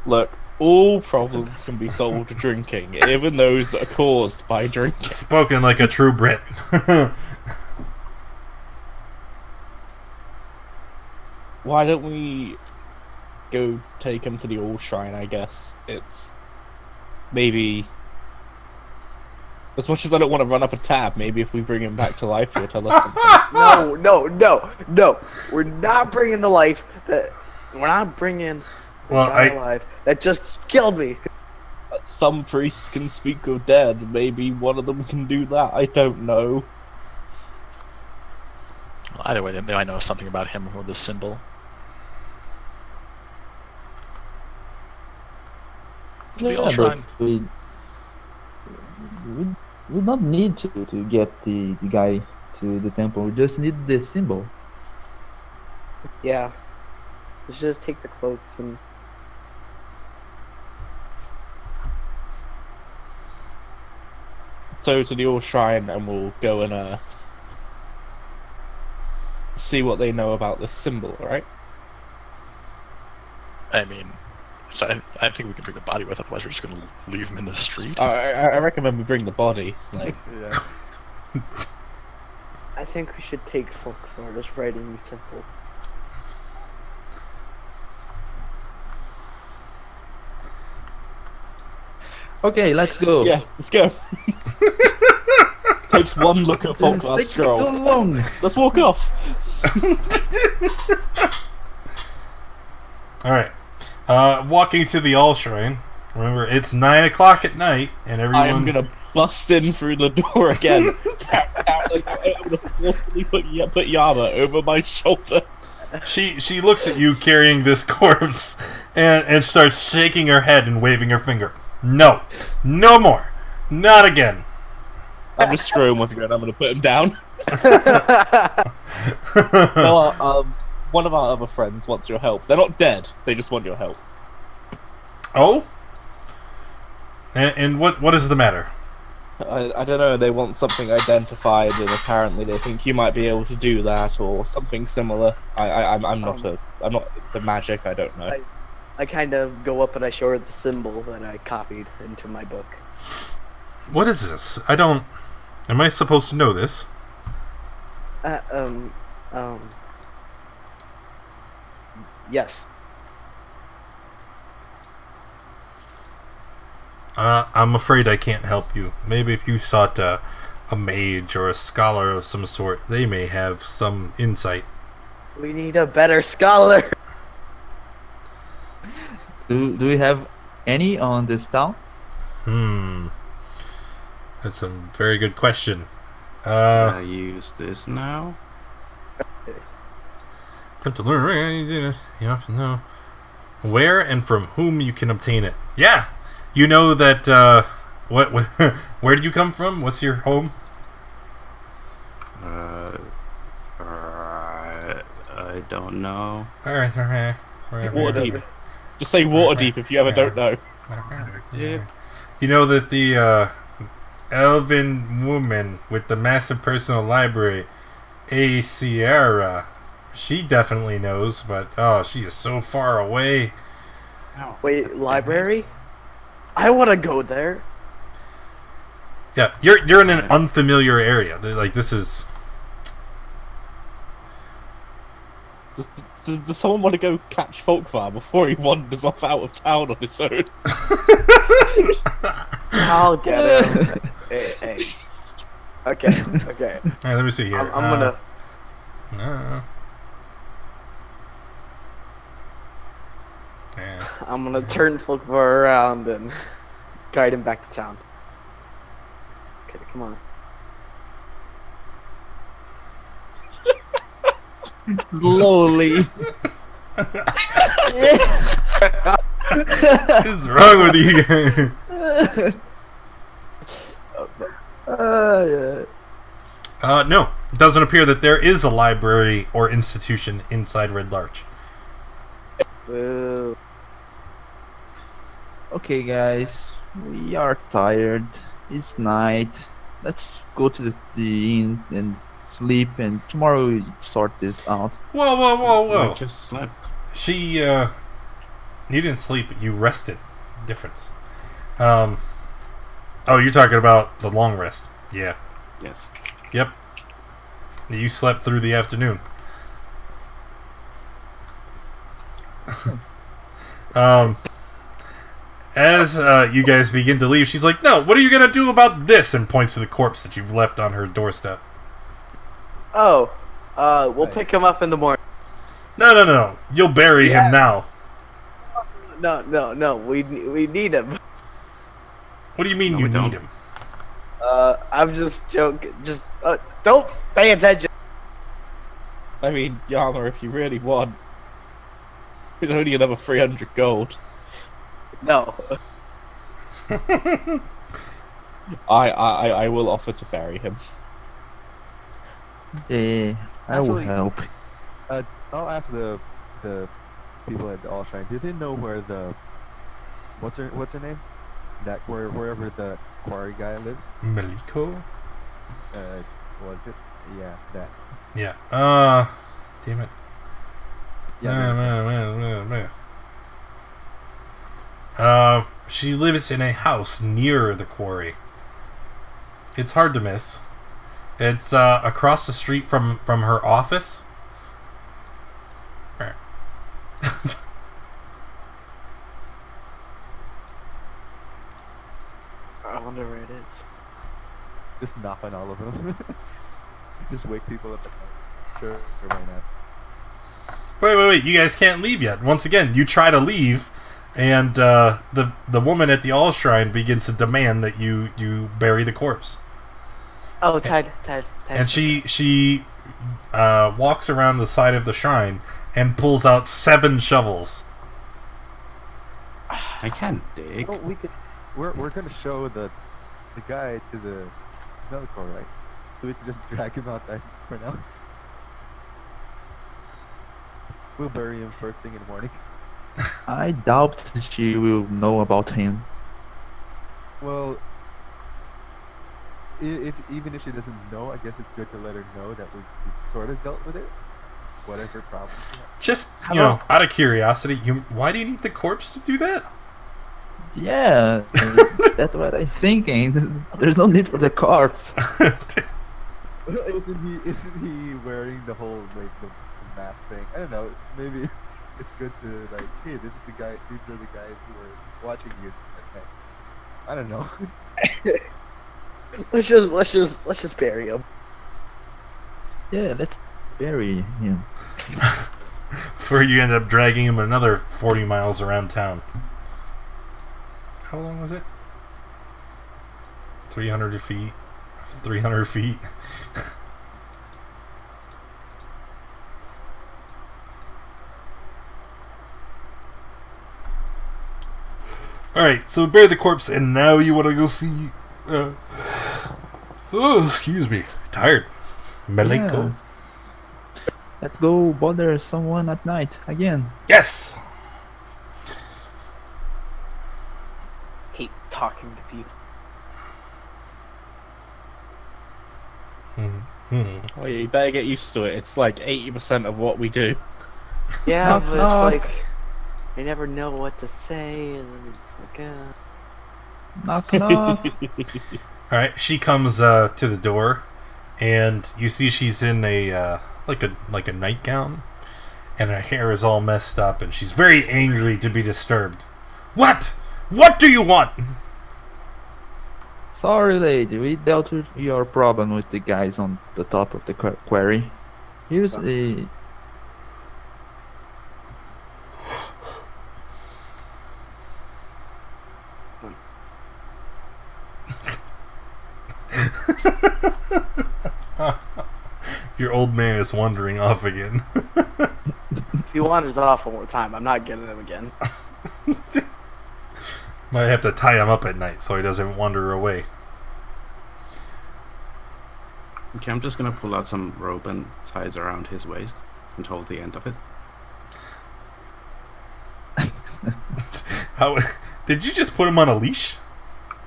S2: Look, all problems can be solved with drinking, even those that are caused by drinking.
S1: Spoken like a true Brit.
S2: Why don't we go take him to the All Shrine, I guess. It's maybe, as much as I don't want to run up a tab, maybe if we bring him back to life, he'll tell us something.
S5: No. We're not bringing the life that. We're not bringing the guy alive that just killed me.
S2: Some priests can speak of dead. Maybe one of them can do that. I don't know.
S6: Well, either way, they might know something about him or the symbol. The All Shrine.
S9: we don't need to get the guy to the temple. We just need the symbol.
S5: Yeah. Let's just take the cloaks and.
S2: So to the All Shrine, and we'll go and see what they know about the symbol, right?
S6: I mean, so I think we can bring the body with, otherwise we're just going to leave him in the street.
S2: I recommend we bring the body. Like,
S7: Yeah.
S5: I think we should take folklore as writing utensils.
S9: Okay, let's go.
S2: yeah, let's go. Takes one look at folklore
S9: Take
S2: scroll.
S9: so long.
S2: Let's walk off.
S1: Alright. Walking to the All Shrine. Remember, it's 9 o'clock at night, and everyone...
S2: I am gonna bust in through the door again. I'm gonna forcefully put Yama over my shoulder.
S1: She looks at you carrying this corpse, and starts shaking her head and waving her finger. No. No more. Not again.
S2: I'm just screwing with you and I'm gonna put him down. No, one of our other friends wants your help. They're not dead, they just want your help.
S1: Oh? And what is the matter?
S2: I don't know. They want something identified, and apparently they think you might be able to do that or something similar. I'm not into magic. I don't know.
S5: I kind of go up and I show her the symbol that I copied into my book.
S1: What is this? I don't... Am I supposed to know this?
S5: Yes.
S1: I'm afraid I can't help you. Maybe if you sought a mage or a scholar of some sort, they may have some insight.
S5: We need a better scholar.
S9: Do we have any on this town?
S1: That's a very good question.
S4: I use this now.
S1: Attempt to learn. You have to know where and from whom you can obtain it. Yeah, you know that. What? Where do you come from? What's your home?
S4: I don't know.
S1: All right.
S2: Waterdeep. Just say Waterdeep if you ever don't know.
S4: Yeah.
S1: You know that the elven woman with the massive personal library, A. Sierra, she definitely knows, but she is so far away.
S5: Wait, library? I want to go there.
S1: Yeah, you're in an unfamiliar area. Like, this is...
S2: Does someone want to go catch Folkvar before he wanders off out of town on his own?
S5: I'll get him. Hey. Okay.
S1: Alright, let me see here.
S5: I'm gonna... I'm gonna turn Folkvar around and guide him back to town. Okay, come on.
S9: Slowly.
S1: What is wrong with you guys? No, it doesn't appear that there is a library or institution inside Red Larch.
S5: Boo.
S9: Okay, guys, we are tired. It's night. Let's go to the inn and sleep, and tomorrow we sort this out.
S1: Whoa.
S4: I just slept.
S1: You didn't sleep, you rested. Difference. Oh, you're talking about the long rest. Yeah.
S4: Yes.
S1: Yep. You slept through the afternoon. As you guys begin to leave, she's like, "No, what are you gonna do about this?" and points to the corpse that you've left on her doorstep.
S5: Oh, we'll pick him up in the morning.
S1: No. You'll bury him now.
S5: No. We need him.
S1: What do you mean you need him?
S5: I'm just joking. Just don't pay attention.
S2: I mean, Yama, if you really want, it's only another 300 gold.
S5: No.
S2: I will offer to bury him.
S9: Yeah, I will
S7: Actually-
S9: help.
S7: I'll ask the people at the All Shrine. Do they know where the what's her name? That wherever the quarry guy lives.
S1: Maliko?
S7: Was it? Yeah, that.
S1: Yeah. Damn it.
S7: Yeah.
S1: She lives in a house near the quarry. It's hard to miss. It's across the street from her office.
S5: I wonder where it is.
S7: Just knock on all of them. Just wake people up at night. Sure, why not?
S1: Wait. You guys can't leave yet. Once again, you try to leave, and the woman at the All Shrine begins to demand that you bury the corpse.
S5: Oh, Ted.
S1: And she walks around the side of the shrine and pulls out 7 shovels.
S4: I can't dig.
S7: Oh, we could. We're gonna show the guy to the medical, right? So we can just drag him outside for now. We'll bury him first thing in the morning.
S9: I doubt she will know about him.
S7: Well, if even if she doesn't know, I guess it's good to let her know that we sort of dealt with it. Whatever problems you have.
S1: Just, out of curiosity, why do you need the corpse to do that?
S9: Yeah, that's what I'm thinking. There's no need for the corpse.
S7: Isn't he wearing the whole like the mask thing? I don't know. Maybe it's good to like, hey, this is the guy. These are the guys who are watching you at night. I don't know.
S5: let's just bury him.
S9: Yeah, let's bury him.
S1: Before you end up dragging him another 40 miles around town. How long was it? 300 feet. 300 feet. Alright, so bury the corpse, and now you want to go see... excuse me. Tired. Melenko.
S9: Yeah. Let's go bother someone at night again.
S1: Yes!
S5: Hate talking to people.
S2: Oh, yeah, you better get used to it. It's like 80% of what we do.
S5: Yeah,
S9: Knock,
S5: but
S9: knock.
S5: it's like I never know what to say, and then it's like,
S9: Knock knock.
S1: Alright, she comes to the door, and you see she's in a like a nightgown, and her hair is all messed up, and she's very angry to be disturbed. What? What do you want?
S9: Sorry, lady. We dealt with your problem with the guys on the top of the quarry. Here's a.
S1: Your old man is wandering off again.
S5: if he wanders off one more time, I'm not getting him again.
S1: Might have to tie him up at night so he doesn't wander away.
S4: Okay, I'm just gonna pull out some rope and tie it around his waist and hold the end of it.
S1: How did you just put him on a leash?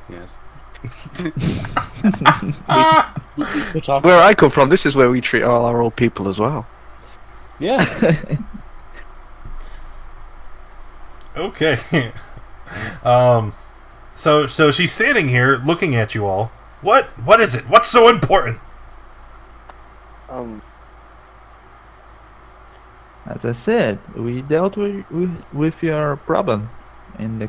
S4: Yes.
S2: Good job.
S8: Where I come from, this is where we treat all our old people as well.
S2: Yeah.
S1: Okay. So she's standing here looking at you all. What is it? What's so important?
S9: As I said, we dealt with your problem, and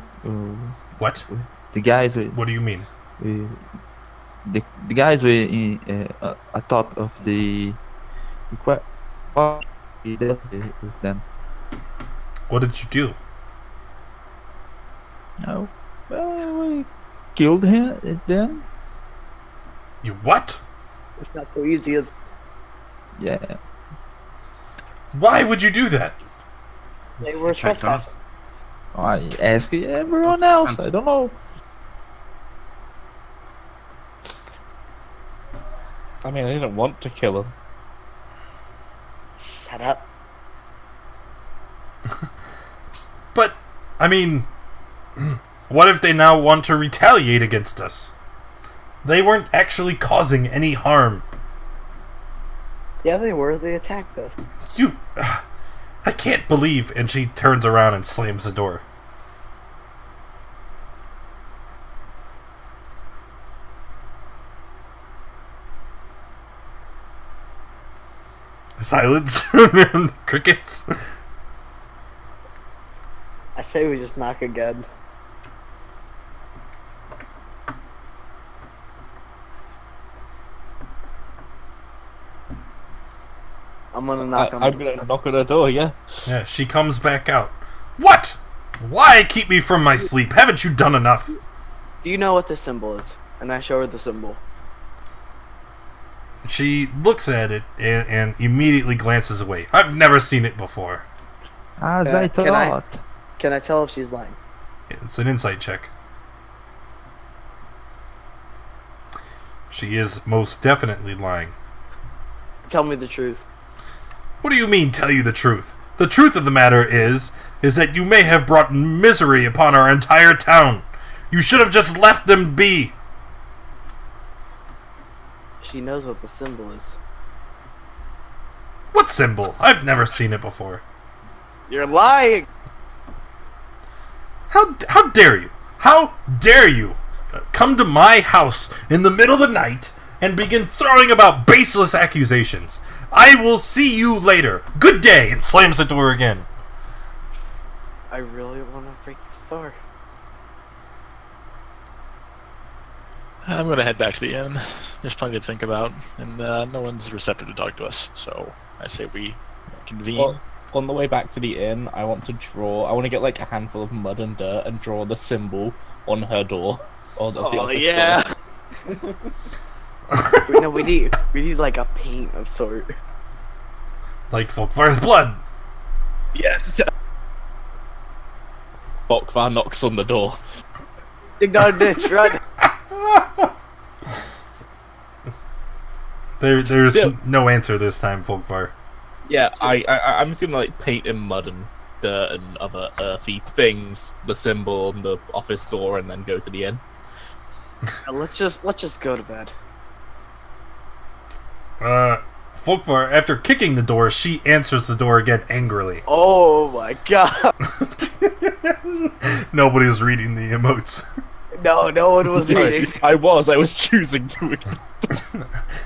S1: What?
S9: the guys with
S1: What do you mean?
S9: the guys with atop of the we dealt with them.
S1: What did you do?
S9: No, well, we killed them.
S1: You what?
S5: It's not so easy as
S9: Yeah.
S1: Why would you do that?
S5: they were trespassing.
S9: I ask everyone else. I don't know.
S2: I mean, I didn't want to kill him.
S5: Shut up.
S1: But, I mean, what if they now want to retaliate against us? They weren't actually causing any harm.
S5: Yeah, they were. They attacked us.
S1: You... I can't believe... And she turns around and slams the door. Silence. Crickets.
S5: I say we just knock again. I'm gonna knock on
S2: I'm gonna knock on her door, yeah.
S1: Yeah, she comes back out. What? Why keep me from my sleep? Haven't you done enough?
S5: Do you know what this symbol is? And I show her the symbol.
S1: She looks at it and immediately glances away. I've never seen it before.
S9: As I
S5: can I-
S9: thought.
S5: Can I tell if she's lying?
S1: It's an insight check. She is most definitely lying.
S5: Tell me the truth.
S1: What do you mean, tell you the truth? The truth of the matter is that you may have brought misery upon our entire town. You should have just left them be.
S5: she knows what the symbol is.
S1: What symbol? I've never seen it before.
S5: You're lying!
S1: How dare you? How dare you come to my house in the middle of the night and begin throwing about baseless accusations? I will see you later. Good day, and slams the door again.
S5: I really want to break this door.
S6: I'm gonna head back to the inn. There's plenty to think about, and no one's receptive to talk to us. So I say we convene.
S2: Well, on the way back to the inn, I want to get like a handful of mud and dirt and draw the symbol on her door. Or the office door.
S5: No, we need like a paint of sort.
S1: Like Folkvar's blood.
S5: Yes.
S2: Bokvar knocks on the door.
S5: Ignore this, run.
S1: There's no answer this time, Folkvar.
S2: Yeah, I'm just gonna like paint in mud and dirt and other earthy things the symbol on the office door, and then go to the inn.
S5: Let's just go to bed.
S1: Folkvar, after kicking the door, she answers the door again angrily.
S5: Oh my god.
S1: Nobody was reading the emotes.
S5: No one was reading.
S2: I was choosing to.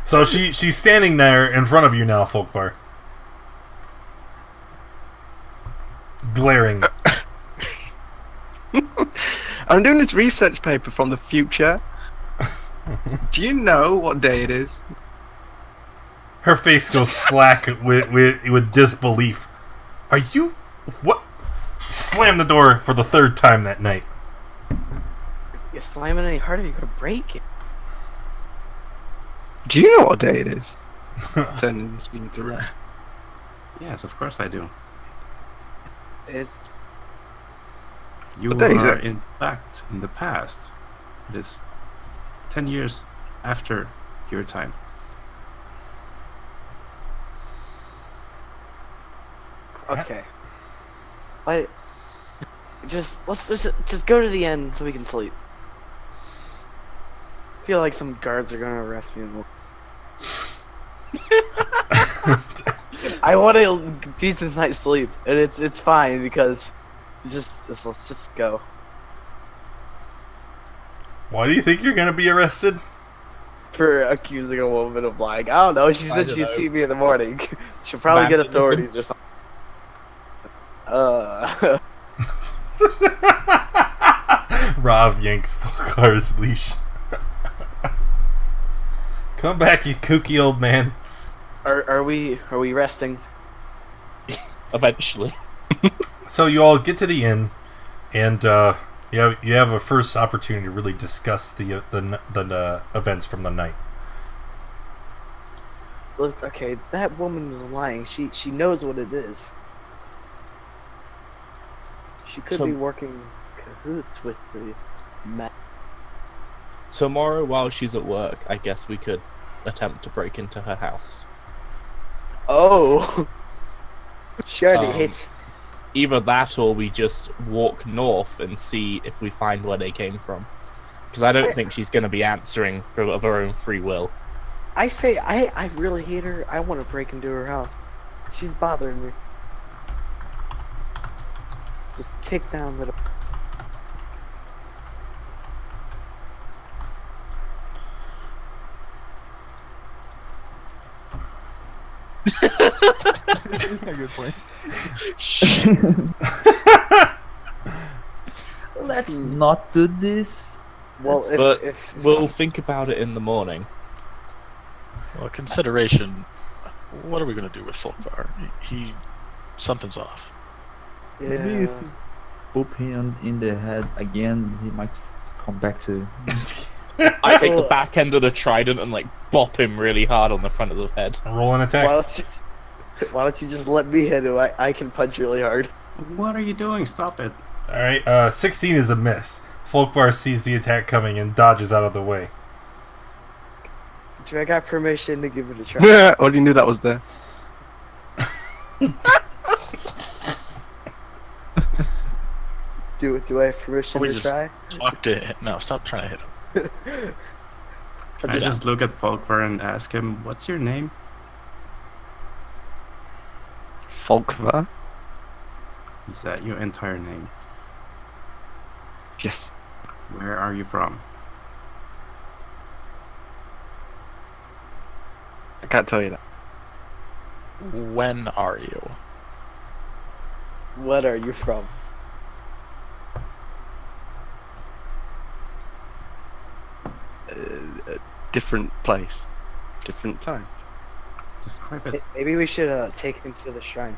S1: So she's standing there in front of you now, Folkvar. Glaring.
S8: I'm doing this research paper from the future. Do you know what day it is?
S1: Her face goes slack with disbelief. Are you... What? Slam the door for the third time that night.
S5: You slam it any harder, you're gonna break it.
S8: Do you know what day it is? Then speaking to Ray.
S4: Yes, of course I do.
S5: It,
S4: You
S8: What day is
S4: are,
S8: it?
S4: in fact, in the past. It is 10 years after your time.
S5: okay. But let's just go to the end so we can sleep. I feel like some guards are gonna arrest me. I want a decent night's sleep, and it's fine because just let's just go.
S1: Why do you think you're gonna be arrested?
S5: For accusing a woman of lying. I don't know. She said she'd see me in the morning. She'll probably get authorities or something.
S1: Rob yanks Folkvar's leash. Come back, you kooky old man.
S5: Are we resting?
S2: Eventually.
S1: So you all get to the inn, and you have a first opportunity to really discuss the events from the night.
S5: Look, okay, that woman was lying. She knows what it is. She could be working cahoots with the men.
S2: Tomorrow, while she's at work, I guess we could attempt to break into her house.
S5: Oh, surely
S2: Either that, or we just walk north and see if we find where they came from. Because I don't think she's going to be answering of her own free will.
S5: I say I really hate her. I want to break into her house. She's bothering me. Just kick down the.
S7: Good point.
S9: Let's not do this.
S5: Well,
S2: But
S5: if
S2: we'll think about it in the morning.
S6: Well, consideration. What are we going to do with Folkvar? Something's off.
S9: Maybe if you poop him in the head again, he might come back to.
S2: I take the back end of the trident and like bop him really hard on the front of the head.
S1: Roll an attack.
S5: why don't you just let me hit him? I can punch really hard.
S4: What are you doing? Stop it.
S1: Alright, 16 is a miss. Folkvar sees the attack coming and dodges out of the way.
S5: I got permission to give it a try.
S8: Already knew that was there.
S5: Do I have permission
S6: We
S5: to
S6: just
S5: try?
S6: talk to him. No, stop trying to hit him.
S4: I just look at Folkvar and ask him, "What's your name?"
S8: Folkvar?
S4: Is that your entire name?
S8: Yes.
S4: Where are you from?
S8: I can't tell you that.
S6: When are you?
S5: What are you from?
S8: Different place. Different time.
S4: Describe it.
S5: Maybe we should take him to the shrine.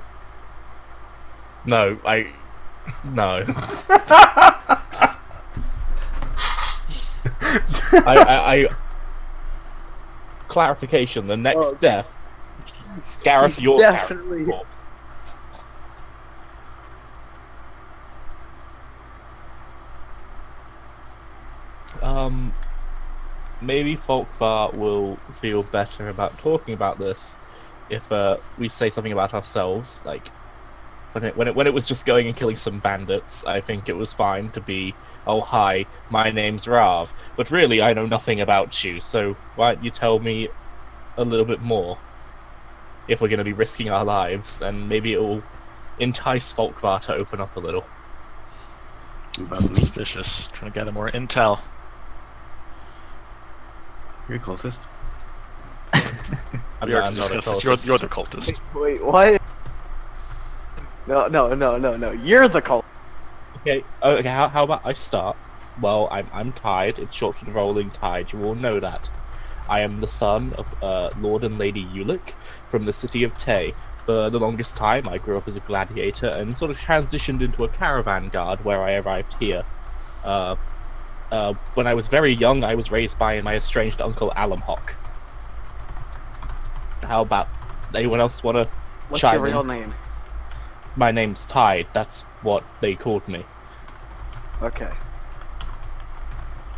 S2: No. I clarification. The next
S5: Oh,
S2: step, Gareth,
S5: he's
S2: your
S5: definitely-
S2: character. Maybe Folkvar will feel better about talking about this if we say something about ourselves. Like when it was just going and killing some bandits, I think it was fine to be, oh hi, my name's Rav, but really I know nothing about you. So why don't you tell me a little bit more? If we're going to be risking our lives, and maybe it will entice Folkvar to open up a little.
S6: Suspicious. Trying to gather more intel.
S4: You're a cultist.
S6: We already
S2: I'm not a
S6: discussed this.
S2: cultist.
S6: You're the cultist.
S5: Wait, what? No. You're the cult.
S2: Okay. How about I start? Well, I'm Tide. It's short for the Rolling Tide. You all know that. I am the son of Lord and Lady Ulick from the city of Tay. For the longest time, I grew up as a gladiator and sort of transitioned into a caravan guard where I arrived here. When I was very young, I was raised by my estranged uncle Alamhawk. How about anyone else want to
S5: What's
S2: chime
S5: your real
S2: in?
S5: name?
S2: My name's Tide. That's what they called me.
S5: Okay.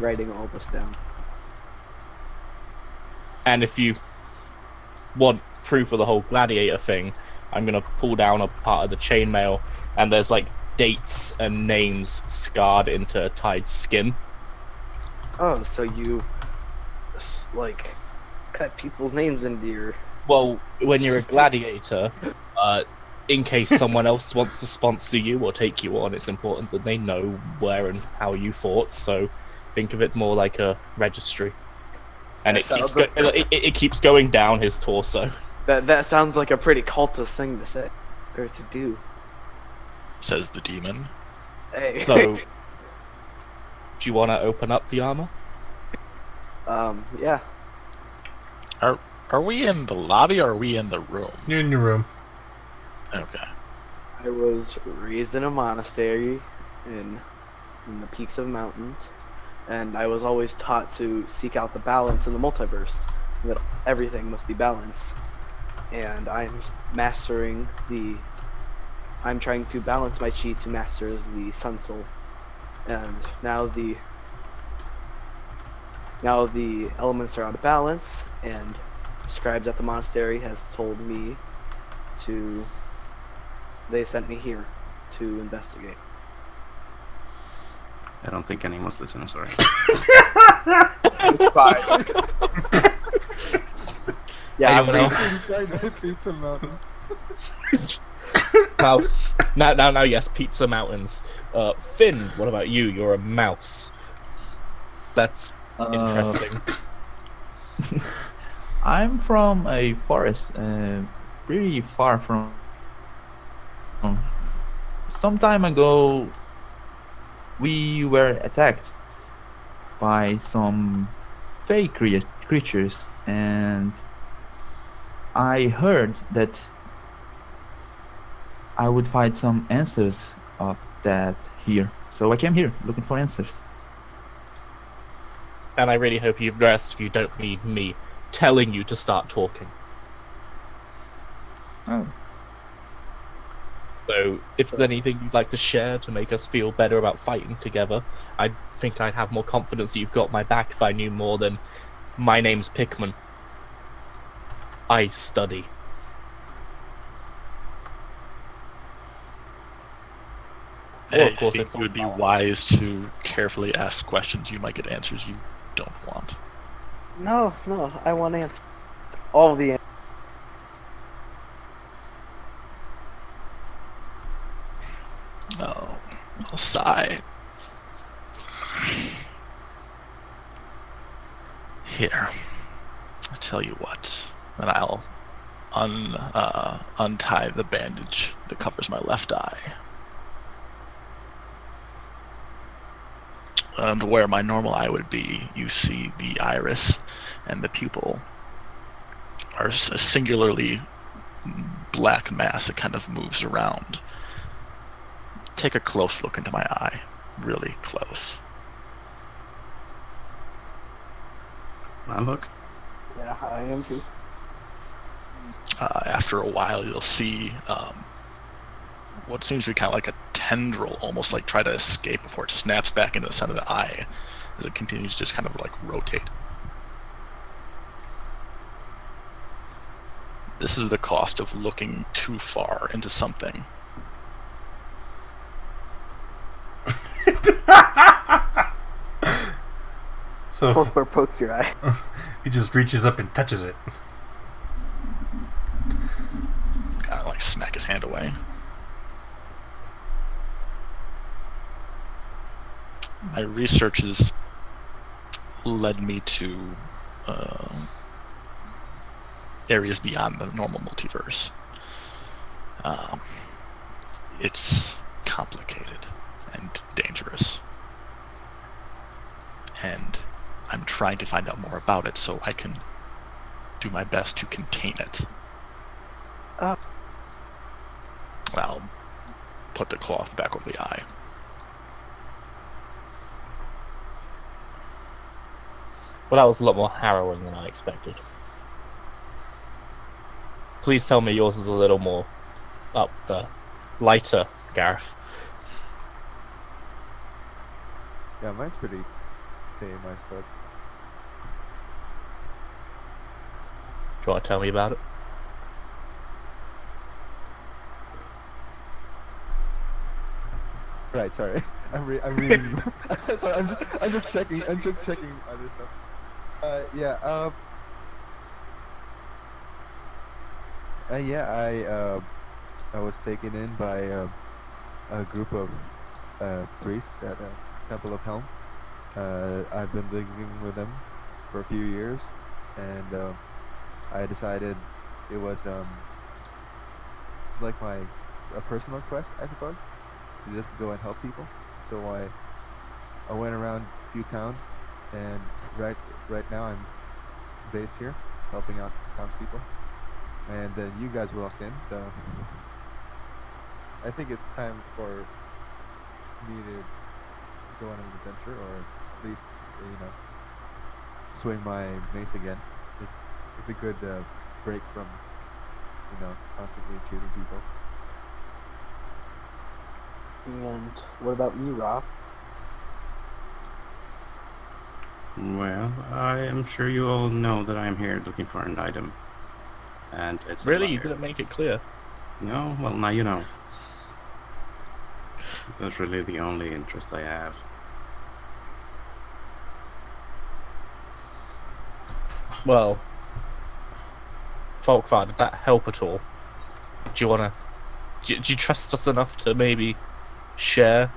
S5: Writing all this down.
S2: And if you want proof of the whole gladiator thing, I'm gonna pull down a part of the chainmail, and there's like dates and names scarred into Tide's skin.
S5: Oh, so you like cut people's names into your.
S2: Well, when you're a gladiator, in case someone else wants to sponsor you or take you on, it's important that they know where and how you fought. So think of it more like a registry. And it keeps going down his torso.
S5: That sounds like a pretty cultist thing to say or to do.
S6: Says the demon.
S5: Hey.
S2: So, do you want to open up the armor?
S5: Yeah.
S6: Are we in the lobby or are we in the room?
S1: You're in your room.
S6: Okay.
S5: I was raised in a monastery in the peaks of mountains, and I was always taught to seek out the balance in the multiverse, that everything must be balanced. And I'm trying to balance my chi to master the Sun Soul. And now the elements are out of balance, and scribes at the monastery has told me they sent me here to investigate.
S4: I don't think anyone's listening, sorry.
S5: Yeah,
S2: Anyone else? Now, yes, Pizza Mountains. Finn, what about you? You're a mouse. That's interesting.
S9: I'm from a forest, pretty far from. Some time ago, we were attacked by some fake creatures, and I heard that I would find some answers of that here. So I came here looking for answers.
S2: And I really hope you've rest if you don't need me telling you to start talking.
S9: Oh.
S2: So, if there's anything you'd like to share to make us feel better about fighting together, I think I'd have more confidence that you've got my back if I knew more than, my name's Pickman. I study. Or, of course,
S6: I think it would be wise to carefully ask questions. You might get answers you don't want.
S5: No, I want to answer all the.
S6: Oh, I'll sigh. Here, I'll tell you what. And I'll untie the bandage that covers my left eye. And where my normal eye would be, you see the iris and the pupil are a singularly black mass that kind of moves around. Take a close look into my eye. Really close.
S4: I look.
S5: Yeah, I am too.
S6: After a while, you'll see what seems to be kind of like a tendril, almost like try to escape before it snaps back into the center of the eye as it continues to just kind of like rotate. This is the cost of looking too far into something.
S1: So
S5: Or pokes your eye.
S1: he just reaches up and touches it.
S6: Kind of like smack his hand away. My research has led me to areas beyond the normal multiverse. It's complicated and dangerous. And I'm trying to find out more about it so I can do my best to contain it. I'll put the cloth back over the eye.
S2: Well, that was a lot more harrowing than I expected. Please tell me yours is a little more lighter, Gareth.
S7: Yeah, mine's pretty tame, I suppose.
S2: Do you want to tell me about it?
S7: Right, sorry. I'm reading. Sorry, I'm just checking. I'm just checking other stuff. Yeah. I was taken in by a group of priests at the Temple of Helm. I've been living with them for a few years, and I decided it was like a personal quest, I suppose, to just go and help people. So I went around a few towns, and right now I'm based here, helping out townspeople. And then you guys walked in, so I think it's time for me to go on an adventure, or at least swing my mace again. It's a good break from constantly shooting people.
S5: And what about you, Rob?
S4: Well, I am sure you all know that I'm here looking for an item. And it's
S2: Really? You
S4: lyre.
S2: didn't make it clear.
S4: No? Well, now you know. That's really the only interest I have.
S2: Well, Folkvar, did that help at all? Do you trust us enough to maybe share?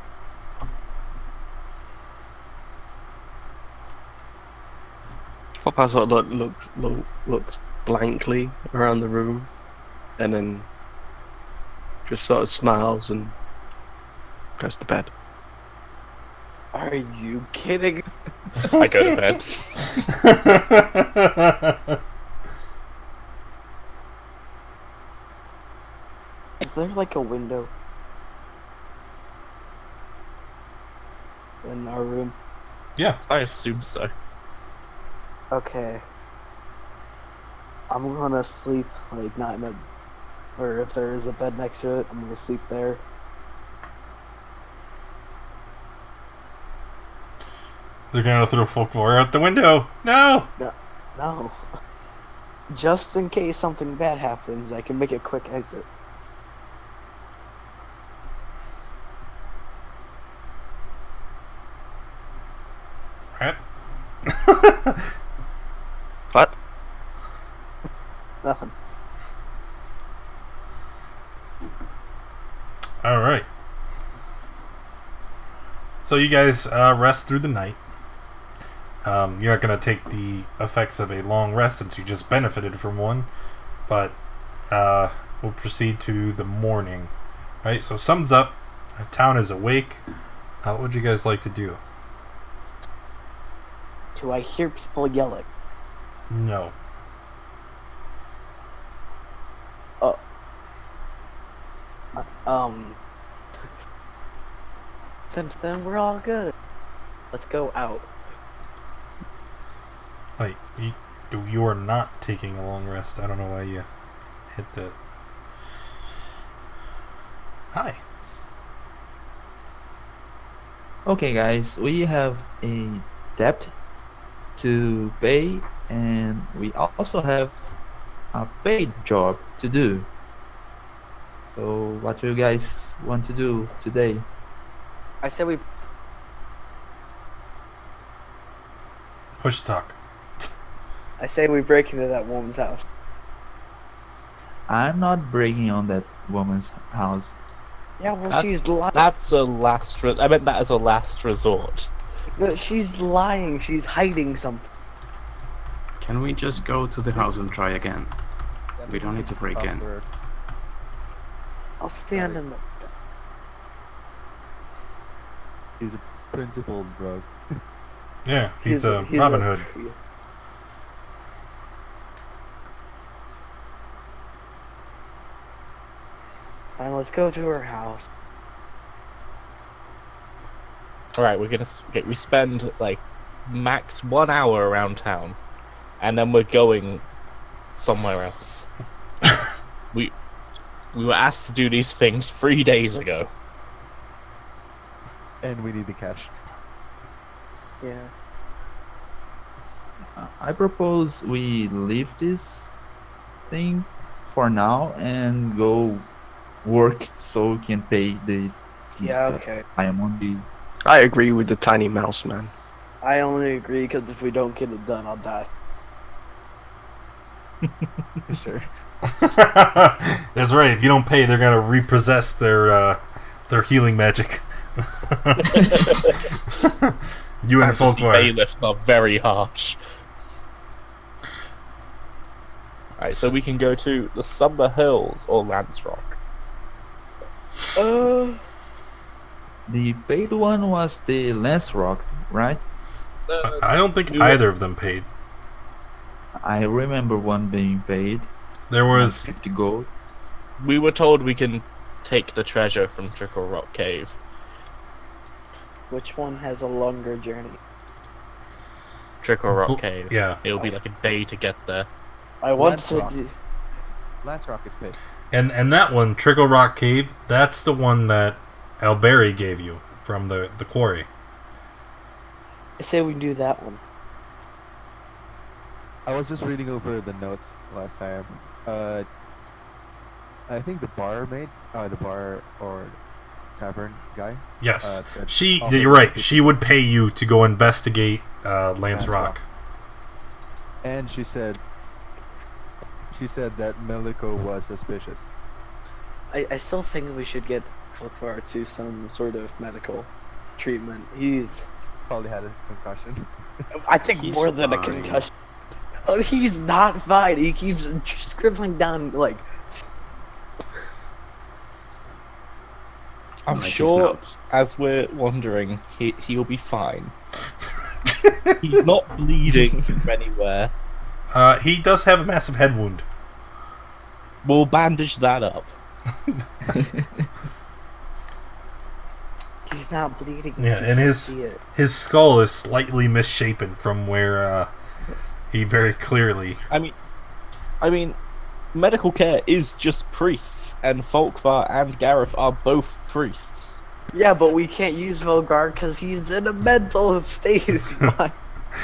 S8: Popeye sort of looks blankly around the room, and then just sort of smiles and goes to bed.
S5: Are you kidding?
S2: I go to bed.
S5: Is there like a window in our room?
S1: Yeah.
S2: I assume so.
S5: Okay. I'm gonna sleep like not in a, or if there is a bed next to it, I'm gonna sleep there.
S1: They're gonna throw Folklore out the window. No!
S5: No. Just in case something bad happens, I can make a quick exit.
S1: Right?
S5: Nothing.
S1: All right. So you guys rest through the night. You're not going to take the effects of a long rest since you just benefited from one, but we'll proceed to the morning. Right. So sun's up. The town is awake. What would you guys like to do?
S5: Do I hear people yelling?
S1: No.
S5: Then we're all good. Let's go out.
S1: Wait, you are not taking a long rest. I don't know why you hit that. Hi.
S9: Okay, guys, we have a debt to pay, and we also have a paid job to do. So, what do you guys want to do today?
S5: I said we.
S1: Push talk.
S5: I say we break into that woman's house.
S9: I'm not breaking on that woman's house.
S5: Yeah, well,
S2: That's-
S5: she's lying.
S2: That's a last. I meant that as a last resort.
S5: No, she's lying. She's hiding something.
S4: Can we just go to the house and try again? We don't need to break in.
S5: I'll stand in the.
S7: He's a principled drug.
S1: Yeah, he's a
S5: he's
S1: Robin Hood.
S5: Fine, let's go to her house.
S2: All right, we spend like max 1 hour around town, and then we're going somewhere else. we were asked to do these things 3 days ago.
S7: And we need the cash.
S5: Yeah.
S9: I propose we leave this thing for now and go work so we can pay the.
S5: Yeah, okay.
S9: I am on the.
S8: I agree with the tiny mouse man.
S5: I only agree because if we don't get it done, I'll die.
S7: Sure.
S1: That's right. If you don't pay, they're gonna repossess their healing magic. You and
S2: Fantasy
S1: Folkvar.
S2: bailiffs are very harsh. Alright, so we can go to the Summer Hills or Lance Rock.
S9: The paid one was the Lance Rock, right?
S1: I don't think either of them paid.
S9: I remember one being paid.
S1: There was
S9: 50 gold.
S2: We were told we can take the treasure from Trickle Rock Cave.
S5: Which one has a longer journey?
S2: Trickle Rock Cave.
S1: yeah,
S2: It'll be like a day to get there.
S5: I want
S7: Lance
S5: to.
S7: Rock. Lance Rock is paid.
S1: and that one, Trickle Rock Cave, that's the one that Alberry gave you from the quarry.
S5: I say we do that one.
S7: I was just reading over the notes last time. I think the barmaid, the bar or tavern guy.
S1: Yes,
S7: that
S1: you're right. She would pay you to go investigate Lance Rock.
S7: And she said that Meliko was suspicious.
S5: I still think we should get Fulfar to some sort of medical treatment. He's.
S7: Probably had a concussion.
S5: I think
S4: He's
S5: more than a
S4: fine.
S5: concussion. Oh, he's not fine. He keeps scribbling down like.
S2: I'm
S4: Like, he's
S2: sure,
S4: not.
S2: as we're wandering, he'll be fine. He's not bleeding from anywhere.
S1: He does have a massive head wound.
S2: We'll bandage that up.
S5: He's not bleeding.
S1: Yeah,
S5: You
S1: and
S5: can't see it.
S1: his skull is slightly misshapen from where he very clearly.
S2: I mean, medical care is just priests, and Folkvar and Gareth are both priests.
S5: Yeah, but we can't use Volgar because he's in a mental state of mind.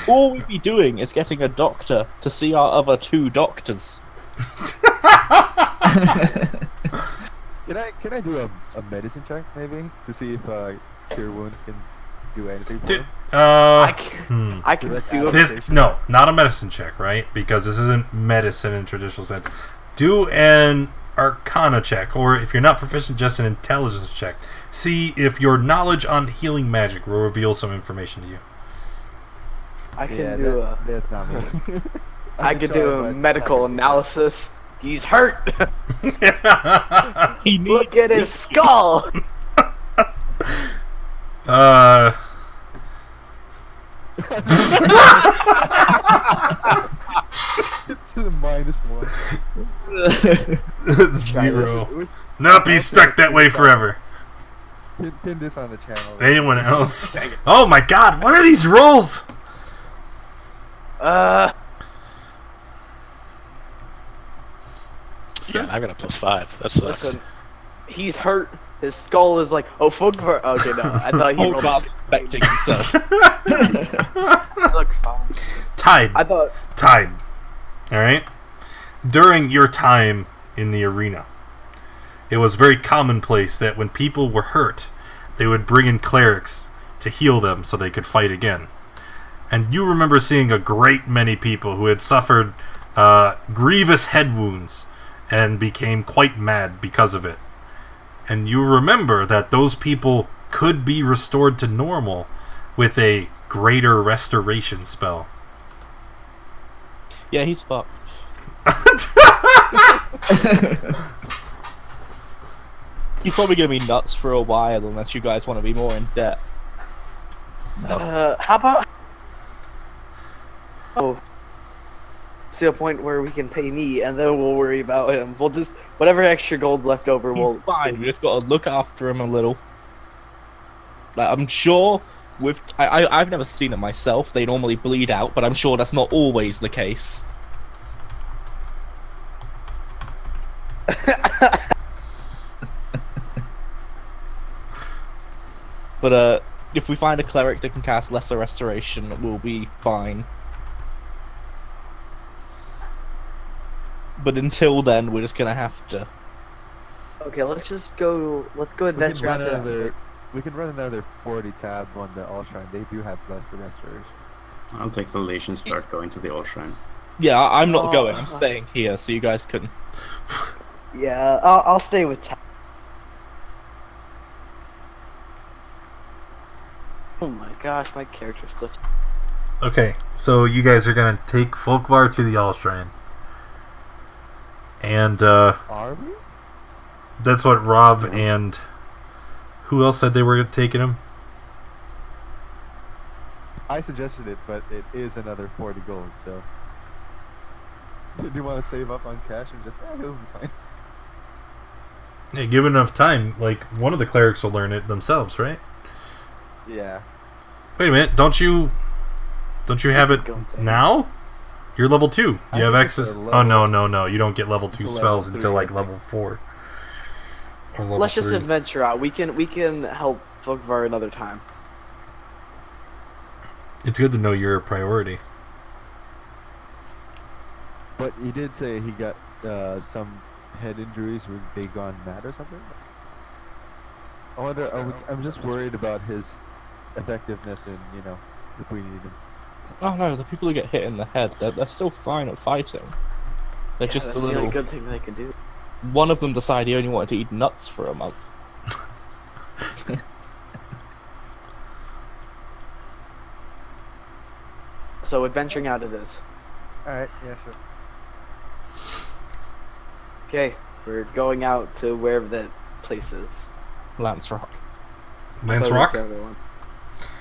S2: All we'd be doing is getting a doctor to see our other two doctors.
S7: Can I do a medicine check maybe to see if cure wounds can do anything for
S1: Dude,
S7: him?
S5: I can do it.
S1: No, not a medicine check, right? Because this isn't medicine in traditional sense. Do an Arcana check, or if you're not proficient, just an intelligence check. See if your knowledge on healing magic will reveal some information to you.
S5: I can do
S7: That's not me.
S5: I could do a medical analysis. He's hurt. Look at his skull.
S7: It's a -1.
S1: 0. Nope, he's stuck that way forever.
S7: Pin this on the channel.
S1: Anyone else? Oh my god, what are these rolls?
S6: Yeah, and I got a +5. That sucks.
S5: Listen, he's hurt. His skull is like, oh, Fogvar. Okay, no, I thought he rolled.
S2: Expecting himself.
S5: Look, fine.
S1: Tied.
S5: I thought.
S1: Tied. Alright? During your time in the arena, it was very commonplace that when people were hurt, they would bring in clerics to heal them so they could fight again. And you remember seeing a great many people who had suffered grievous head wounds and became quite mad because of it. And you remember that those people could be restored to normal with a greater restoration spell.
S2: Yeah, he's fucked. He's probably gonna be nuts for a while unless you guys want to be more in debt.
S5: How about? Oh, see a point where we can pay me, and then we'll worry about him. We'll just whatever extra gold's left over.
S2: He's
S5: We'll
S2: fine. We just gotta look after him a little. Like, I'm sure with I've never seen it myself. They normally bleed out, but I'm sure that's not always the case. But if we find a cleric that can cast lesser restoration, we'll be fine. But until then, we're just gonna have to.
S5: Okay, let's just go. Let's go adventure out to that.
S7: We can run another 40 tab on the All Shrine. They do have lesser restoration.
S4: I'll take the leash and start going to the old shrine.
S2: Yeah, I'm not going. I'm staying here, so you guys can.
S5: Yeah, I'll stay with Tab. Oh my gosh, my character's glitched.
S1: Okay, so you guys are gonna take Folkvar to the All Shrine. And
S7: Are we?
S1: that's what Rob and who else said they were taking him?
S7: I suggested it, but it is another 40 gold, so. Do you want to save up on cash and just, it'll be fine.
S1: Yeah, give enough time, like one of the clerics will learn it themselves, right?
S7: Yeah.
S1: Wait a minute, don't you have it now? You're level 2. You have access. Oh no! You don't get level 2 spells until like level 4. Or level
S5: Let's just
S1: 3.
S5: adventure out. We can help Fogvar another time.
S1: It's good to know you're a priority.
S7: But he did say he got some head injuries. Were they gone mad or something? I wonder. I'm just worried about his effectiveness and if we need him.
S2: Oh no, the people who get hit in the head, they're still fine at fighting. They're just
S5: that's
S2: a little.
S5: the only good thing they can do.
S2: One of them decided he only wanted to eat nuts for a month.
S5: So adventuring out it is.
S7: Alright, yeah, sure.
S5: Okay, we're going out to wherever that place is.
S2: Lance Rock.
S1: Lance
S5: So
S1: Rock?
S5: that's the other one.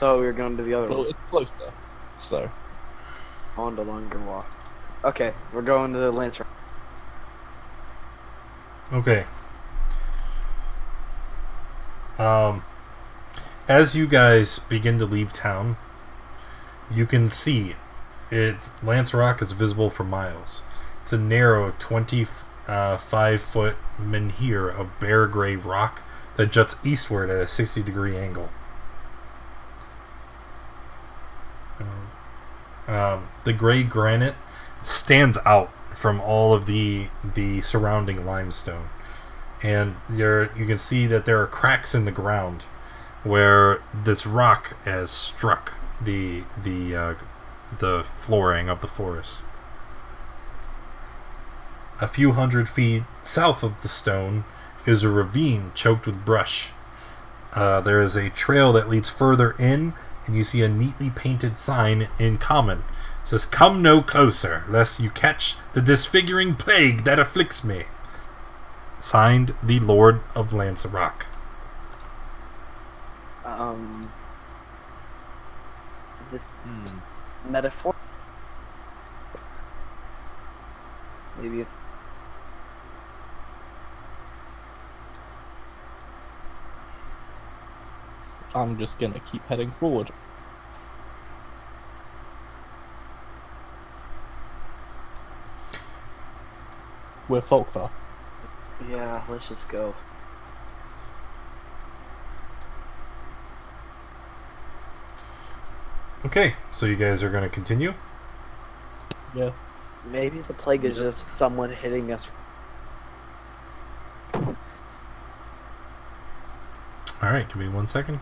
S5: So we're going to the other
S2: Well,
S5: one.
S2: it's closer. So.
S5: On the longer walk. Okay, we're going to the Lance Rock.
S1: Okay. As you guys begin to leave town, you can see Lance Rock is visible for miles. It's a narrow 25-foot menhir of bare gray rock that juts eastward at a 60-degree angle. The gray granite stands out from all of the surrounding limestone, and you can see that there are cracks in the ground where this rock has struck the flooring of the forest. A few hundred feet south of the stone is a ravine choked with brush. There is a trail that leads further in, and you see a neatly painted sign in common. It says, "Come no closer, lest you catch the disfiguring plague that afflicts me." Signed, the Lord of Lanzarote.
S5: This metaphor. Maybe.
S2: I'm just gonna keep heading forward. We're Folkvar.
S5: Yeah, let's just go.
S1: Okay, so you guys are going to continue?
S2: Yeah.
S5: Maybe the plague is just someone hitting us.
S1: Alright, give me 1 second.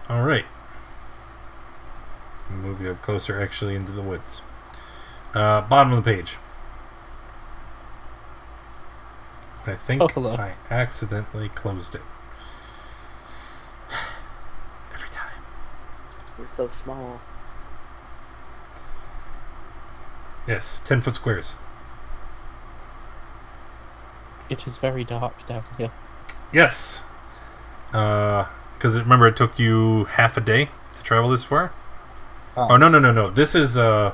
S1: Alright. Move you up closer, actually, into the woods. Bottom of the page. I think I accidentally closed it. Every time.
S5: We're so small.
S1: Yes, 10-foot squares.
S2: It is very dark down here.
S1: Yes. Because remember, it took you half a day to travel this far? Oh, no. This is the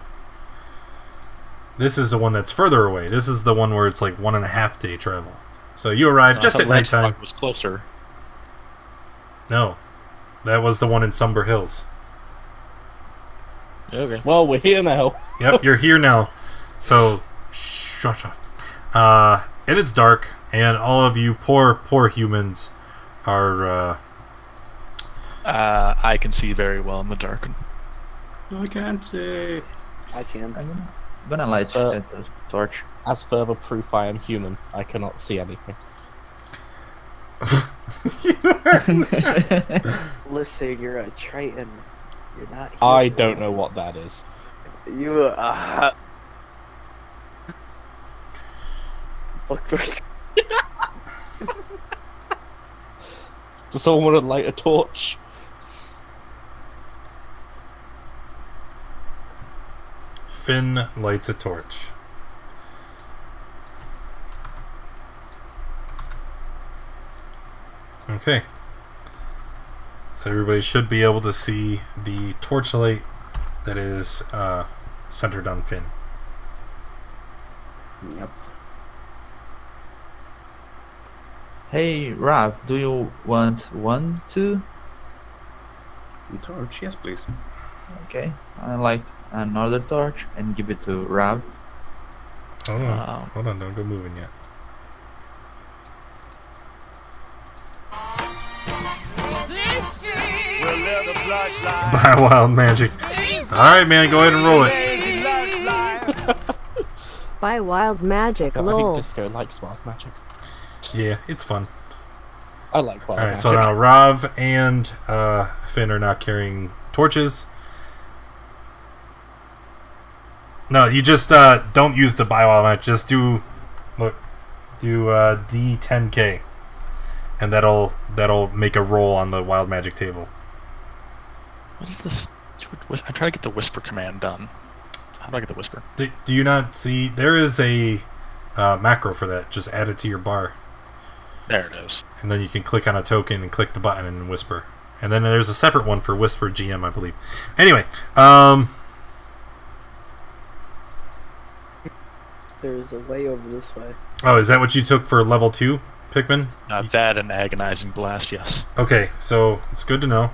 S1: one that's further away. This is the one where it's like 1.5 day travel. So you arrived just at nighttime.
S6: Was closer.
S1: No, that was the one in Sumber Hills.
S6: Okay.
S2: Well, we're here now.
S1: Yep, you're here now. So, shut up. And it's dark, and all of you poor humans are...
S6: I can see very well in the dark.
S4: I can't see.
S5: I can.
S9: I'm gonna light the torch.
S2: As further proof I am human, I cannot see anything.
S5: Listen, you're a Triton. You're not human.
S2: I don't know what that is.
S5: You Fuck.
S2: Does someone want to light a torch?
S1: Finn lights a torch. Okay. So everybody should be able to see the torchlight that is centered on Finn.
S4: Yep.
S9: Hey, Rav, do you want one too?
S4: Torch, yes, please.
S9: Okay, I light another torch and give it to Rav.
S1: Hold on, don't go moving yet. By wild magic. Alright, man, go ahead and roll it.
S10: By wild magic,
S2: I
S10: lol.
S2: think Disco likes wild magic.
S1: Yeah, it's fun.
S2: I like wild
S1: Alright,
S2: magic.
S1: so now Rav and Finn are not carrying torches. No, you just don't use the by wild magic. Just do D10K. And that'll make a roll on the wild magic table.
S6: What is this? I'm trying to get the whisper command done. How do I get the whisper?
S1: Do you not see? There is a macro for that. Just add it to your bar.
S6: There it is.
S1: And then you can click on a token and click the button and whisper. And then there's a separate one for Whisper GM, I believe. Anyway,
S5: There's a way over this way.
S1: oh, is that what you took for level 2? Pikmin?
S6: That and agonizing blast, yes.
S1: Okay, so it's good to know.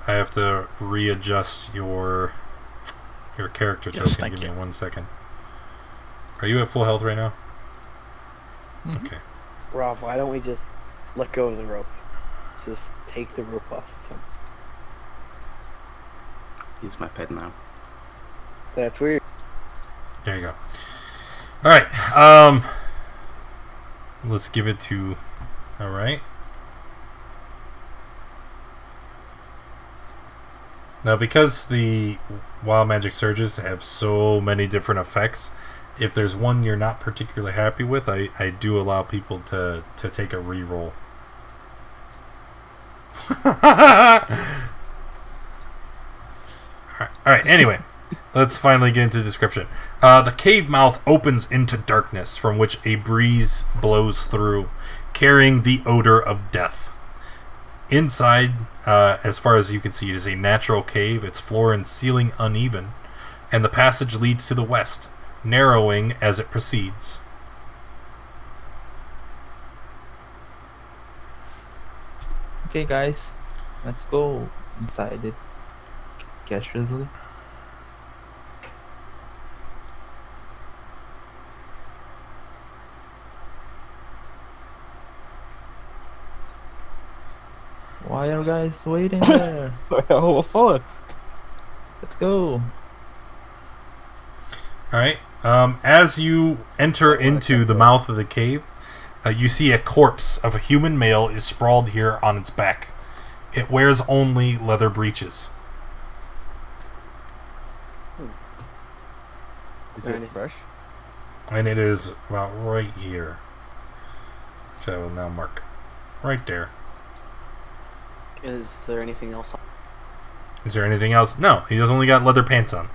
S1: I have to readjust your character
S6: Yes,
S1: token.
S6: thank
S1: Give me
S6: you.
S1: 1 second. Are you at full health right now?
S6: Mhm.
S1: Okay.
S5: Rob, why don't we just let go of the rope? Just take the rope off of him.
S4: He's my pet now.
S5: That's weird.
S1: There you go. Alright, let's give it to... Alright. Now, because the Wild Magic Surges have so many different effects, if there's one you're not particularly happy with, I do allow people to take a reroll. Alright, anyway. Let's finally get into description. The cave mouth opens into darkness from which a breeze blows through, carrying the odor of death. Inside, as far as you can see, it is a natural cave, its floor and ceiling uneven, and the passage leads to the west, narrowing as it proceeds.
S9: Okay, guys, let's go inside it cautiously. Why are you guys waiting there?
S2: We'll follow.
S9: Let's go.
S1: Alright, as you enter into the mouth of the cave, you see a corpse of a human male is sprawled here on its back. It wears only leather breeches.
S7: Is it fresh?
S1: And it is about right here. Which I will now mark. Right there.
S5: Is there anything else?
S1: Is there anything else? No, he has only got leather pants on.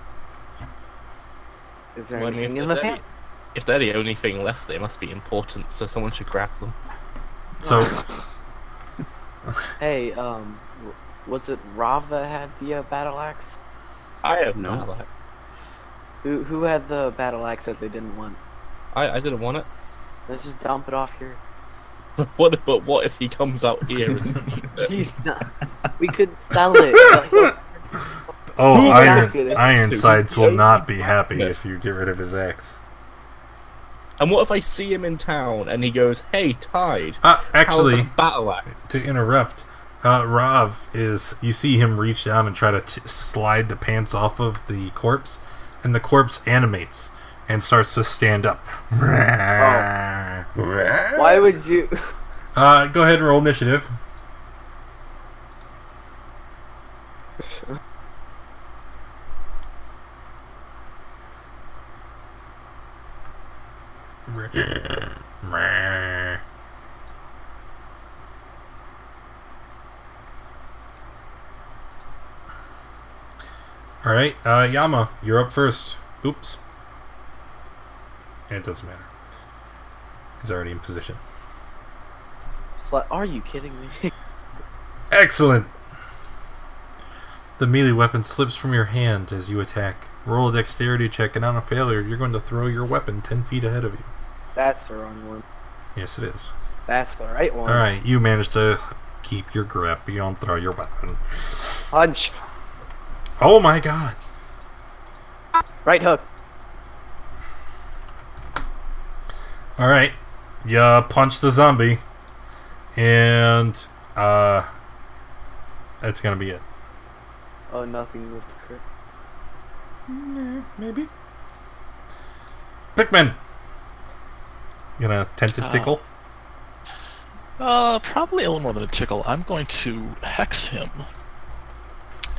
S5: Is there
S2: Well, I mean,
S5: anything in the pant?
S2: if they're the only thing left, they must be important, so someone should grab them.
S1: So,
S5: Hey, was it Rav that had the battle axe?
S2: I have
S4: No.
S2: no.
S5: Who had the battle axe that they didn't want?
S2: I didn't want it.
S5: Let's just dump it off here.
S2: But what if he comes out here and
S5: He's not. We could sell it.
S1: oh,
S5: Exactly.
S1: Ironsides will not be happy if you get rid of his axe.
S2: And what if I see him in town and he goes, "Hey, Tide,
S1: Actually,
S2: how's the battle axe?"
S1: to interrupt, Rav is, you see him reach down and try to slide the pants off of the corpse, and the corpse animates and starts to stand up.
S5: Why would you?
S1: Go ahead and roll initiative. Alright, Yama, you're up first. Oops. It doesn't matter. He's already in position.
S5: Are you kidding me?
S1: Excellent! The melee weapon slips from your hand as you attack. Roll a dexterity check, and on a failure, you're going to throw your weapon 10 feet ahead of you.
S5: That's the wrong one.
S1: Yes, it is.
S5: That's the right one.
S1: Alright, you managed to keep your grip. You don't throw your weapon.
S5: Punch.
S1: Oh my god!
S5: Right hook.
S1: Alright, you punch the zombie, and that's gonna be it.
S5: Oh, nothing with the crit.
S1: Maybe. Pikmin! Gonna attempt to tickle?
S6: Probably a little more than a tickle. I'm going to hex him.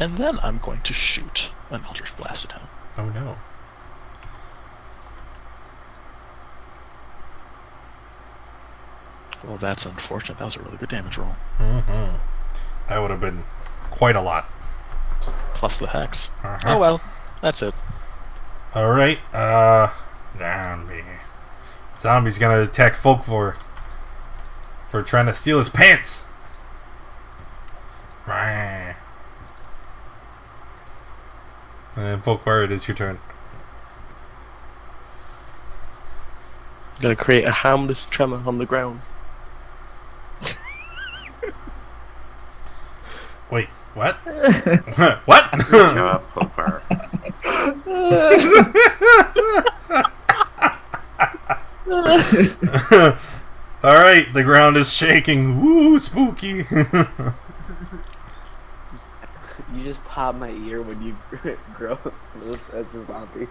S6: And then I'm going to shoot an Eldritch Blast at him.
S1: Oh no.
S6: Well, that's unfortunate. That was a really good damage roll.
S1: Mm-hmm. That would have been quite a lot.
S6: Plus the hex.
S1: Uh-huh.
S6: Oh well, that's it.
S1: Alright, zombie. Zombie's gonna attack Folklore for trying to steal his pants. And then Folklore, it is your turn.
S8: Gonna create a harmless tremor on the ground.
S1: Wait, what? What?
S4: Good job, Hopper.
S1: All right, the ground is shaking. Woo, spooky.
S5: You just pop my ear when you grow as a zombie.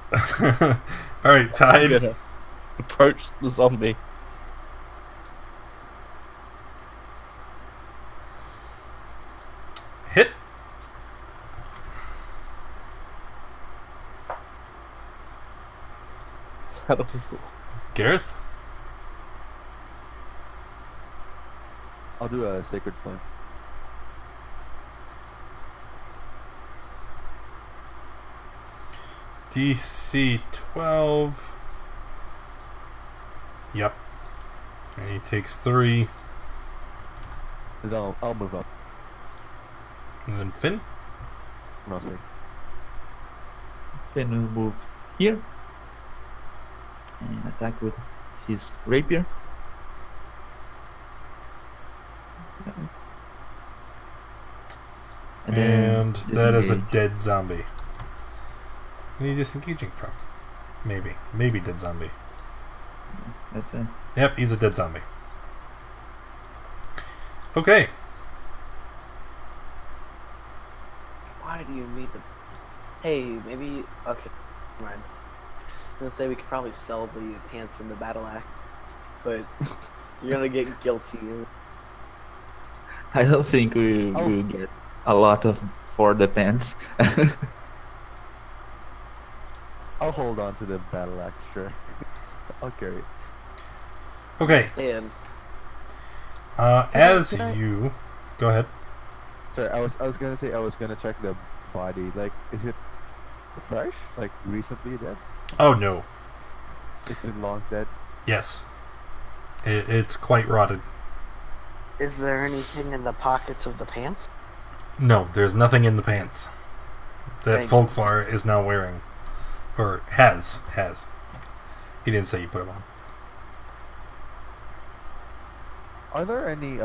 S1: All right,
S2: I'm
S1: Tide.
S2: gonna approach the zombie.
S1: Hit. Gareth.
S7: I'll do a Sacred Flame.
S1: DC 12. Yep. And he takes 3.
S7: And I'll move up.
S1: And then Finn.
S7: No space.
S9: Finn will move here and attack with his rapier.
S1: And that is a
S9: disengage.
S1: dead zombie. Where are you disengaging from? Maybe. Maybe dead zombie.
S9: That's it.
S1: Yep, he's a dead zombie. Okay.
S5: Why do you need the... Hey, maybe... Okay, never mind. I'm gonna say we could probably sell the pants and the battle axe, but you're gonna get guilty.
S9: I don't think we will get a lot of for the pants.
S7: I'll hold on to the battle axe, sure. I'll carry it.
S1: Okay.
S5: And
S1: As
S5: Can I-
S1: you... Go ahead.
S7: Sorry, I was gonna say I was gonna check the body. Like, is it fresh? Like recently dead?
S1: Oh, no.
S7: It's been long dead.
S1: Yes. It's quite rotted.
S11: Is there anything in the pockets of the pants?
S1: No, there's nothing in the pants that
S11: Thank you.
S1: Folkfar is now wearing. Or has. He didn't say you put them on.
S7: Are there any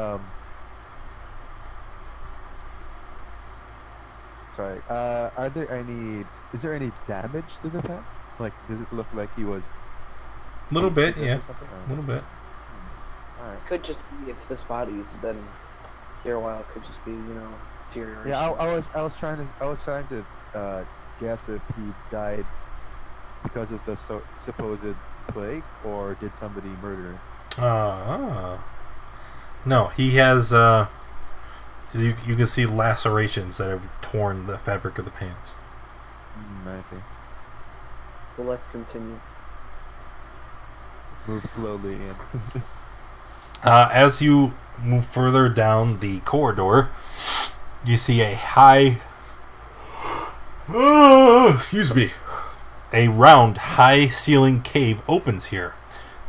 S7: sorry, are there any is there any damage to the pants? Like, does it look like he was
S1: A little bit,
S7: dead or
S1: yeah.
S7: something?
S1: A little bit.
S7: Alright.
S5: could just be if this body's been here a while, it could just be, deterioration.
S7: Yeah, I was trying to guess if he died because of the supposed plague, or did somebody murder him?
S1: No, he has, you can see lacerations that have torn the fabric of the pants.
S7: I see.
S5: Well, let's continue.
S7: Move slowly in.
S1: As you move further down the corridor, you see a high... excuse me. A round, high-ceiling cave opens here.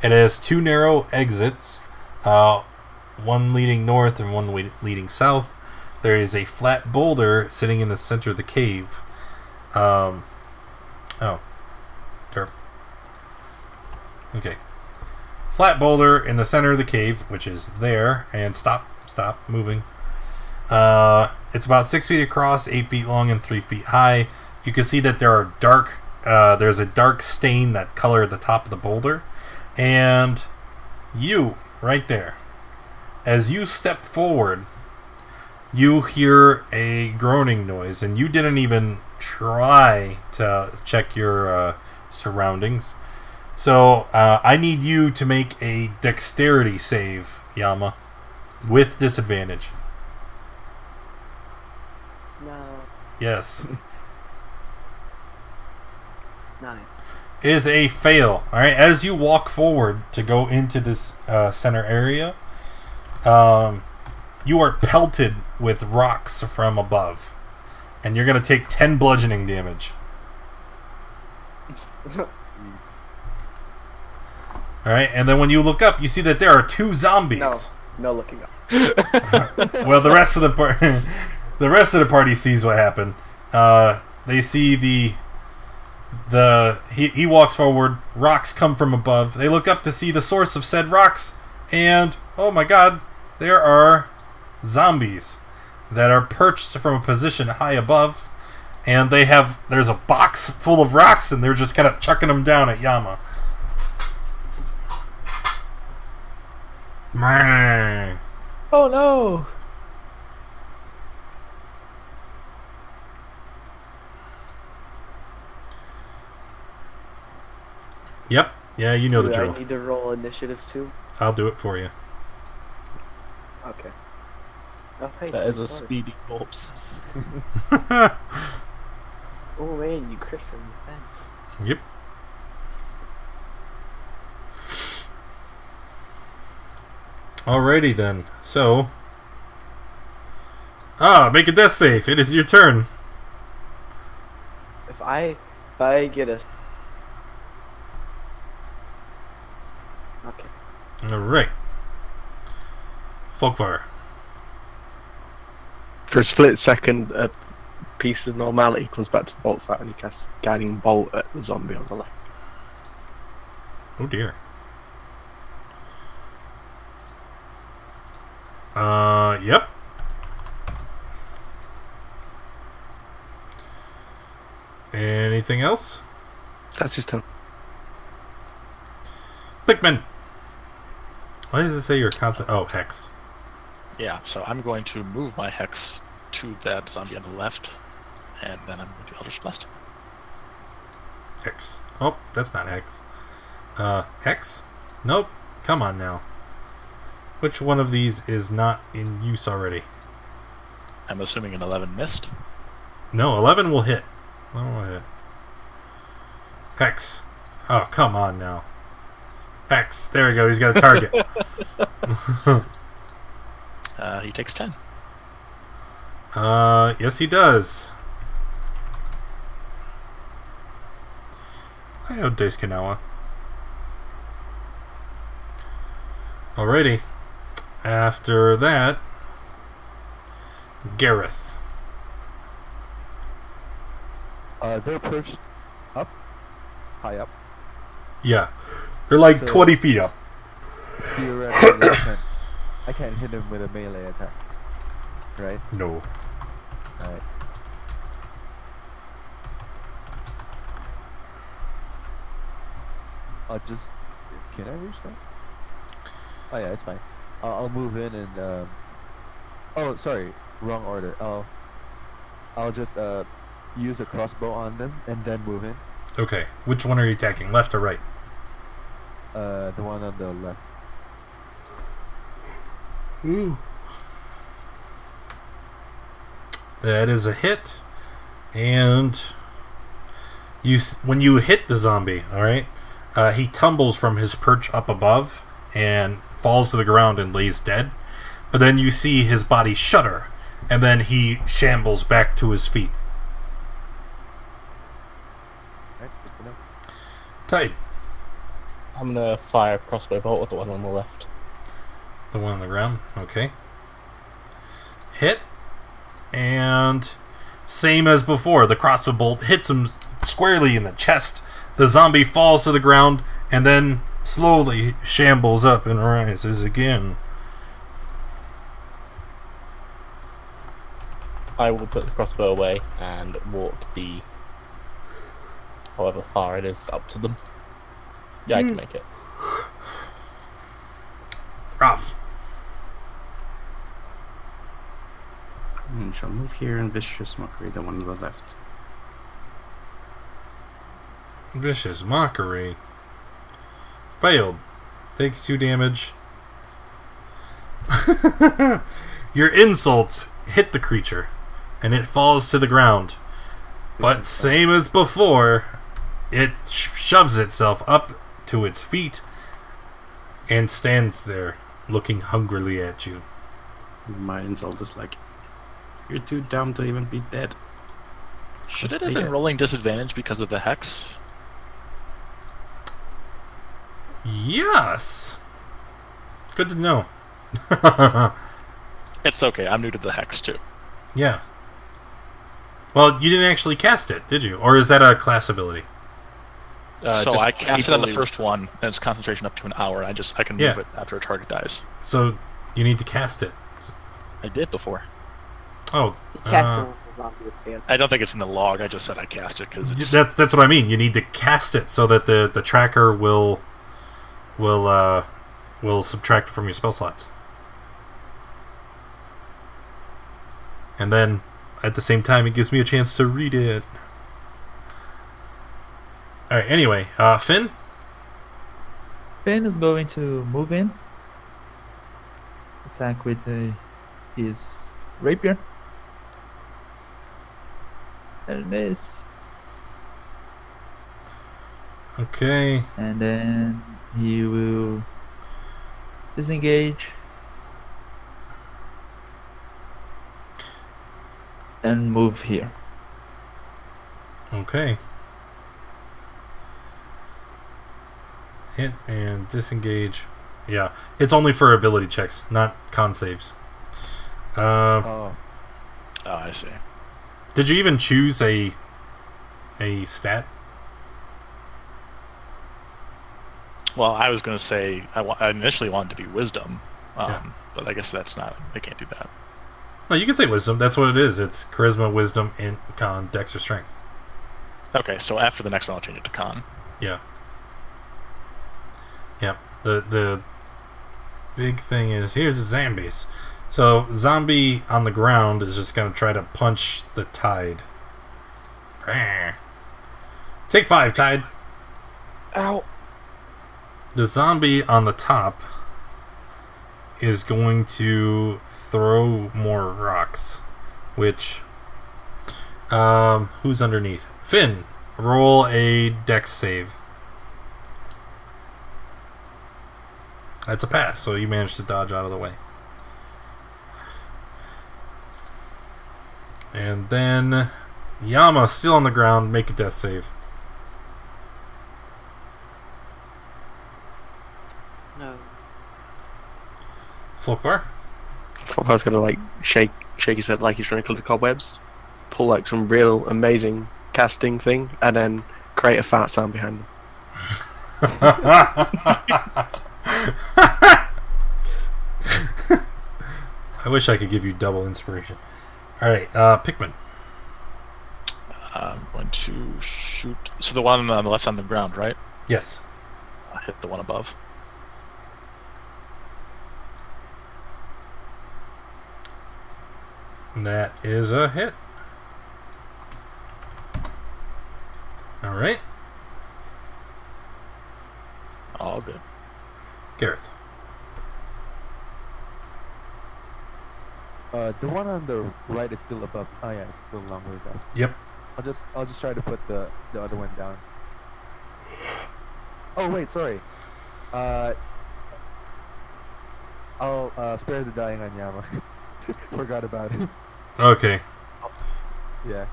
S1: It has 2 narrow exits, one leading north and one leading south. There is a flat boulder sitting in the center of the cave. Derp. Okay. Flat boulder in the center of the cave, which is there, and stop moving. It's about 6 feet across, 8 feet long, and 3 feet high. You can see that there are there's a dark stain that colored the top of the boulder, and you right there. As you step forward, you hear a groaning noise, and you didn't even try to check your surroundings. So I need you to make a dexterity save, Yama, with disadvantage.
S5: No.
S1: Yes.
S5: 9.
S1: Is a fail. All right. As you walk forward to go into this center area, you are pelted with rocks from above, and you're going to take 10 bludgeoning damage. All right, and then when you look up, you see that there are 2 zombies.
S5: No looking up.
S1: Well, the rest of the party sees what happened. They see He walks forward. Rocks come from above. They look up to see the source of said rocks, and oh my god, there are zombies that are perched from a position high above, and there's a box full of rocks, and they're just kind of chucking them down at Yama. Meh.
S2: Oh no!
S1: Yep. Yeah, you know the
S5: Do
S1: drill.
S5: I need to roll initiative too?
S1: I'll do it for you.
S5: Okay. Oh, hey,
S2: That is a
S5: sorry.
S2: speedy corpse.
S5: Oh man, you crit from the fence.
S1: Yep. Alrighty then. So, make a death save. It is your turn.
S5: If I get a. Okay.
S1: All right. Folkvar.
S8: For a split second, a piece of normality comes back to Voltfire and he casts Guiding Bolt at the zombie on the left.
S1: Oh dear. Yep. Anything else?
S8: That's his turn.
S1: Pikmin. Why does it say you're constant? Oh, Hex.
S6: Yeah, so I'm going to move my Hex to that zombie on the left, and then I'm going to Eldritch Blast.
S1: Hex. Oh, that's not Hex. Hex? Nope. Come on now. Which one of these is not in use already?
S6: I'm assuming an 11 missed.
S1: No, 11 will hit. 11 will hit. Hex. Oh, come on now. Hex. There we go. He's got a target.
S6: He takes 10.
S1: Yes, he does. I have Dace Kanawa. Alrighty. After that, Gareth.
S7: They're perched up, high up.
S1: Yeah. They're like
S7: So-
S1: 20 feet up.
S7: Theoretically, I can't hit him with a melee attack, right?
S1: No.
S7: Alright. I'll just... Can I reach that? Oh yeah, it's fine. I'll move in and... Oh, sorry. Wrong order. I'll just use a crossbow on them and then move in.
S1: Okay. Which one are you attacking? Left or right?
S7: The one on the left.
S1: Ooh. That is a hit. And when you hit the zombie, alright, he tumbles from his perch up above and falls to the ground and lays dead. But then you see his body shudder, and then he shambles back to his feet.
S7: Right, good to know.
S1: Tight.
S2: I'm gonna fire a crossbow bolt at the one on the left.
S1: The one on the ground. Okay. Hit. And same as before, the crossbow bolt hits him squarely in the chest. The zombie falls to the ground and then slowly shambles up and rises again.
S2: I will put the crossbow away and walk the however far it is up to them. Yeah, I can make it.
S1: Rough.
S4: Shall move here and Vicious Mockery, the one on the left.
S1: Vicious Mockery. Failed. Takes 2 damage. Your insults hit the creature, and it falls to the ground. But same as before, it shoves itself up to its feet and stands there, looking hungrily at you.
S4: My insult is like, you're too dumb to even be dead.
S6: Should
S4: Just
S6: it have
S4: take
S6: been
S4: it.
S6: rolling disadvantage because of the Hex?
S1: Yes! Good to know.
S6: It's okay, I'm new to the Hex too.
S1: Yeah. Well, you didn't actually cast it, did you? Or is that a class ability?
S6: So
S1: just
S6: I cast it
S1: people
S6: on the
S1: who-
S6: first one, and it's concentration up to an hour. I can
S1: Yeah.
S6: move it after a target dies.
S1: So you need to cast it.
S6: I did before.
S1: Oh,
S5: Cast it with the zombie again.
S6: I don't think it's in the log. I just said I cast it because it's.
S1: that's what I mean. You need to cast it so that the tracker will subtract from your spell slots, and then at the same time it gives me a chance to read it. All right. Anyway, Finn.
S9: Finn is going to move in. Attack with his rapier. And miss.
S1: Okay.
S9: And then he will disengage. And move here.
S1: Okay. Hit and disengage. Yeah, it's only for ability checks, not con saves.
S7: Oh.
S6: Oh, I see.
S1: Did you even choose a stat?
S6: Well, I was going to say I initially wanted to be wisdom,
S1: Yeah.
S6: but I guess that's not. They can't do that.
S1: No, you can say wisdom. That's what it is. It's charisma, wisdom, and con, dex, or strength.
S6: Okay, so after the next one, I'll change it to con.
S1: Yeah. Yep. The big thing is here's the zombies. So zombie on the ground is just gonna try to punch the tide. Take 5, Tide.
S2: Ow.
S1: The zombie on the top is going to throw more rocks. Which who's underneath? Finn, roll a dex save. That's a pass, so you managed to dodge out of the way. And then Yama, still on the ground, make a death save.
S11: No.
S1: Folkvar?
S8: I was gonna like shake his head like he's trying to clear the cobwebs, pull like some real amazing casting thing, and then create a fat sound behind him.
S1: I wish I could give you double inspiration. Alright, Pikmin.
S6: I'm going to shoot. So the one on the left on the ground, right?
S1: Yes.
S6: I'll hit the one above.
S1: That is a hit. Alright.
S6: All good.
S1: Gareth.
S7: The one on the right is still above. Oh yeah, it's still a long ways out.
S1: Yep.
S7: I'll just try to put the other one down. Oh wait, sorry. I'll spare the dying on Yama. Forgot about it.
S1: Okay.
S7: Yeah.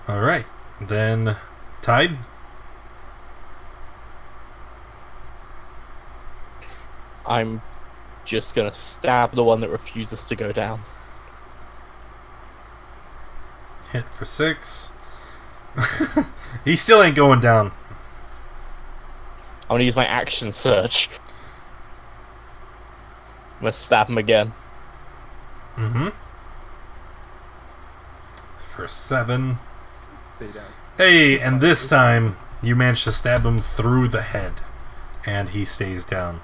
S1: Alright. Then Tide.
S2: I'm just gonna stab the one that refuses to go down.
S1: Hit for 6. He still ain't going down.
S2: I'm gonna use my action search. I'm gonna stab him again.
S1: Mm-hmm. For 7.
S7: Stay down.
S1: Hey, and this time you managed to stab him through the head. And he stays down.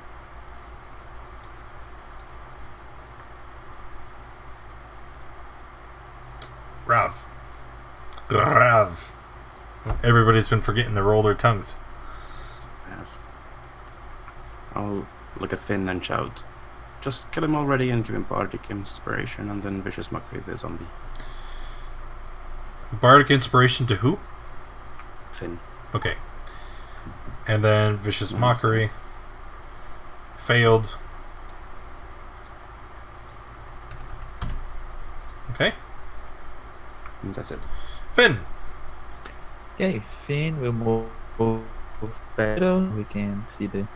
S1: Rav. Everybody's been forgetting to roll their tongues.
S4: Yes. I'll look at Finn and shout, "Just kill him already and give him bardic inspiration, and then vicious mockery the zombie."
S1: Bardic inspiration to who?
S4: Finn.
S1: Okay. And then vicious mockery. Failed. Okay.
S4: And that's it.
S1: Finn.
S9: Okay, Finn will move better. We can see the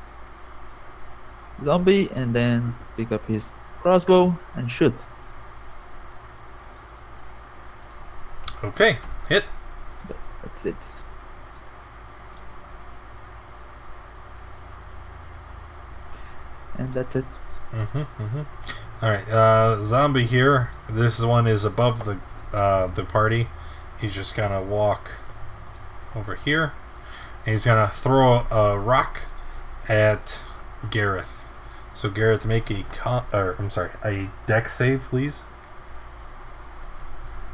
S9: zombie and then pick up his crossbow and shoot.
S1: Okay. Hit.
S9: That's it. and that's it.
S1: Alright, zombie here. This one is above the party. He's just gonna walk over here. And he's gonna throw a rock at Gareth. So Gareth, make a a dex save, please.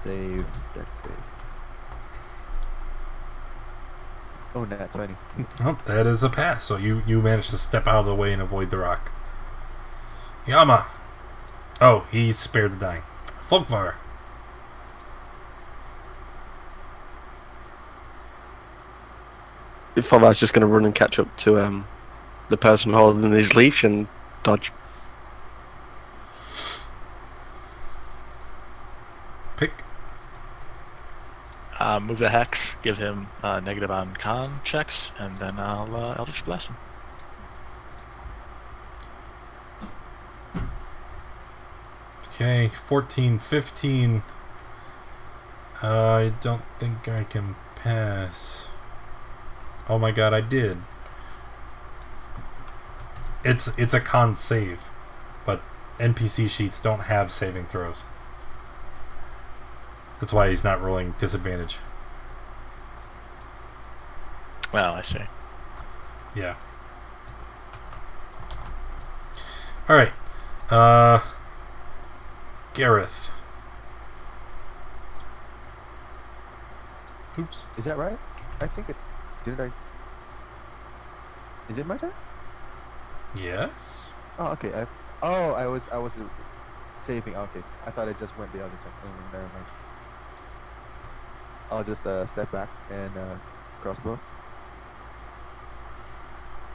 S7: Save, dex save. Oh, nat 20.
S1: Oh, that is a pass. So you managed to step out of the way and avoid the rock. Yama. Oh, he spared the dying. Folkvar.
S8: If I was just going to run and catch up to the person holding his leash and dodge.
S1: Pick.
S6: Move the hex, give him negative on con checks, and then I'll Eldritch Blast him.
S1: Okay, 14, 15. I don't think I can pass. Oh my god, I did. It's a con save, but NPC sheets don't have saving throws. That's why he's not rolling disadvantage.
S6: Well, I see.
S1: Yeah. Alright. Gareth. Oops.
S7: Is that right? I think it. Did I? Is it my turn?
S1: Yes.
S7: Oh, okay. I was saving. Okay, I thought it just went the other time. Oh, never mind. I'll just step back and crossbow.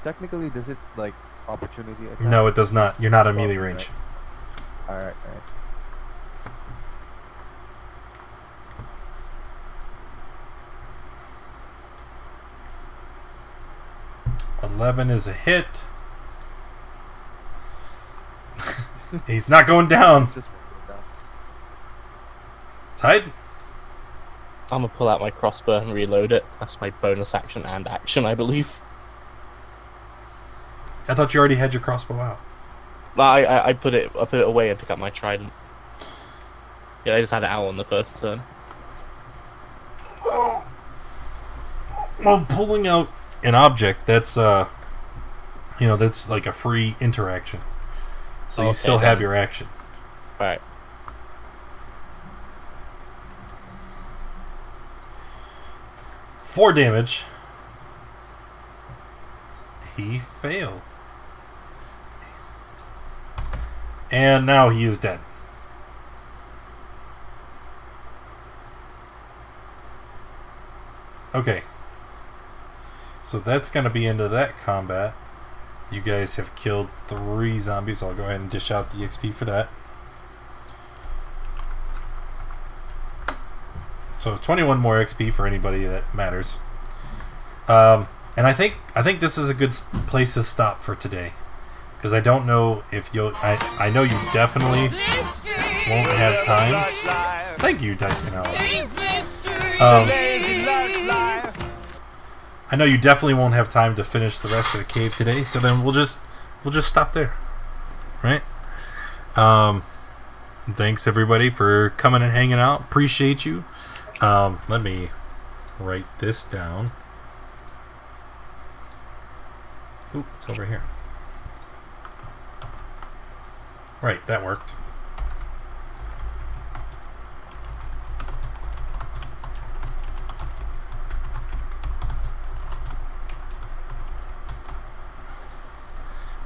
S7: Technically, does it like opportunity attack?
S1: No, it does not. You're not at melee range.
S7: All right.
S1: 11 is a hit. He's not going down. Tide?
S2: I'm gonna pull out my crossbow and reload it. That's my bonus action and action, I believe.
S1: I thought you already had your crossbow out.
S2: I put it away and pick up my trident. Yeah, I just had it out on the first turn.
S1: Well, pulling out an object, that's that's like a free interaction. So you still have your action.
S2: Right.
S1: Four damage. He failed. And now he is dead. Okay. So that's going to be into that combat. You guys have killed 3 zombies. So I'll go ahead and dish out the XP for that. So 21 more XP for anybody that matters. And I think this is a good place to stop for today. Because I don't know if you'll... I know you definitely won't have time. Thank you, Dice Canal. I know you definitely won't have time to finish the rest of the cave today, so then we'll just stop there. Right? Thanks everybody for coming and hanging out. Appreciate you. Let me write this down. Ooh, it's over here. Right, that worked.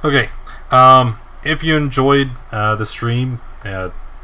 S1: Okay, if you enjoyed the stream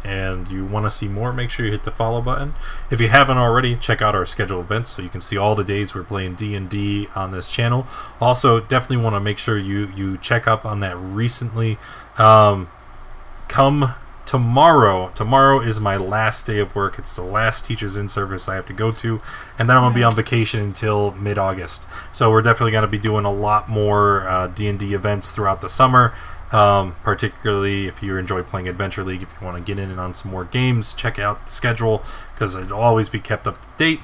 S1: and you want to see more, make sure you hit the follow button. If you haven't already, check out our scheduled events so you can see all the days we're playing D&D on this channel. Also, definitely want to make sure you check up on that recently. Come tomorrow. Tomorrow is my last day of work. It's the last Teachers in service I have to go to, and then I'm going to be on vacation until mid-August. So we're definitely going to be doing a lot more D&D events throughout the summer, particularly if you enjoy playing Adventure League. If you want to get in and on some more games, check out the schedule because it'll always be kept up to date.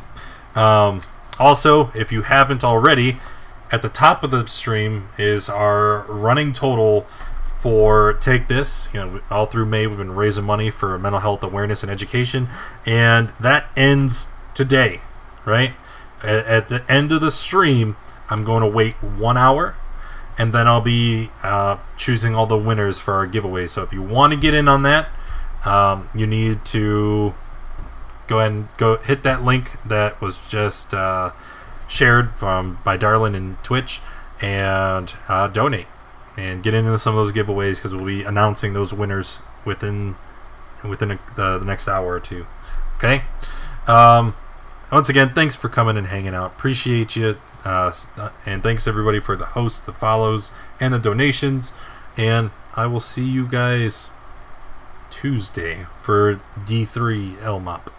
S1: Also, if you haven't already, at the top of the stream is our running total for Take This. All through May we've been raising money for mental health awareness and education, and that ends today, right? At the end of the stream, I'm going to wait 1 hour, and then I'll be choosing all the winners for our giveaway. So if you want to get in on that, you need to go ahead and hit that link that was just shared by Darlin and Twitch, and donate and get into some of those giveaways, because we'll be announcing those winners within the next hour or two. Okay. Once again, thanks for coming and hanging out. Appreciate you. And thanks everybody for the hosts, the follows, and the donations. And I will see you guys Tuesday for D3 LMOP.